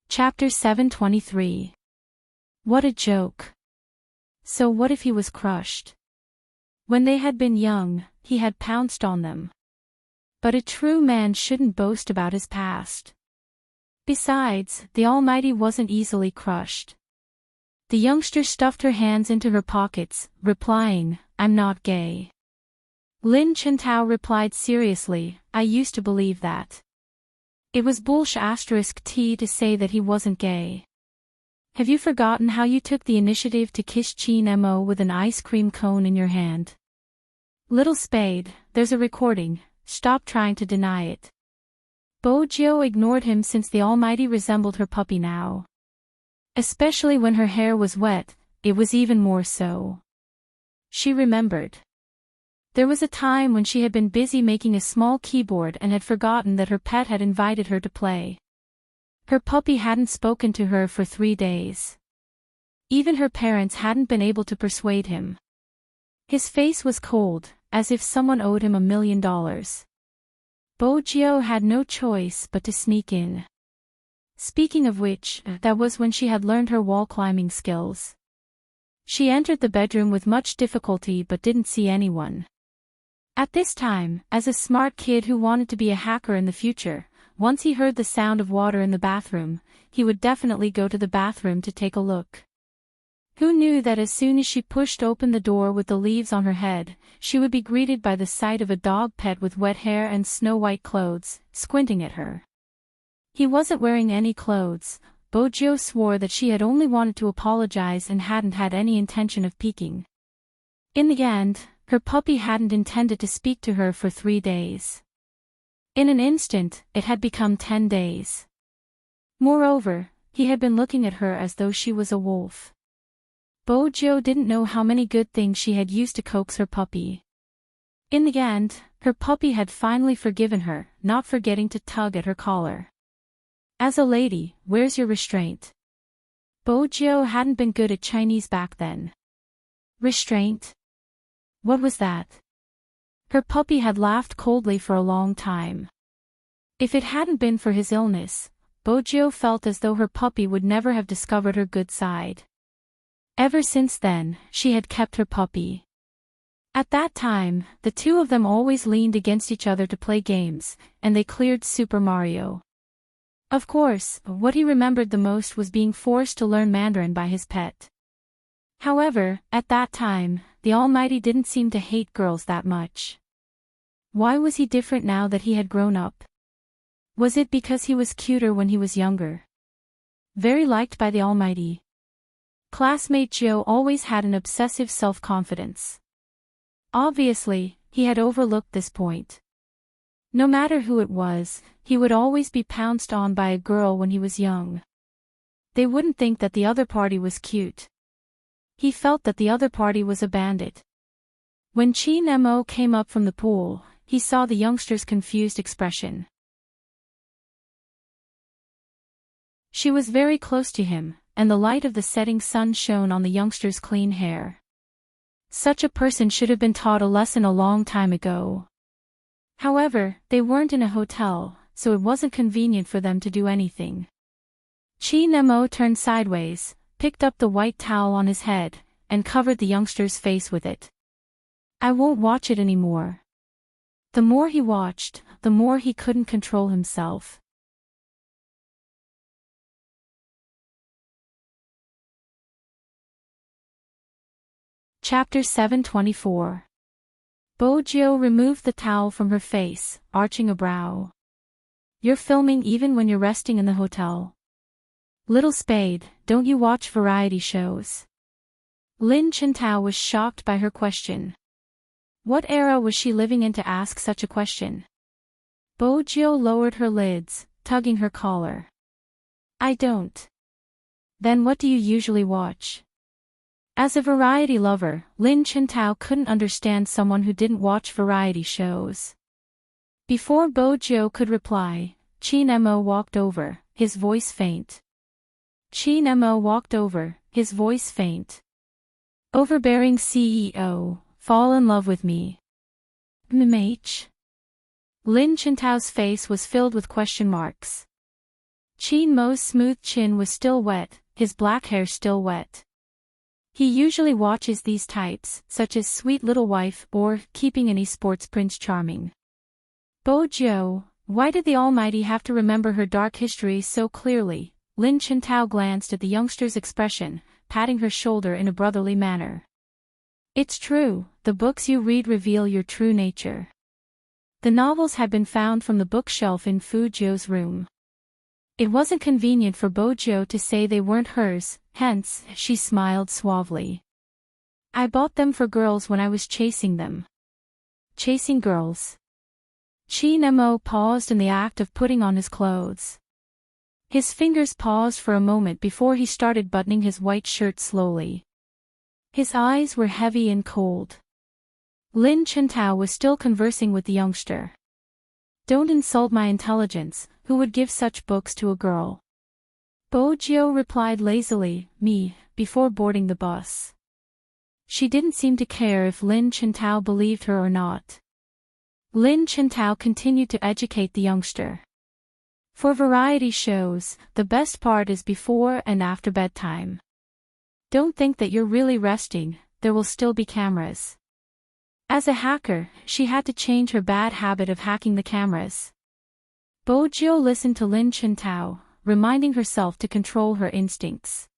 Speaker 1: Chapter 723. What a joke. So what if he was crushed? When they had been young, he had pounced on them. But a true man shouldn't boast about his past. Besides, the Almighty wasn't easily crushed. The youngster stuffed her hands into her pockets, replying, I'm not gay. Lin Chintao replied seriously, I used to believe that. It was bullsh*t to say that he wasn't gay. Have you forgotten how you took the initiative to kiss Chin Mo with an ice cream cone in your hand? Little Spade, there's a recording, stop trying to deny it. Bojo ignored him since the Almighty resembled her puppy now. Especially when her hair was wet, it was even more so. She remembered. There was a time when she had been busy making a small keyboard and had forgotten that her pet had invited her to play. Her puppy hadn't spoken to her for 3 days. Even her parents hadn't been able to persuade him. His face was cold, as if someone owed him $1 million. Bojo had no choice but to sneak in. Speaking of which, that was when she had learned her wall climbing skills. She entered the bedroom with much difficulty but didn't see anyone. At this time, as a smart kid who wanted to be a hacker in the future, once he heard the sound of water in the bathroom, he would definitely go to the bathroom to take a look. Who knew that as soon as she pushed open the door with the leaves on her head, she would be greeted by the sight of a dog pet with wet hair and snow-white clothes, squinting at her. He wasn't wearing any clothes. Bojo swore that she had only wanted to apologize and hadn't had any intention of peeking. In the end, her puppy hadn't intended to speak to her for 3 days. In an instant, it had become 10 days. Moreover, he had been looking at her as though she was a wolf. Bojo didn't know how many good things she had used to coax her puppy. In the end, her puppy had finally forgiven her, not forgetting to tug at her collar. As a lady, where's your restraint? Bojo hadn't been good at Chinese back then. Restraint? What was that? Her puppy had laughed coldly for a long time. If it hadn't been for his illness, Bojo felt as though her puppy would never have discovered her good side. Ever since then, she had kept her puppy. At that time, the two of them always leaned against each other to play games, and they cleared Super Mario. Of course, what he remembered the most was being forced to learn Mandarin by his pet. However, at that time, the Almighty didn't seem to hate girls that much. Why was he different now that he had grown up? Was it because he was cuter when he was younger? Very liked by the Almighty. Classmate Joe always had an obsessive self-confidence. Obviously, he had overlooked this point. No matter who it was, he would always be pounced on by a girl when he was young. They wouldn't think that the other party was cute. He felt that the other party was a bandit. When Chi Nemo came up from the pool, he saw the youngster's confused expression. She was very close to him, and the light of the setting sun shone on the youngster's clean hair. Such a person should have been taught a lesson a long time ago. However, they weren't in a hotel, so it wasn't convenient for them to do anything. Chi Nemo turned sideways, picked up the white towel on his head, and covered the youngster's face with it. I won't watch it anymore. The more he watched, the more he couldn't control himself. Chapter 724. Bojo removed the towel from her face, arching a brow. You're filming even when you're resting in the hotel. Little Spade, don't you watch variety shows? Lin Chintao was shocked by her question. What era was she living in to ask such a question? Bojo lowered her lids, tugging her collar. I don't. Then what do you usually watch? As a variety lover, Lin Chintao couldn't understand someone who didn't watch variety shows. Before Bojo could reply, Chi Nemo walked over, his voice faint. Chi Nemo walked over, his voice faint. Overbearing CEO, fall in love with me. MH? Lin Chintao's face was filled with question marks. Chi Mo's smooth chin was still wet, his black hair still wet. He usually watches these types, such as Sweet Little Wife or Keeping Any Sports Prince Charming. Bojo, why did the Almighty have to remember her dark history so clearly? Lin Chintao glanced at the youngster's expression, patting her shoulder in a brotherly manner. It's true, the books you read reveal your true nature. The novels had been found from the bookshelf in Fujio's room. It wasn't convenient for Bojo to say they weren't hers, hence, she smiled suavely. I bought them for girls when I was chasing them. Chasing girls. Chin Mo paused in the act of putting on his clothes. His fingers paused for a moment before he started buttoning his white shirt slowly. His eyes were heavy and cold. Lin Chintao was still conversing with the youngster. Don't insult my intelligence, who would give such books to a girl? Bo Jiao replied lazily, me, before boarding the bus. She didn't seem to care if Lin Chintao believed her or not. Lin Chintao continued to educate the youngster. For variety shows, the best part is before and after bedtime. Don't think that you're really resting, there will still be cameras. As a hacker, she had to change her bad habit of hacking the cameras. Bo Jiao listened to Lin Chintao, reminding herself to control her instincts.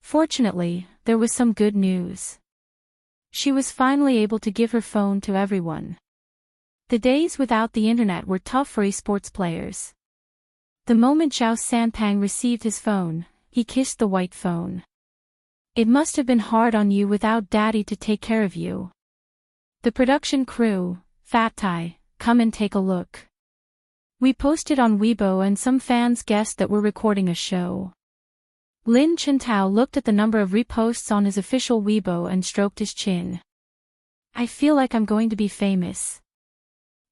Speaker 1: Fortunately, there was some good news. She was finally able to give her phone to everyone. The days without the internet were tough for esports players. The moment Zhao Sanpang received his phone, he kissed the white phone. It must have been hard on you without daddy to take care of you. The production crew, Fat Tai, come and take a look. We posted on Weibo and some fans guessed that we're recording a show. Lin Chintao looked at the number of reposts on his official Weibo and stroked his chin. I feel like I'm going to be famous.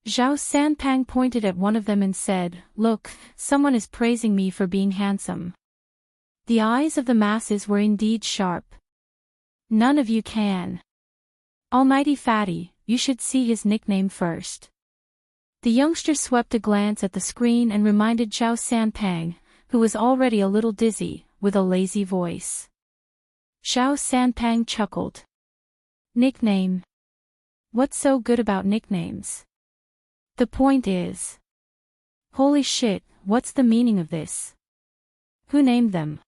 Speaker 1: Zhao Sanpang pointed at one of them and said, look, someone is praising me for being handsome. The eyes of the masses were indeed sharp. None of you can. Almighty Fatty, you should see his nickname first. The youngster swept a glance at the screen and reminded Zhao Sanpang, who was already a little dizzy, with a lazy voice. Zhao Sanpang chuckled. Nickname. What's so good about nicknames? The point is. Holy shit, what's the meaning of this? Who named them?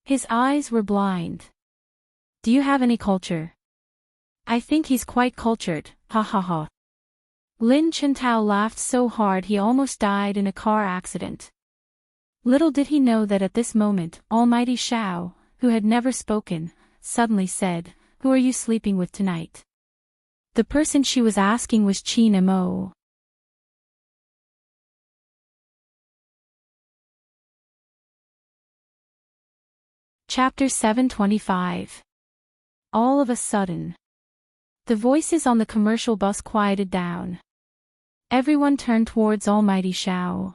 Speaker 1: His eyes were blind. Do you have any culture? I think he's quite cultured, ha ha ha. Lin Chintao laughed so hard he almost died in a car accident. Little did he know that at this moment, Almighty Shao, who had never spoken, suddenly said, who are you sleeping with tonight? The person she was asking was Chin Mo. Chapter 725. All of a sudden. The voices on the commercial bus quieted down. Everyone turned towards Almighty Shao.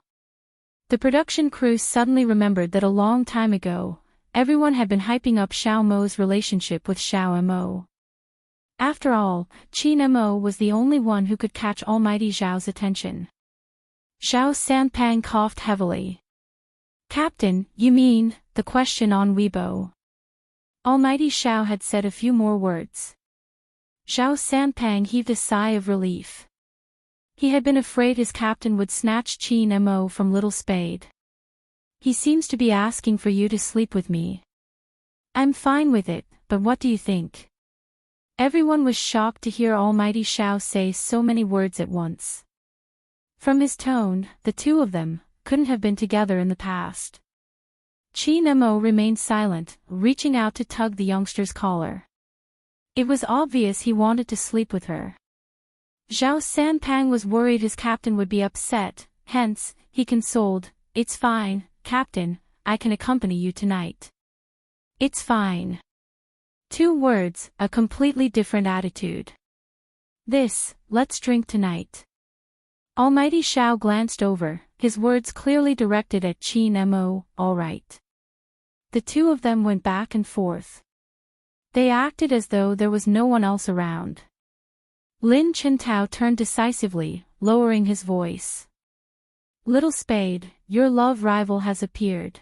Speaker 1: The production crew suddenly remembered that a long time ago, everyone had been hyping up Xiao Mo's relationship with Xiao Mo. After all, Chin Mo was the only one who could catch Almighty Zhao's attention. Zhao Sanpang coughed heavily. Captain, you mean, the question on Weibo. Almighty Shao had said a few more words. Zhao Sanpang heaved a sigh of relief. He had been afraid his captain would snatch Chin Mo from Little Spade. He seems to be asking for you to sleep with me. I'm fine with it, but what do you think? Everyone was shocked to hear Almighty Shao say so many words at once. From his tone, the two of them couldn't have been together in the past. Chin Mo remained silent, reaching out to tug the youngster's collar. It was obvious he wanted to sleep with her. Zhao Sanpang was worried his captain would be upset, hence, he consoled, it's fine, Captain, I can accompany you tonight. It's fine. 2 words, a completely different attitude. Let's drink tonight. Almighty Shao glanced over, his words clearly directed at Chin Mo, all right. The two of them went back and forth. They acted as though there was no one else around. Lin Chintao turned decisively, lowering his voice. Little Spade, your love rival has appeared.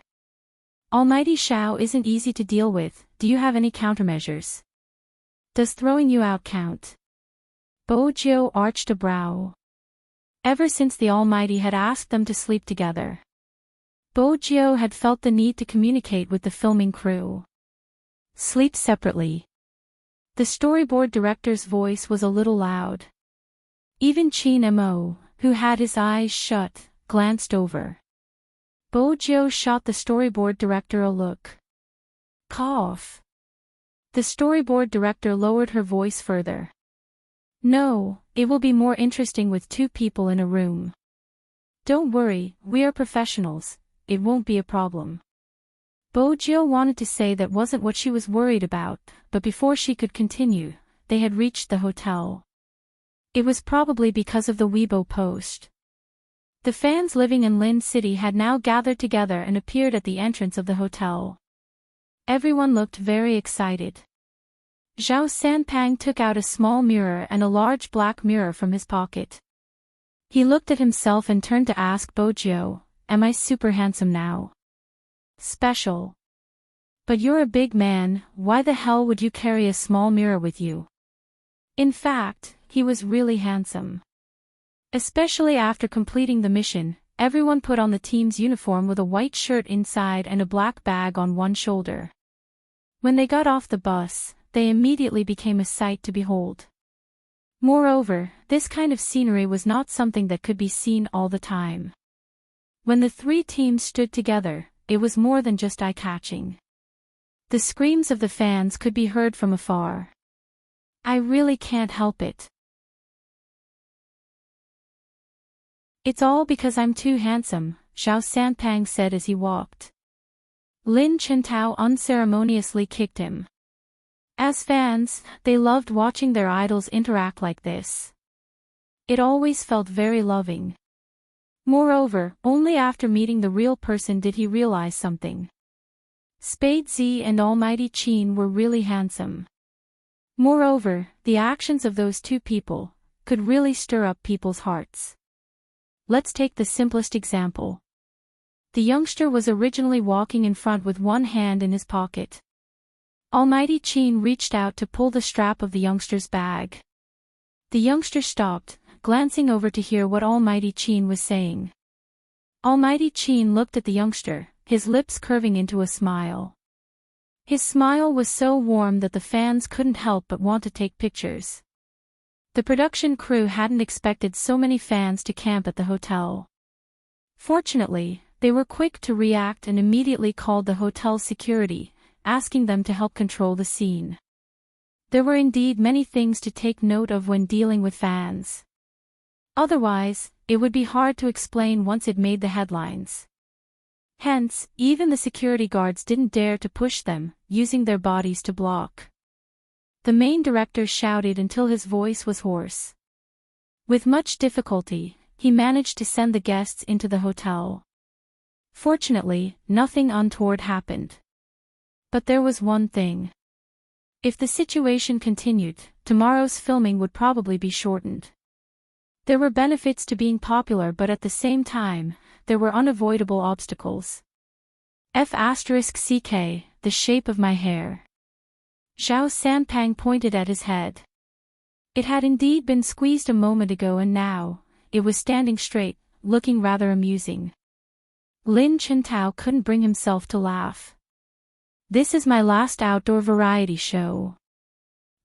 Speaker 1: Almighty Shao isn't easy to deal with, do you have any countermeasures? Does throwing you out count? Bo Jiao arched a brow. Ever since the Almighty had asked them to sleep together, Bo Jiao had felt the need to communicate with the filming crew. Sleep separately. The storyboard director's voice was a little loud. Even Chin Mo, who had his eyes shut, glanced over. Bo Jiao shot the storyboard director a look. Cough. The storyboard director lowered her voice further. No, it will be more interesting with 2 people in a room. Don't worry, we are professionals, it won't be a problem. Bojo wanted to say that wasn't what she was worried about, but before she could continue, they had reached the hotel. It was probably because of the Weibo post. The fans living in Lin City had now gathered together and appeared at the entrance of the hotel. Everyone looked very excited. Zhao Sanpang took out a small mirror and a large black mirror from his pocket. He looked at himself and turned to ask Bojo, "Am I super handsome now?" "Special. But you're a big man, why the hell would you carry a small mirror with you?" In fact, he was really handsome. Especially after completing the mission, everyone put on the team's uniform with a white shirt inside and a black bag on one shoulder. When they got off the bus, they immediately became a sight to behold. Moreover, this kind of scenery was not something that could be seen all the time. When the 3 teams stood together, it was more than just eye-catching. The screams of the fans could be heard from afar. "I really can't help it. It's all because I'm too handsome," Zhao Sanpang said as he walked. Lin Chintao unceremoniously kicked him. As fans, they loved watching their idols interact like this. It always felt very loving. Moreover, only after meeting the real person did he realize something. Spade Z and Almighty Qin were really handsome. Moreover, the actions of those 2 people could really stir up people's hearts. Let's take the simplest example. The youngster was originally walking in front with one hand in his pocket. Almighty Qin reached out to pull the strap of the youngster's bag. The youngster stopped, glancing over to hear what Almighty Qin was saying. Almighty Qin looked at the youngster, his lips curving into a smile. His smile was so warm that the fans couldn't help but want to take pictures. The production crew hadn't expected so many fans to camp at the hotel. Fortunately, they were quick to react and immediately called the hotel's security, asking them to help control the scene. There were indeed many things to take note of when dealing with fans. Otherwise, it would be hard to explain once it made the headlines. Hence, even the security guards didn't dare to push them, using their bodies to block. The main director shouted until his voice was hoarse. With much difficulty, he managed to send the guests into the hotel. Fortunately, nothing untoward happened. But there was one thing. If the situation continued, tomorrow's filming would probably be shortened. There were benefits to being popular, but at the same time, there were unavoidable obstacles. F***ck, the shape of my hair. Zhao Sanpang pointed at his head. It had indeed been squeezed a moment ago and now, it was standing straight, looking rather amusing. Lin Chintao couldn't bring himself to laugh. "This is my last outdoor variety show."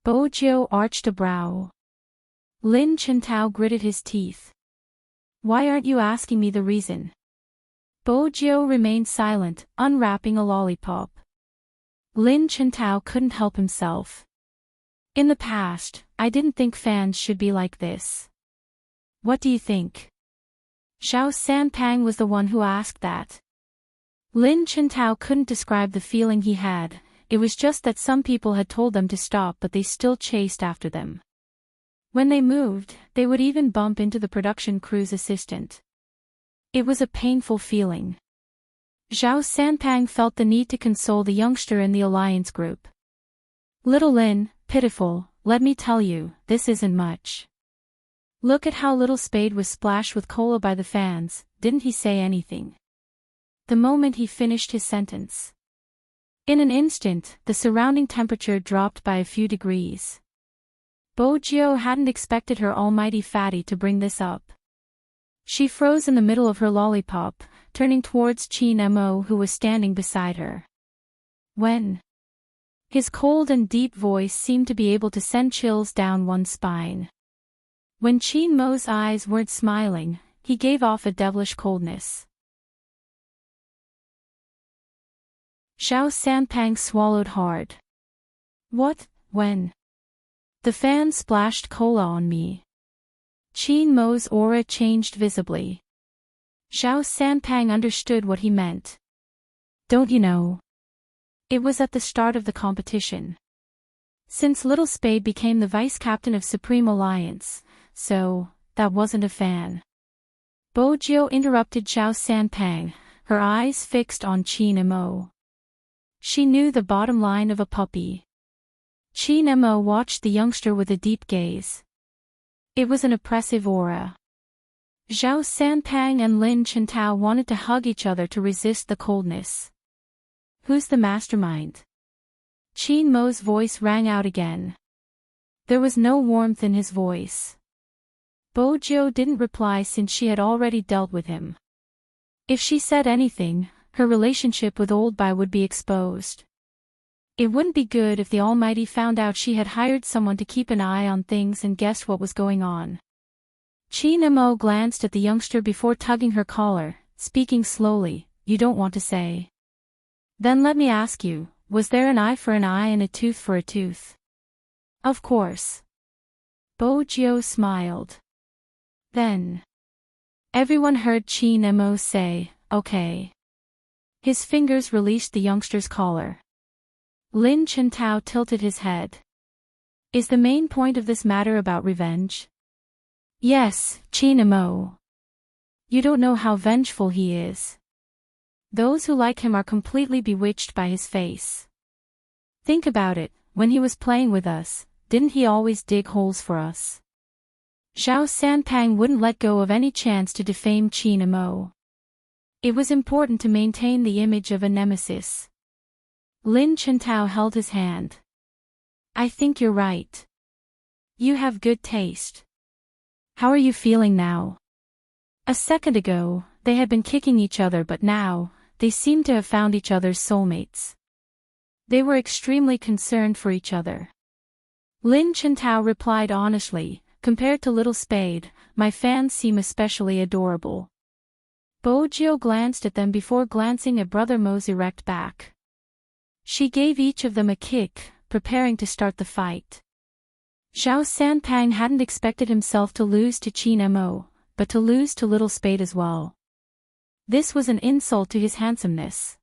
Speaker 1: Bojo arched a brow. Lin Chintao gritted his teeth. "Why aren't you asking me the reason?" Bojo remained silent, unwrapping a lollipop. Lin Chintao couldn't help himself. "In the past, I didn't think fans should be like this." "What do you think?" Zhao Sanpang was the one who asked that. Lin Chintao couldn't describe the feeling he had, it was just that some people had told them to stop but they still chased after them. When they moved, they would even bump into the production crew's assistant. It was a painful feeling. Zhao Sanpang felt the need to console the youngster in the alliance group. "Little Lin, pitiful, let me tell you, this isn't much. Look at how little Spade was splashed with cola by the fans, didn't he say anything?" The moment he finished his sentence. In an instant, the surrounding temperature dropped by a few degrees. Bojo hadn't expected her almighty fatty to bring this up. She froze in the middle of her lollipop, turning towards Qin Mo who was standing beside her. "When?" His cold and deep voice seemed to be able to send chills down one's spine. When Qin Mo's eyes weren't smiling, he gave off a devilish coldness. Zhao Sanpang swallowed hard. What, when? The fan splashed cola on me. Qin Mo's aura changed visibly. Zhao Sanpang understood what he meant. Don't you know? It was at the start of the competition. Since Little Spade became the vice-captain of Supreme Alliance, so, that wasn't a fan. Bojiu interrupted Zhao Sanpang, her eyes fixed on Qin Mo. She knew the bottom line of a puppy. Qin Mo watched the youngster with a deep gaze. It was an oppressive aura. Zhao Sanpang and Lin Chintao wanted to hug each other to resist the coldness. Who's the mastermind? Qin Mo's voice rang out again. There was no warmth in his voice. Bojiu didn't reply since she had already dealt with him. If she said anything, her relationship with Old Bai would be exposed. It wouldn't be good if the Almighty found out she had hired someone to keep an eye on things and guessed what was going on. Qin Mo glanced at the youngster before tugging her collar, speaking slowly, "You don't want to say. Then let me ask you, was there an eye for an eye and a tooth for a tooth?" Of course. Bojiu smiled. Then. Everyone heard Qin Mo say, "Okay." His fingers released the youngster's collar. Lin Chintao tilted his head. Is the main point of this matter about revenge? Yes, Qin Mo. You don't know how vengeful he is. Those who like him are completely bewitched by his face. Think about it, when he was playing with us, didn't he always dig holes for us? Zhao Sanpang wouldn't let go of any chance to defame Qin Mo. It was important to maintain the image of a nemesis. Lin Chintao held his hand. I think you're right. You have good taste. How are you feeling now? A second ago, they had been kicking each other, but now, they seemed to have found each other's soulmates. They were extremely concerned for each other. Lin Chintao replied honestly, compared to Little Spade, my fans seem especially adorable. Bojiu glanced at them before glancing at Brother Mo's erect back. She gave each of them a kick, preparing to start the fight. Zhao Sanpang hadn't expected himself to lose to Qin Mo, but to lose to Little Spade as well. This was an insult to his handsomeness.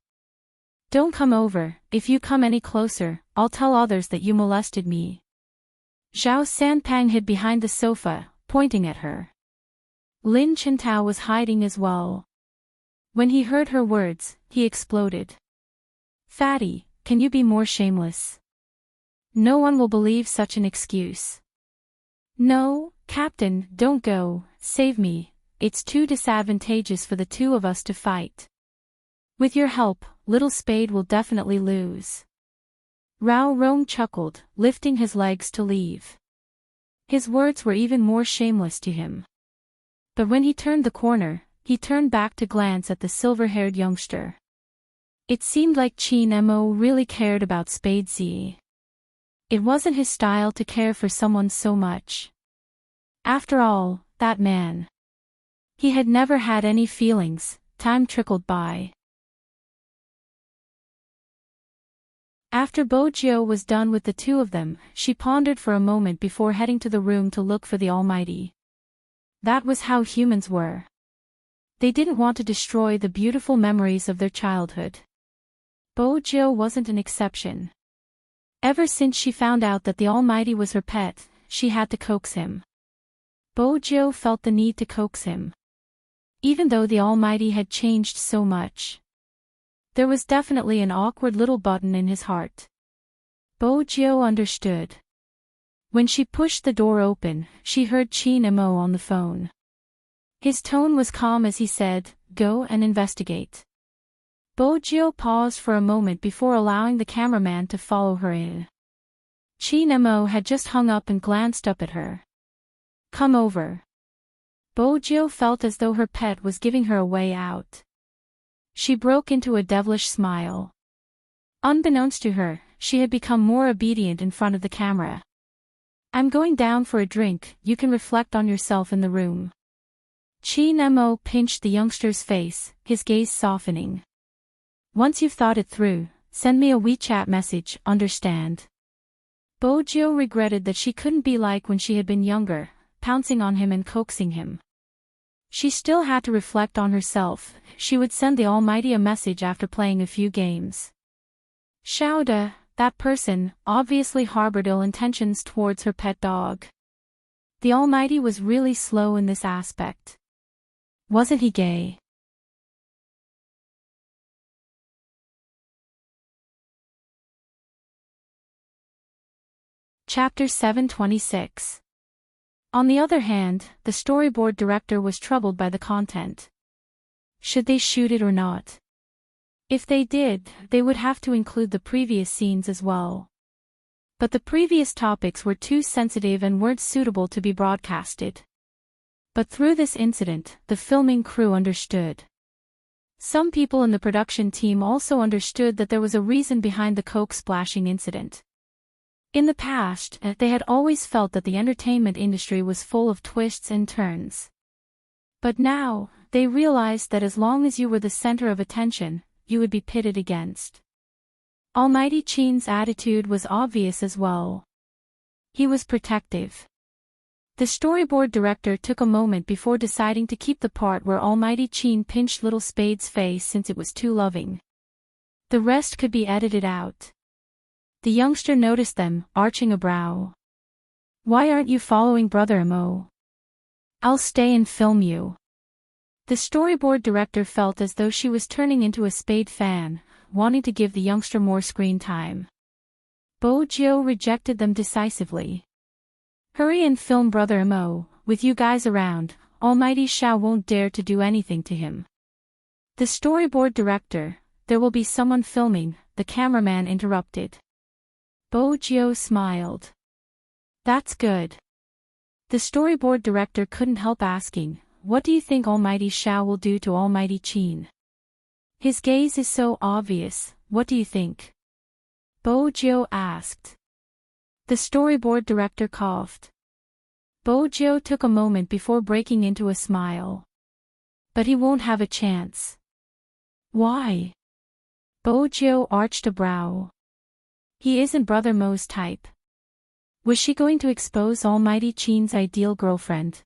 Speaker 1: Don't come over, if you come any closer, I'll tell others that you molested me. Zhao Sanpang hid behind the sofa, pointing at her. Lin Chintao was hiding as well. When he heard her words, he exploded. Fatty, can you be more shameless? No one will believe such an excuse. No, Captain, don't go, save me, it's too disadvantageous for the two of us to fight. With your help, Little Spade will definitely lose. Rao Rong chuckled, lifting his legs to leave. His words were even more shameless to him. But when he turned the corner, he turned back to glance at the silver-haired youngster. It seemed like Qin Mo really cared about Spade Z. It wasn't his style to care for someone so much. After all, that man. He had never had any feelings. Time trickled by. After Bojiu was done with the two of them, she pondered for a moment before heading to the room to look for the Almighty. That was how humans were. They didn't want to destroy the beautiful memories of their childhood. Bojiu wasn't an exception. Ever since she found out that the Almighty was her pet, she had to coax him. Bojiu felt the need to coax him. Even though the Almighty had changed so much. There was definitely an awkward little button in his heart. Bojiu understood. When she pushed the door open, she heard Qin Mo on the phone. His tone was calm as he said, "Go and investigate." Bojiu paused for a moment before allowing the cameraman to follow her in. Qin Mo had just hung up and glanced up at her. "Come over." Bojiu felt as though her pet was giving her a way out. She broke into a devilish smile. Unbeknownst to her, she had become more obedient in front of the camera. "I'm going down for a drink, you can reflect on yourself in the room." Qin Mo pinched the youngster's face, his gaze softening. "Once you've thought it through, send me a WeChat message, understand?" Bojo regretted that she couldn't be like when she had been younger, pouncing on him and coaxing him. She still had to reflect on herself. She would send the Almighty a message after playing a few games. Shauda, that person, obviously harbored ill intentions towards her pet dog. The Almighty was really slow in this aspect. Wasn't he gay? Chapter 726. On the other hand, the storyboard director was troubled by the content. Should they shoot it or not? If they did, they would have to include the previous scenes as well. But the previous topics were too sensitive and weren't suitable to be broadcasted. But through this incident, the filming crew understood. Some people in the production team also understood that there was a reason behind the coke splashing incident. In the past, they had always felt that the entertainment industry was full of twists and turns. But now, they realized that as long as you were the center of attention, you would be pitted against. Almighty Chin's attitude was obvious as well. He was protective. The storyboard director took a moment before deciding to keep the part where Almighty Chin pinched little Spade's face since it was too loving. The rest could be edited out. The youngster noticed them, arching a brow. Why aren't you following Brother Mo? I'll stay and film you. The storyboard director felt as though she was turning into a Spade fan, wanting to give the youngster more screen time. Bojo rejected them decisively. Hurry and film Brother Mo. With you guys around, Almighty Shao won't dare to do anything to him. The storyboard director, there will be someone filming, the cameraman interrupted. Bojo smiled. That's good. The storyboard director couldn't help asking, what do you think Almighty Shao will do to Almighty Chin? His gaze is so obvious, what do you think? Bojo asked. The storyboard director coughed. Bojo took a moment before breaking into a smile. But he won't have a chance. Why? Bojo arched a brow. He isn't Brother Mo's type. Was she going to expose Almighty Chin's ideal girlfriend?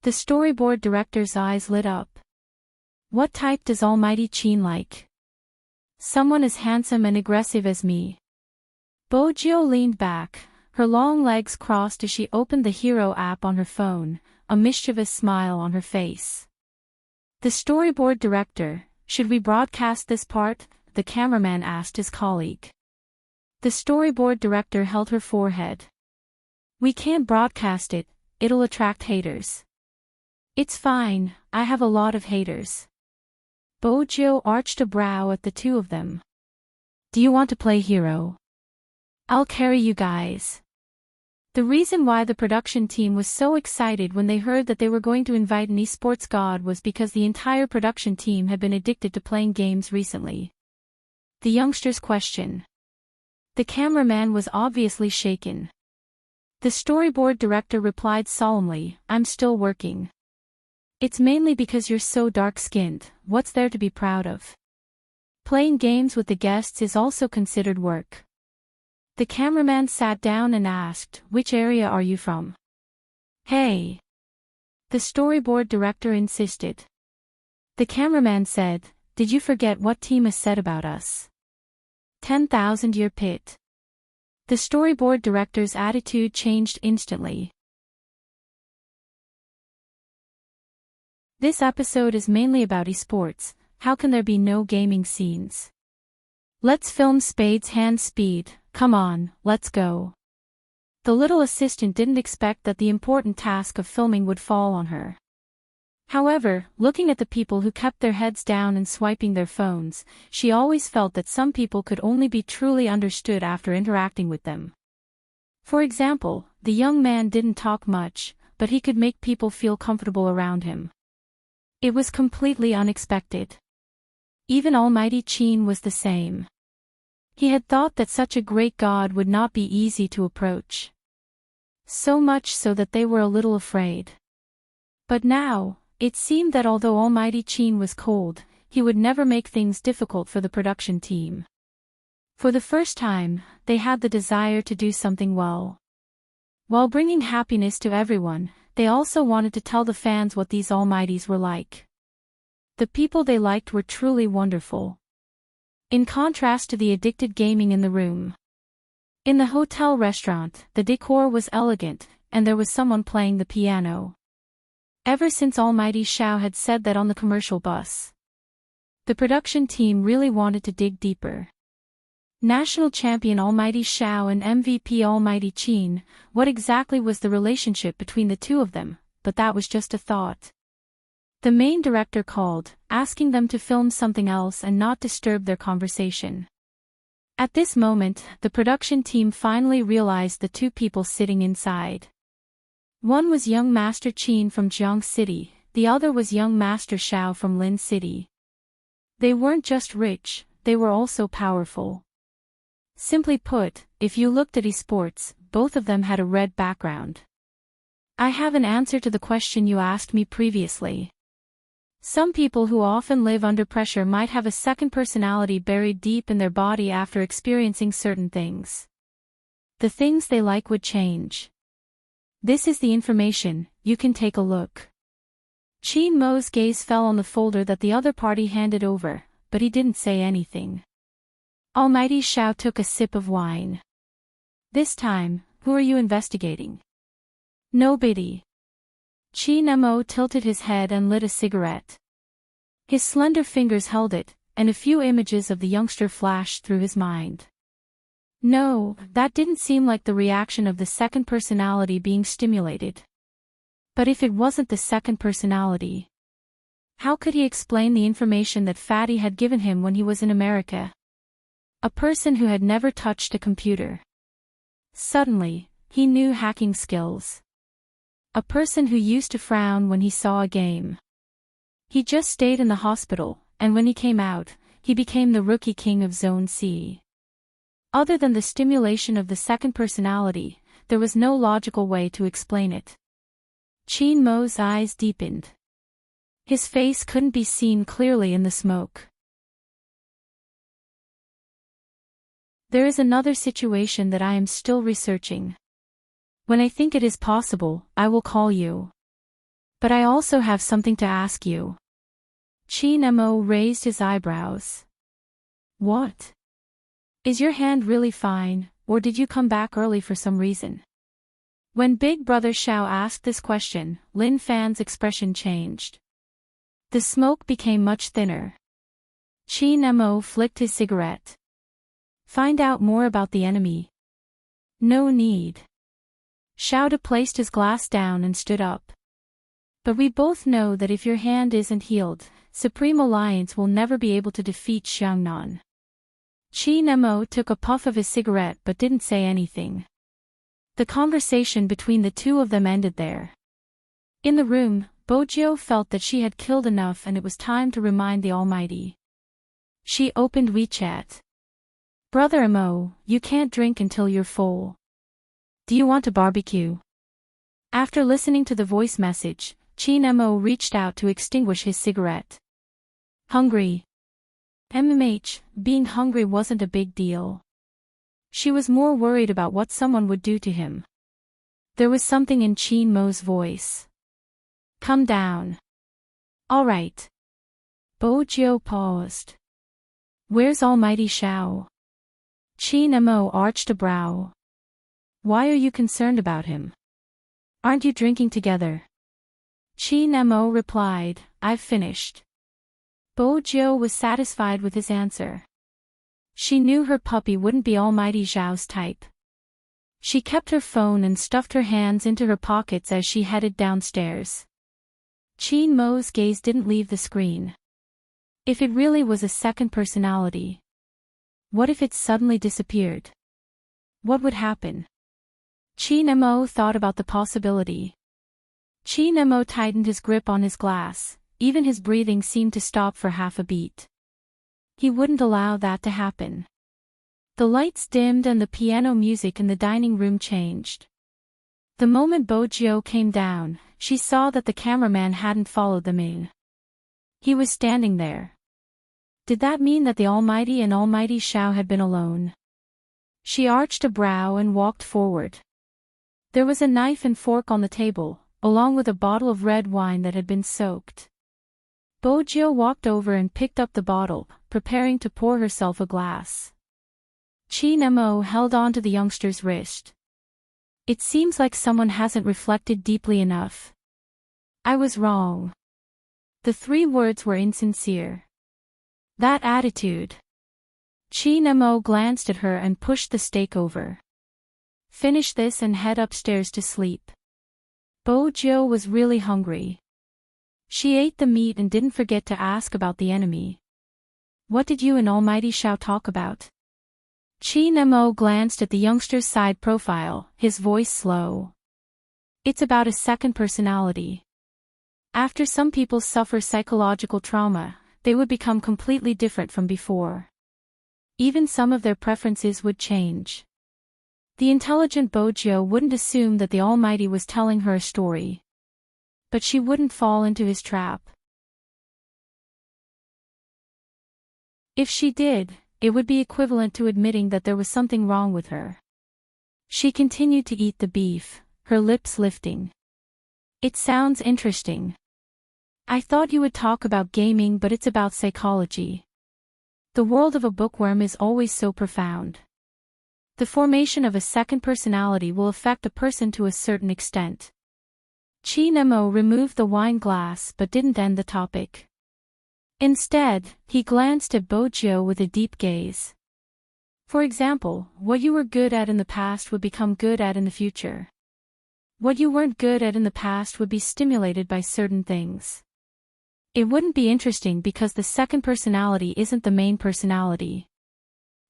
Speaker 1: The storyboard director's eyes lit up. What type does Almighty Chin like? Someone as handsome and aggressive as me. Bojo leaned back, her long legs crossed as she opened the Hero app on her phone, a mischievous smile on her face. The storyboard director, should we broadcast this part? The cameraman asked his colleague. The storyboard director held her forehead. We can't broadcast it, it'll attract haters. It's fine, I have a lot of haters. Bojo arched a brow at the two of them. Do you want to play hero? I'll carry you guys. The reason why the production team was so excited when they heard that they were going to invite an esports god was because the entire production team had been addicted to playing games recently. The youngster's question. The cameraman was obviously shaken. The storyboard director replied solemnly, I'm still working. It's mainly because you're so dark-skinned, what's there to be proud of? Playing games with the guests is also considered work. The cameraman sat down and asked, which area are you from? Hey! The storyboard director insisted. The cameraman said, did you forget what Tima said about us? 10,000-year pit. The storyboard director's attitude changed instantly. This episode is mainly about esports. How can there be no gaming scenes? Let's film Spade's hand speed, come on, let's go. The little assistant didn't expect that the important task of filming would fall on her. However, looking at the people who kept their heads down and swiping their phones, she always felt that some people could only be truly understood after interacting with them. For example, the young man didn't talk much, but he could make people feel comfortable around him. It was completely unexpected. Even Almighty Chin was the same. He had thought that such a great god would not be easy to approach. So much so that they were a little afraid. But now, it seemed that although Almighty Chin was cold, he would never make things difficult for the production team. For the first time, they had the desire to do something well. While bringing happiness to everyone, they also wanted to tell the fans what these almighties were like. The people they liked were truly wonderful. In contrast to the addicted gaming in the room. In the hotel restaurant, the decor was elegant, and there was someone playing the piano. Ever since Almighty Xiao had said that on the commercial bus. The production team really wanted to dig deeper. National champion Almighty Xiao and MVP Almighty Qin, what exactly was the relationship between the two of them? But that was just a thought. The main director called, asking them to film something else and not disturb their conversation. At this moment, the production team finally realized the two people sitting inside. One was young Master Qin from Jiang City, the other was young Master Xiao from Lin City. They weren't just rich, they were also powerful. Simply put, if you looked at esports, both of them had a red background. I have an answer to the question you asked me previously. Some people who often live under pressure might have a second personality buried deep in their body after experiencing certain things. The things they like would change. This is the information, you can take a look. Qin Mo's gaze fell on the folder that the other party handed over, but he didn't say anything. Almighty Xiao took a sip of wine. This time, who are you investigating? Nobody. Qin Mo tilted his head and lit a cigarette. His slender fingers held it, and a few images of the youngster flashed through his mind. No, that didn't seem like the reaction of the second personality being stimulated. But if it wasn't the second personality, how could he explain the information that Fatty had given him when he was in America? A person who had never touched a computer. Suddenly, he knew hacking skills. A person who used to frown when he saw a game. He just stayed in the hospital, and when he came out, he became the rookie king of Zone C. Other than the stimulation of the second personality, there was no logical way to explain it. Qin Mo's eyes deepened. His face couldn't be seen clearly in the smoke. There is another situation that I am still researching. When I think it is possible, I will call you. But I also have something to ask you. Qin Mo raised his eyebrows. What? Is your hand really fine, or did you come back early for some reason? When Big Brother Xiao asked this question, Lin Fan's expression changed. The smoke became much thinner. Qin Mo flicked his cigarette. Find out more about the enemy. No need. Xiao placed his glass down and stood up. But we both know that if your hand isn't healed, Supreme Alliance will never be able to defeat Xiangnan. Qin Mo took a puff of his cigarette but didn't say anything. The conversation between the two of them ended there. In the room, Bojiu felt that she had killed enough and it was time to remind the Almighty. She opened WeChat. Brother Mo, you can't drink until you're full. Do you want a barbecue? After listening to the voice message, Qin Mo reached out to extinguish his cigarette. Hungry. Being hungry wasn't a big deal. She was more worried about what someone would do to him. There was something in Qin Mo's voice. Come down. All right. Bojiu paused. Where's Almighty Xiao? Qin Mo arched a brow. Why are you concerned about him? Aren't you drinking together? Qin Mo replied, I've finished. Bojiu was satisfied with his answer. She knew her puppy wouldn't be Almighty Xiao's type. She kept her phone and stuffed her hands into her pockets as she headed downstairs. Qin Mo's gaze didn't leave the screen. If it really was a second personality. What if it suddenly disappeared? What would happen? Qin Mo thought about the possibility. Qin Mo tightened his grip on his glass, even his breathing seemed to stop for half a beat. He wouldn't allow that to happen. The lights dimmed and the piano music in the dining room changed. The moment Bojiu came down, she saw that the cameraman hadn't followed them in. He was standing there. Did that mean that the Almighty and Almighty Shao had been alone? She arched a brow and walked forward. There was a knife and fork on the table, along with a bottle of red wine that had been soaked. Bojiu walked over and picked up the bottle, preparing to pour herself a glass. Qin Mo held on to the youngster's wrist. It seems like someone hasn't reflected deeply enough. I was wrong. The 3 words were insincere. That attitude. Qin Mo glanced at her and pushed the steak over. Finish this and head upstairs to sleep. Bojiu was really hungry. She ate the meat and didn't forget to ask about the enemy. What did you and Almighty Shao talk about? Qin Mo glanced at the youngster's side profile, his voice slow. It's about a second personality. After some people suffer psychological trauma, they would become completely different from before. Even some of their preferences would change. The intelligent Bojiu wouldn't assume that the Almighty was telling her a story. But she wouldn't fall into his trap. If she did, it would be equivalent to admitting that there was something wrong with her. She continued to eat the beef, her lips lifting. It sounds interesting. I thought you would talk about gaming, but it's about psychology. The world of a bookworm is always so profound. The formation of a second personality will affect a person to a certain extent. Qin Mo removed the wine glass but didn't end the topic. Instead, he glanced at Bojiu with a deep gaze. For example, what you were good at in the past would become good at in the future. What you weren't good at in the past would be stimulated by certain things. It wouldn't be interesting because the second personality isn't the main personality.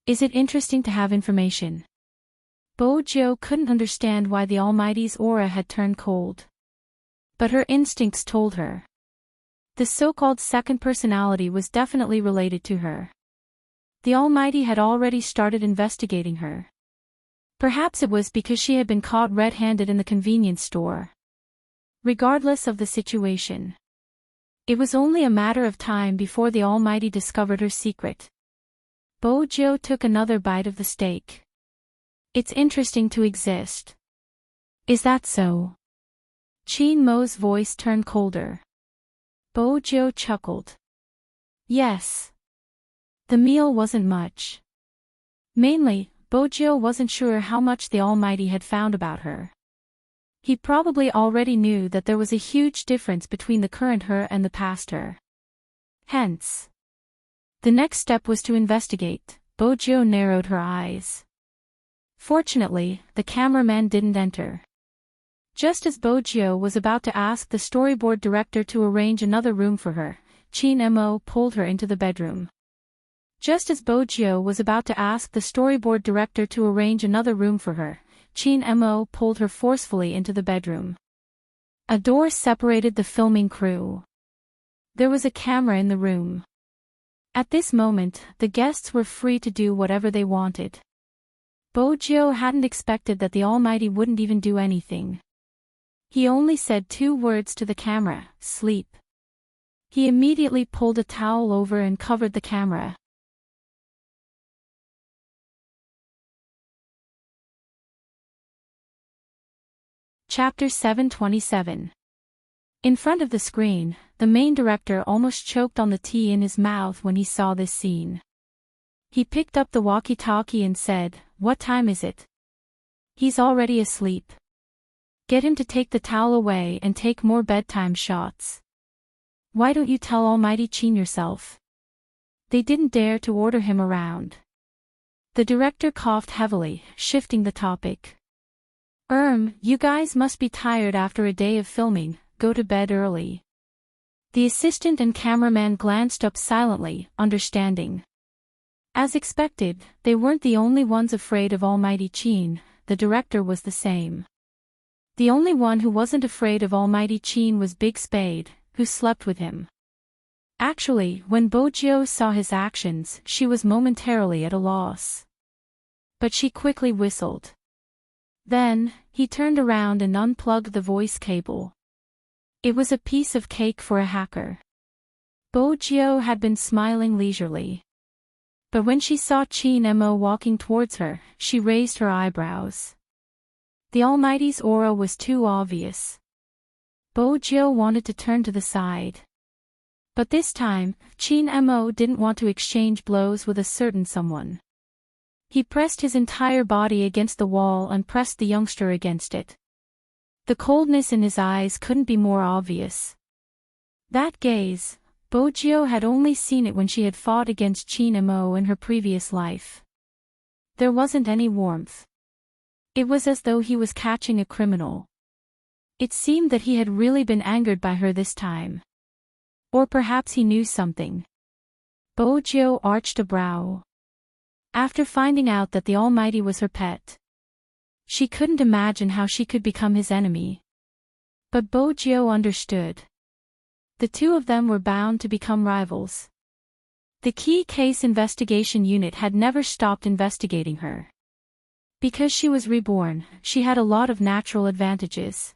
Speaker 1: Is it interesting to have information? Bojiu couldn't understand why the Almighty's aura had turned cold. But her instincts told her. The so-called second personality was definitely related to her. The Almighty had already started investigating her. Perhaps it was because she had been caught red-handed in the convenience store. Regardless of the situation, it was only a matter of time before the Almighty discovered her secret. Bojiu took another bite of the steak. It's interesting to exist. Is that so? Qin Mo's voice turned colder. Bojiu chuckled. Yes. The meal wasn't much. Mainly, Bojiu wasn't sure how much the Almighty had found about her. He probably already knew that there was a huge difference between the current her and the past her. Hence, the next step was to investigate. Bojiu narrowed her eyes. Fortunately, the cameraman didn't enter. Just as Bojiu was about to ask the storyboard director to arrange another room for her, Qin Mo pulled her into the bedroom. Just as Bojiu was about to ask the storyboard director to arrange another room for her, Qin Mo pulled her forcefully into the bedroom. A door separated the filming crew. There was a camera in the room. At this moment, the guests were free to do whatever they wanted. Bojiu hadn't expected that the Almighty wouldn't even do anything. He only said 2 words to the camera, sleep. He immediately pulled a towel over and covered the camera. Chapter 727. In front of the screen, the main director almost choked on the tea in his mouth when he saw this scene. He picked up the walkie-talkie and said, "What time is it?" "He's already asleep. Get him to take the towel away and take more bedtime shots." "Why don't you tell Almighty Qin yourself?" They didn't dare to order him around. The director coughed heavily, shifting the topic. You guys must be tired after a day of filming, go to bed early." The assistant and cameraman glanced up silently, understanding. As expected, they weren't the only ones afraid of Almighty Qin, the director was the same. The only one who wasn't afraid of Almighty Qin was Big Spade, who slept with him. Actually, when Bojiu saw his actions, she was momentarily at a loss. But she quickly whistled. Then, he turned around and unplugged the voice cable. It was a piece of cake for a hacker. Bojio had been smiling leisurely. But when she saw Chin Mo walking towards her, she raised her eyebrows. The Almighty's aura was too obvious. Bojio wanted to turn to the side. But this time, Chin Mo didn't want to exchange blows with a certain someone. He pressed his entire body against the wall and pressed the youngster against it. The coldness in his eyes couldn't be more obvious. That gaze, Bojio had only seen it when she had fought against Chin Mo in her previous life. There wasn't any warmth. It was as though he was catching a criminal. It seemed that he had really been angered by her this time. Or perhaps he knew something. Bojio arched a brow. After finding out that the Almighty was her pet, she couldn't imagine how she could become his enemy. But Bojio understood. The two of them were bound to become rivals. The Key Case Investigation Unit had never stopped investigating her. Because she was reborn, she had a lot of natural advantages.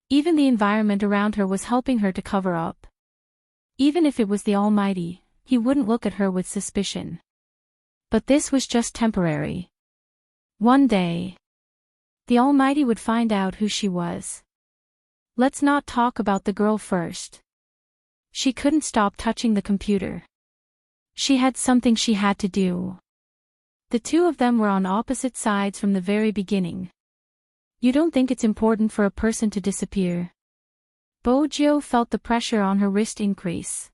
Speaker 1: Even the environment around her was helping her to cover up. Even if it was the Almighty, he wouldn't look at her with suspicion. But this was just temporary. One day, the Almighty would find out who she was. Let's not talk about the girl first. She couldn't stop touching the computer. She had something she had to do. The two of them were on opposite sides from the very beginning. You don't think it's important for a person to disappear? Bojio felt the pressure on her wrist increase.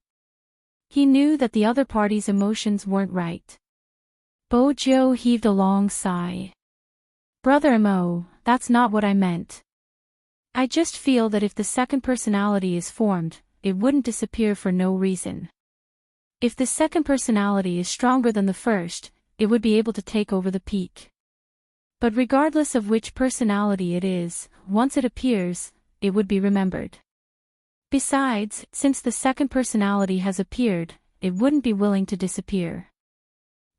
Speaker 1: He knew that the other party's emotions weren't right. Bojio heaved a long sigh. Brother Mo, that's not what I meant. I just feel that if the second personality is formed, it wouldn't disappear for no reason. If the second personality is stronger than the first, it would be able to take over the peak. But regardless of which personality it is, once it appears, it would be remembered. Besides, since the second personality has appeared, it wouldn't be willing to disappear.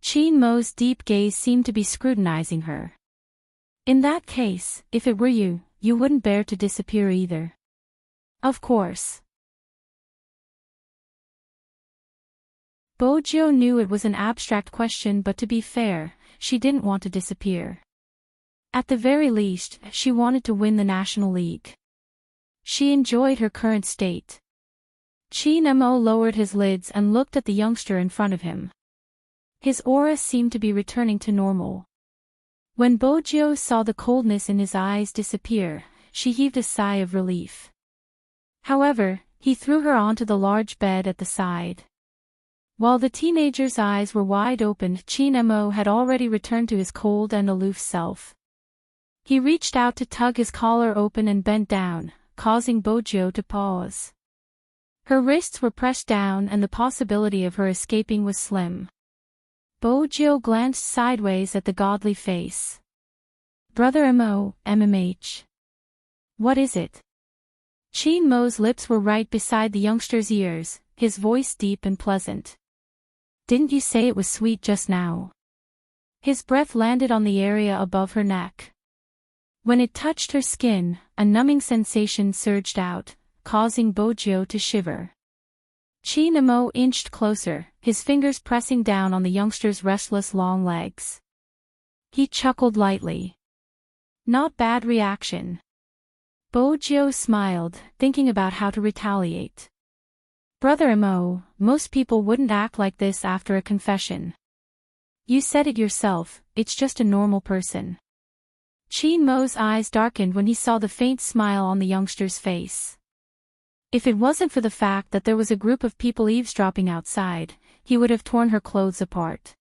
Speaker 1: Chin Mo's deep gaze seemed to be scrutinizing her. In that case, if it were you, you wouldn't bear to disappear either. Of course. Bojio knew it was an abstract question, but to be fair, she didn't want to disappear. At the very least, she wanted to win the National League. She enjoyed her current state. Chin Mo lowered his lids and looked at the youngster in front of him. His aura seemed to be returning to normal. When Bojio saw the coldness in his eyes disappear, she heaved a sigh of relief. However, he threw her onto the large bed at the side. While the teenager's eyes were wide open, Chin Mo had already returned to his cold and aloof self. He reached out to tug his collar open and bent down, causing Bojio to pause. Her wrists were pressed down and the possibility of her escaping was slim. Bojio glanced sideways at the godly face. Brother Mo, MMH. What is it? Chin Mo's lips were right beside the youngster's ears, his voice deep and pleasant. Didn't you say it was sweet just now? His breath landed on the area above her neck. When it touched her skin, a numbing sensation surged out, causing Bojio to shiver. Chin Mo inched closer, his fingers pressing down on the youngster's restless long legs. He chuckled lightly. Not bad reaction. Bojio smiled, thinking about how to retaliate. Brother Mo, most people wouldn't act like this after a confession. You said it yourself, it's just a normal person. Chin Mo's eyes darkened when he saw the faint smile on the youngster's face. If it wasn't for the fact that there was a group of people eavesdropping outside, he would have torn her clothes apart.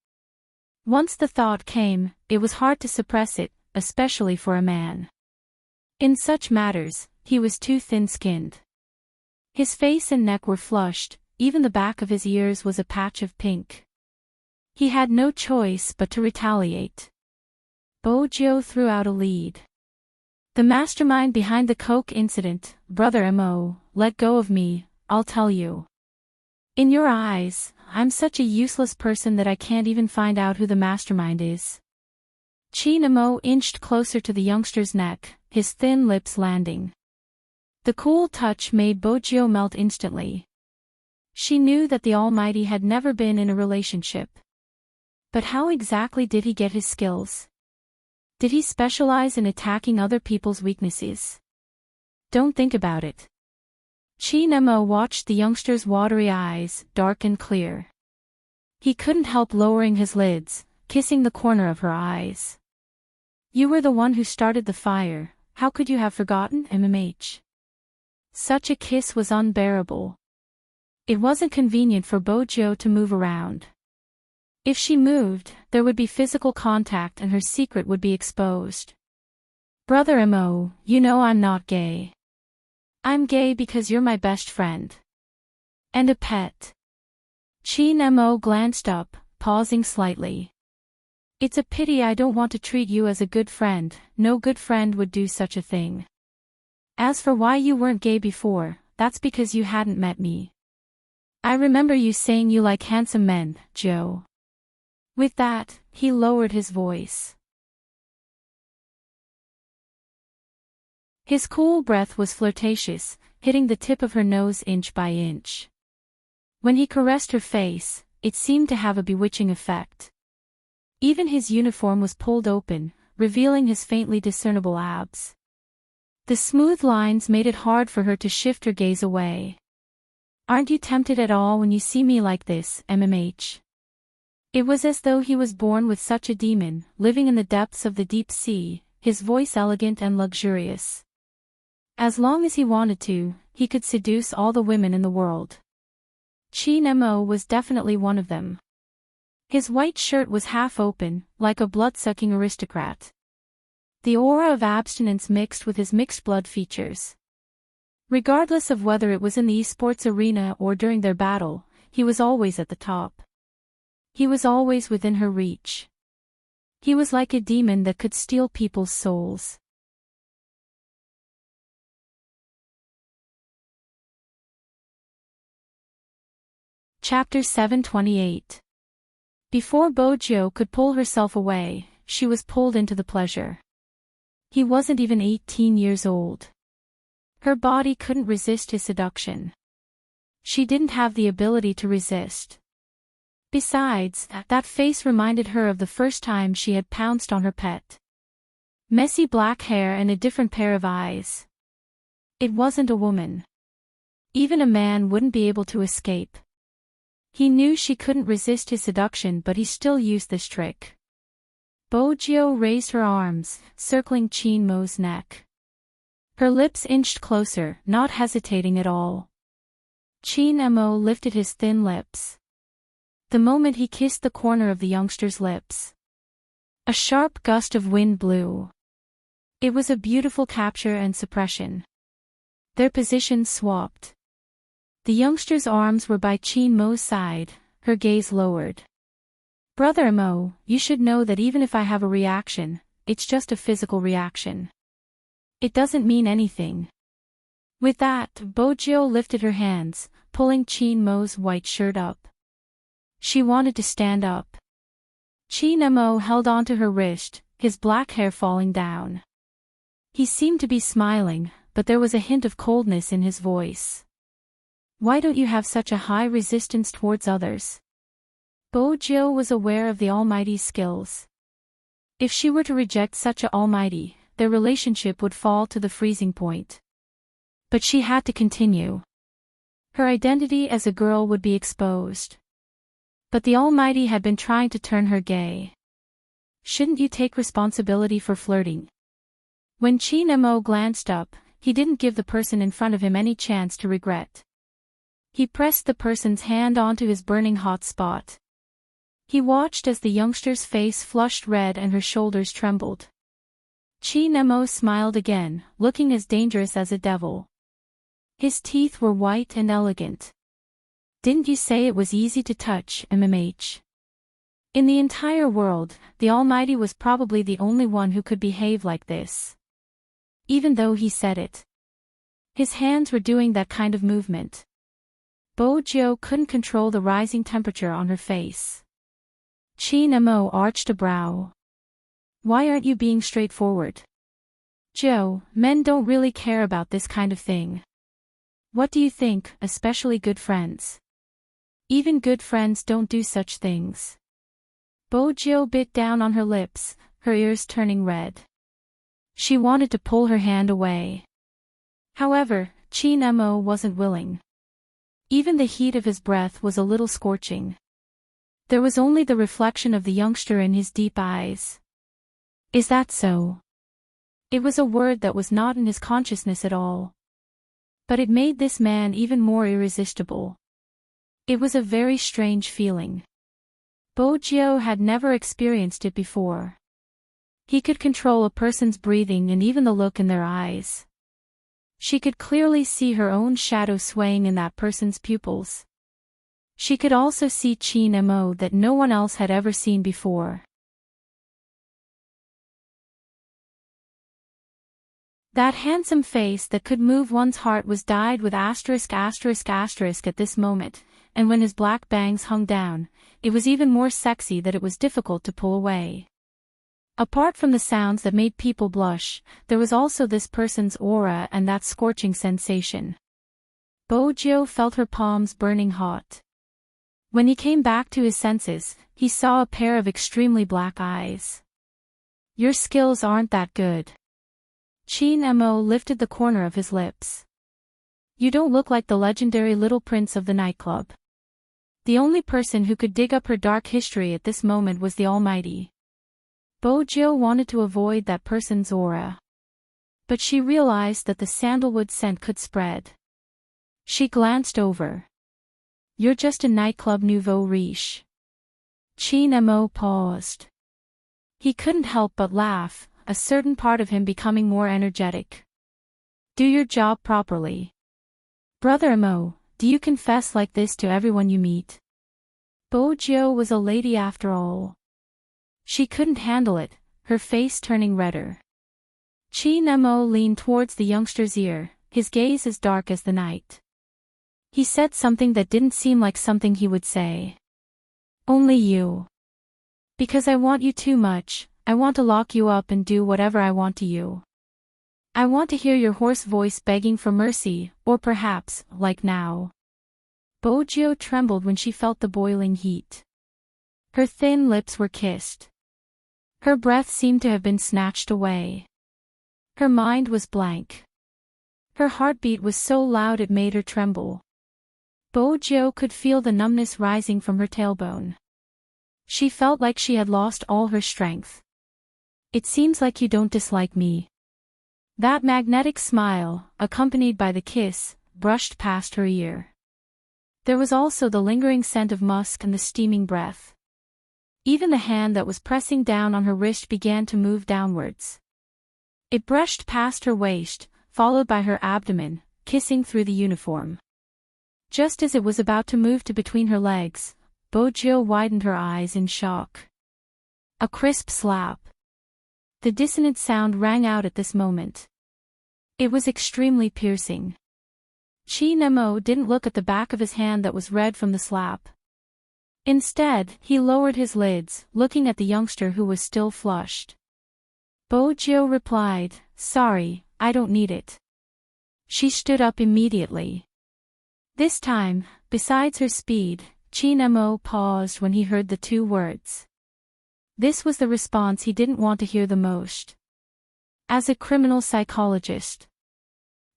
Speaker 1: Once the thought came, it was hard to suppress it, especially for a man. In such matters, he was too thin-skinned. His face and neck were flushed, even the back of his ears was a patch of pink. He had no choice but to retaliate. Bojio threw out a lead. The mastermind behind the Coke incident, Brother Mo, let go of me, I'll tell you. In your eyes, I'm such a useless person that I can't even find out who the mastermind is. Chin Mo inched closer to the youngster's neck, his thin lips landing. The cool touch made Bojio melt instantly. She knew that the Almighty had never been in a relationship. But how exactly did he get his skills? Did he specialize in attacking other people's weaknesses? Don't think about it. Chin-mo watched the youngster's watery eyes, dark and clear. He couldn't help lowering his lids, kissing the corner of her eyes. You were the one who started the fire, how could you have forgotten, MMH? Such a kiss was unbearable. It wasn't convenient for Bojo to move around. If she moved, there would be physical contact and her secret would be exposed. Brother Mo, you know I'm not gay. I'm gay because you're my best friend. And a pet. Chin-mo glanced up, pausing slightly. It's a pity I don't want to treat you as a good friend, no good friend would do such a thing. As for why you weren't gay before, that's because you hadn't met me. I remember you saying you like handsome men, Joe. With that, he lowered his voice. His cool breath was flirtatious, hitting the tip of her nose inch by inch. When he caressed her face, it seemed to have a bewitching effect. Even his uniform was pulled open, revealing his faintly discernible abs. The smooth lines made it hard for her to shift her gaze away. Aren't you tempted at all when you see me like this, MMH? It was as though he was born with such a demon, living in the depths of the deep sea, his voice elegant and luxurious. As long as he wanted to, he could seduce all the women in the world. Chin-mo was definitely one of them. His white shirt was half open, like a blood-sucking aristocrat. The aura of abstinence mixed with his mixed blood features. Regardless of whether it was in the esports arena or during their battle, he was always at the top. He was always within her reach. He was like a demon that could steal people's souls. Chapter 728. Before Bojo could pull herself away, she was pulled into the pleasure. He wasn't even 18 years old. Her body couldn't resist his seduction. She didn't have the ability to resist. Besides, that face reminded her of the first time she had pounced on her pet. Messy black hair and a different pair of eyes. It wasn't a woman. Even a man wouldn't be able to escape. He knew she couldn't resist his seduction, but he still used this trick. Bojo raised her arms, circling Chin-mo's neck. Her lips inched closer, not hesitating at all. Chin-mo lifted his thin lips. The moment he kissed the corner of the youngster's lips, a sharp gust of wind blew. It was a beautiful capture and suppression. Their positions swapped. The youngster's arms were by Chin-mo's side, her gaze lowered. Brother Mo, you should know that even if I have a reaction, it's just a physical reaction. It doesn't mean anything. With that, Bojo lifted her hands, pulling Chin-mo's white shirt up. She wanted to stand up. Chin-mo held onto her wrist, his black hair falling down. He seemed to be smiling, but there was a hint of coldness in his voice. Why don't you have such a high resistance towards others? Bojo was aware of the Almighty's skills. If she were to reject such a Almighty, their relationship would fall to the freezing point. But she had to continue. Her identity as a girl would be exposed. But the Almighty had been trying to turn her gay. Shouldn't you take responsibility for flirting? When Chin-mo glanced up, he didn't give the person in front of him any chance to regret. He pressed the person's hand onto his burning hot spot. He watched as the youngster's face flushed red and her shoulders trembled. Chin-mo smiled again, looking as dangerous as a devil. His teeth were white and elegant. Didn't you say it was easy to touch, MMH? In the entire world, the Almighty was probably the only one who could behave like this. Even though he said it. His hands were doing that kind of movement. Bojo couldn't control the rising temperature on her face. Chin-mo arched a brow. Why aren't you being straightforward? Joe, men don't really care about this kind of thing. What do you think, especially good friends? Even good friends don't do such things. Bojo bit down on her lips, her ears turning red. She wanted to pull her hand away. However, Chin Mo wasn't willing. Even the heat of his breath was a little scorching. There was only the reflection of the youngster in his deep eyes. Is that so? It was a word that was not in his consciousness at all. But it made this man even more irresistible. It was a very strange feeling. Bojo had never experienced it before. He could control a person's breathing and even the look in their eyes. She could clearly see her own shadow swaying in that person's pupils. She could also see Chin Mo that no one else had ever seen before. That handsome face that could move one's heart was dyed with asterisk at this moment, and when his black bangs hung down, it was even more sexy that it was difficult to pull away. Apart from the sounds that made people blush, there was also this person's aura and that scorching sensation. Bojo felt her palms burning hot. When he came back to his senses, he saw a pair of extremely black eyes. Your skills aren't that good. Chin Mo lifted the corner of his lips. You don't look like the legendary little prince of the nightclub. The only person who could dig up her dark history at this moment was the Almighty. Bojo wanted to avoid that person's aura. But she realized that the sandalwood scent could spread. She glanced over. You're just a nightclub nouveau riche. Chin Mo paused. He couldn't help but laugh, a certain part of him becoming more energetic. Do your job properly. Brother Mo, do you confess like this to everyone you meet? Bojo was a lady after all. She couldn't handle it, her face turning redder. Chin Mo leaned towards the youngster's ear, his gaze as dark as the night. He said something that didn't seem like something he would say. Only you. Because I want you too much, I want to lock you up and do whatever I want to you. I want to hear your hoarse voice begging for mercy, or perhaps, like now. Bojo trembled when she felt the boiling heat. Her thin lips were kissed. Her breath seemed to have been snatched away. Her mind was blank. Her heartbeat was so loud it made her tremble. Bojo could feel the numbness rising from her tailbone. She felt like she had lost all her strength. It seems like you don't dislike me. That magnetic smile, accompanied by the kiss, brushed past her ear. There was also the lingering scent of musk and the steaming breath. Even the hand that was pressing down on her wrist began to move downwards. It brushed past her waist, followed by her abdomen, kissing through the uniform. Just as it was about to move to between her legs, Bojo widened her eyes in shock. A crisp slap. The dissonant sound rang out at this moment. It was extremely piercing. Chin Mo didn't look at the back of his hand that was red from the slap. Instead, he lowered his lids, looking at the youngster who was still flushed. Bojo replied, Sorry, I don't need it. She stood up immediately. This time, besides her speed, Chin Mo paused when he heard the two words. This was the response he didn't want to hear the most. As a criminal psychologist,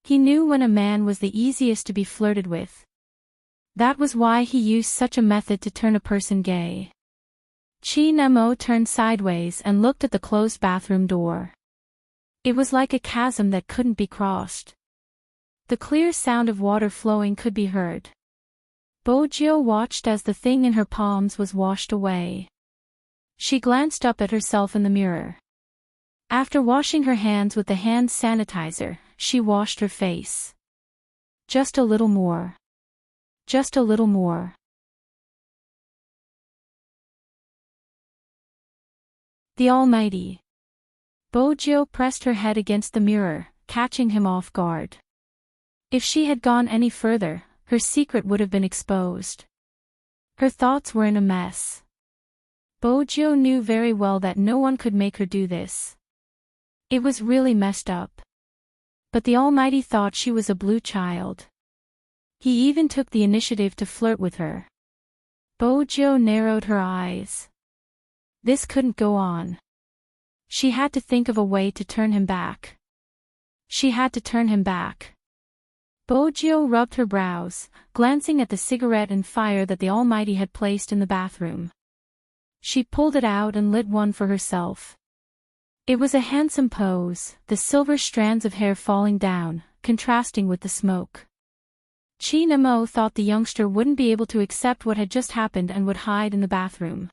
Speaker 1: he knew when a man was the easiest to be flirted with. That was why he used such a method to turn a person gay. Chin Mo turned sideways and looked at the closed bathroom door. It was like a chasm that couldn't be crossed. The clear sound of water flowing could be heard. Bojo watched as the thing in her palms was washed away. She glanced up at herself in the mirror. After washing her hands with the hand sanitizer, she washed her face. Just a little more. Just a little more. The Almighty. Bojo pressed her head against the mirror, catching him off guard. If she had gone any further, her secret would have been exposed. Her thoughts were in a mess. Bojo knew very well that no one could make her do this. It was really messed up. But the Almighty thought she was a blue child. He even took the initiative to flirt with her. Bojo narrowed her eyes. This couldn't go on. She had to think of a way to turn him back. She had to turn him back. Bojo rubbed her brows, glancing at the cigarette and fire that the Almighty had placed in the bathroom. She pulled it out and lit one for herself. It was a handsome pose, the silver strands of hair falling down, contrasting with the smoke. Chin-mo thought the youngster wouldn't be able to accept what had just happened and would hide in the bathroom.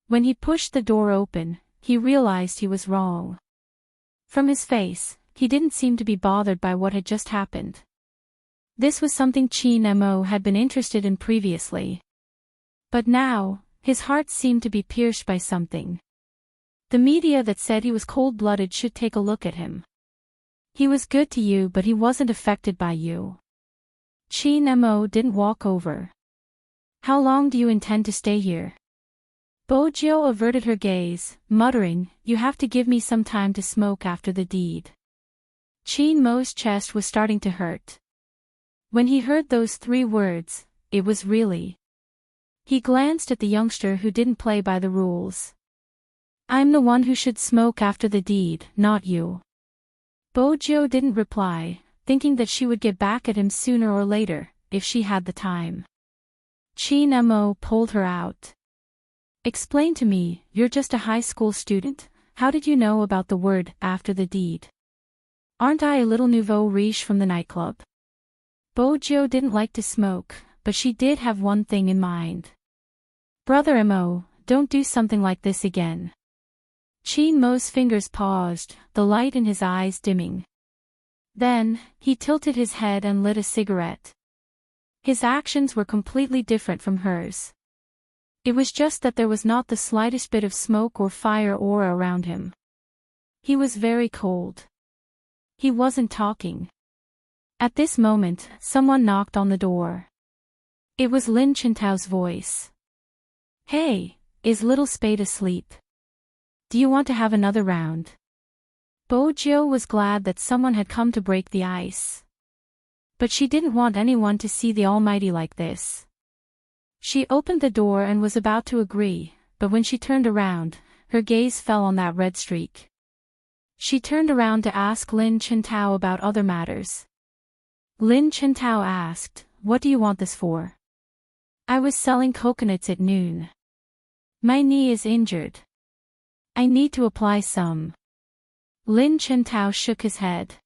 Speaker 1: When he pushed the door open, he realized he was wrong. From his face, he didn't seem to be bothered by what had just happened. This was something Chin-mo had been interested in previously. But now, his heart seemed to be pierced by something. The media that said he was cold-blooded should take a look at him. He was good to you, but he wasn't affected by you. Chin-mo didn't walk over. How long do you intend to stay here? Bojo averted her gaze, muttering, you have to give me some time to smoke after the deed. Chin-mo's chest was starting to hurt. When he heard those 3 words, it was really. He glanced at the youngster who didn't play by the rules. I'm the one who should smoke after the deed, not you. Bojo didn't reply, thinking that she would get back at him sooner or later, if she had the time. Chin-mo pulled her out. Explain to me, you're just a high school student, how did you know about the word, after the deed? Aren't I a little nouveau riche from the nightclub? Bojo didn't like to smoke, but she did have one thing in mind. Brother Mo, don't do something like this again. Chin-mo's fingers paused, the light in his eyes dimming. Then, he tilted his head and lit a cigarette. His actions were completely different from hers. It was just that there was not the slightest bit of smoke or fire aura around him. He was very cold. He wasn't talking. At this moment, someone knocked on the door. It was Lin Chintao's voice. Hey, is little Spade asleep? Do you want to have another round? Bojo was glad that someone had come to break the ice. But she didn't want anyone to see the Almighty like this. She opened the door and was about to agree, but when she turned around, her gaze fell on that red streak. She turned around to ask Lin Chintao about other matters. Lin Chintao asked, what do you want this for? I was selling coconuts at noon. My knee is injured. I need to apply some. Lin Chintao shook his head.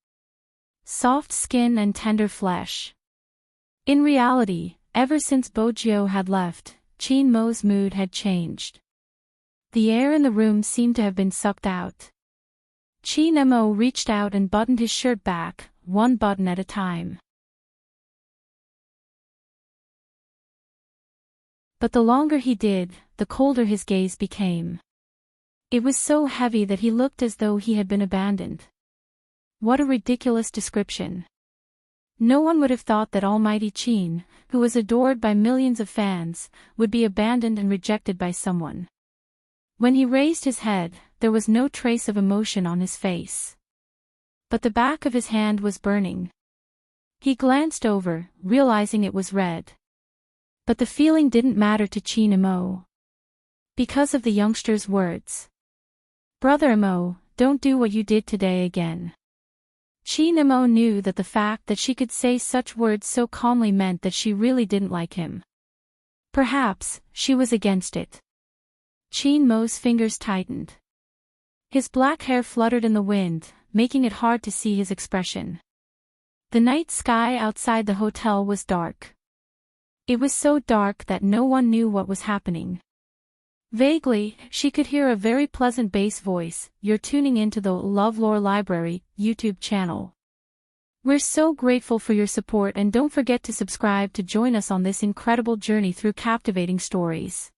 Speaker 1: Soft skin and tender flesh. In reality, ever since Bojo had left, Chin-mo's mood had changed. The air in the room seemed to have been sucked out. Chin-mo reached out and buttoned his shirt back, one button at a time. But the longer he did, the colder his gaze became. It was so heavy that he looked as though he had been abandoned. What a ridiculous description. No one would have thought that Almighty Chin, who was adored by millions of fans, would be abandoned and rejected by someone. When he raised his head, there was no trace of emotion on his face. But the back of his hand was burning. He glanced over, realizing it was red. But the feeling didn't matter to Chin-mo. Because of the youngster's words. Brother Mo, don't do what you did today again. Chin-mo knew that the fact that she could say such words so calmly meant that she really didn't like him. Perhaps, she was against it. Chin-mo's fingers tightened. His black hair fluttered in the wind, making it hard to see his expression. The night sky outside the hotel was dark. It was so dark that no one knew what was happening. Vaguely, she could hear a very pleasant bass voice, "You're tuning into the LoveLore Library YouTube channel. We're so grateful for your support and don't forget to subscribe to join us on this incredible journey through captivating stories.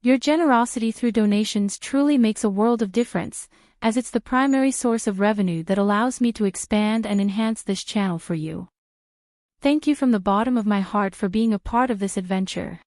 Speaker 1: Your generosity through donations truly makes a world of difference, as it's the primary source of revenue that allows me to expand and enhance this channel for you. Thank you from the bottom of my heart for being a part of this adventure.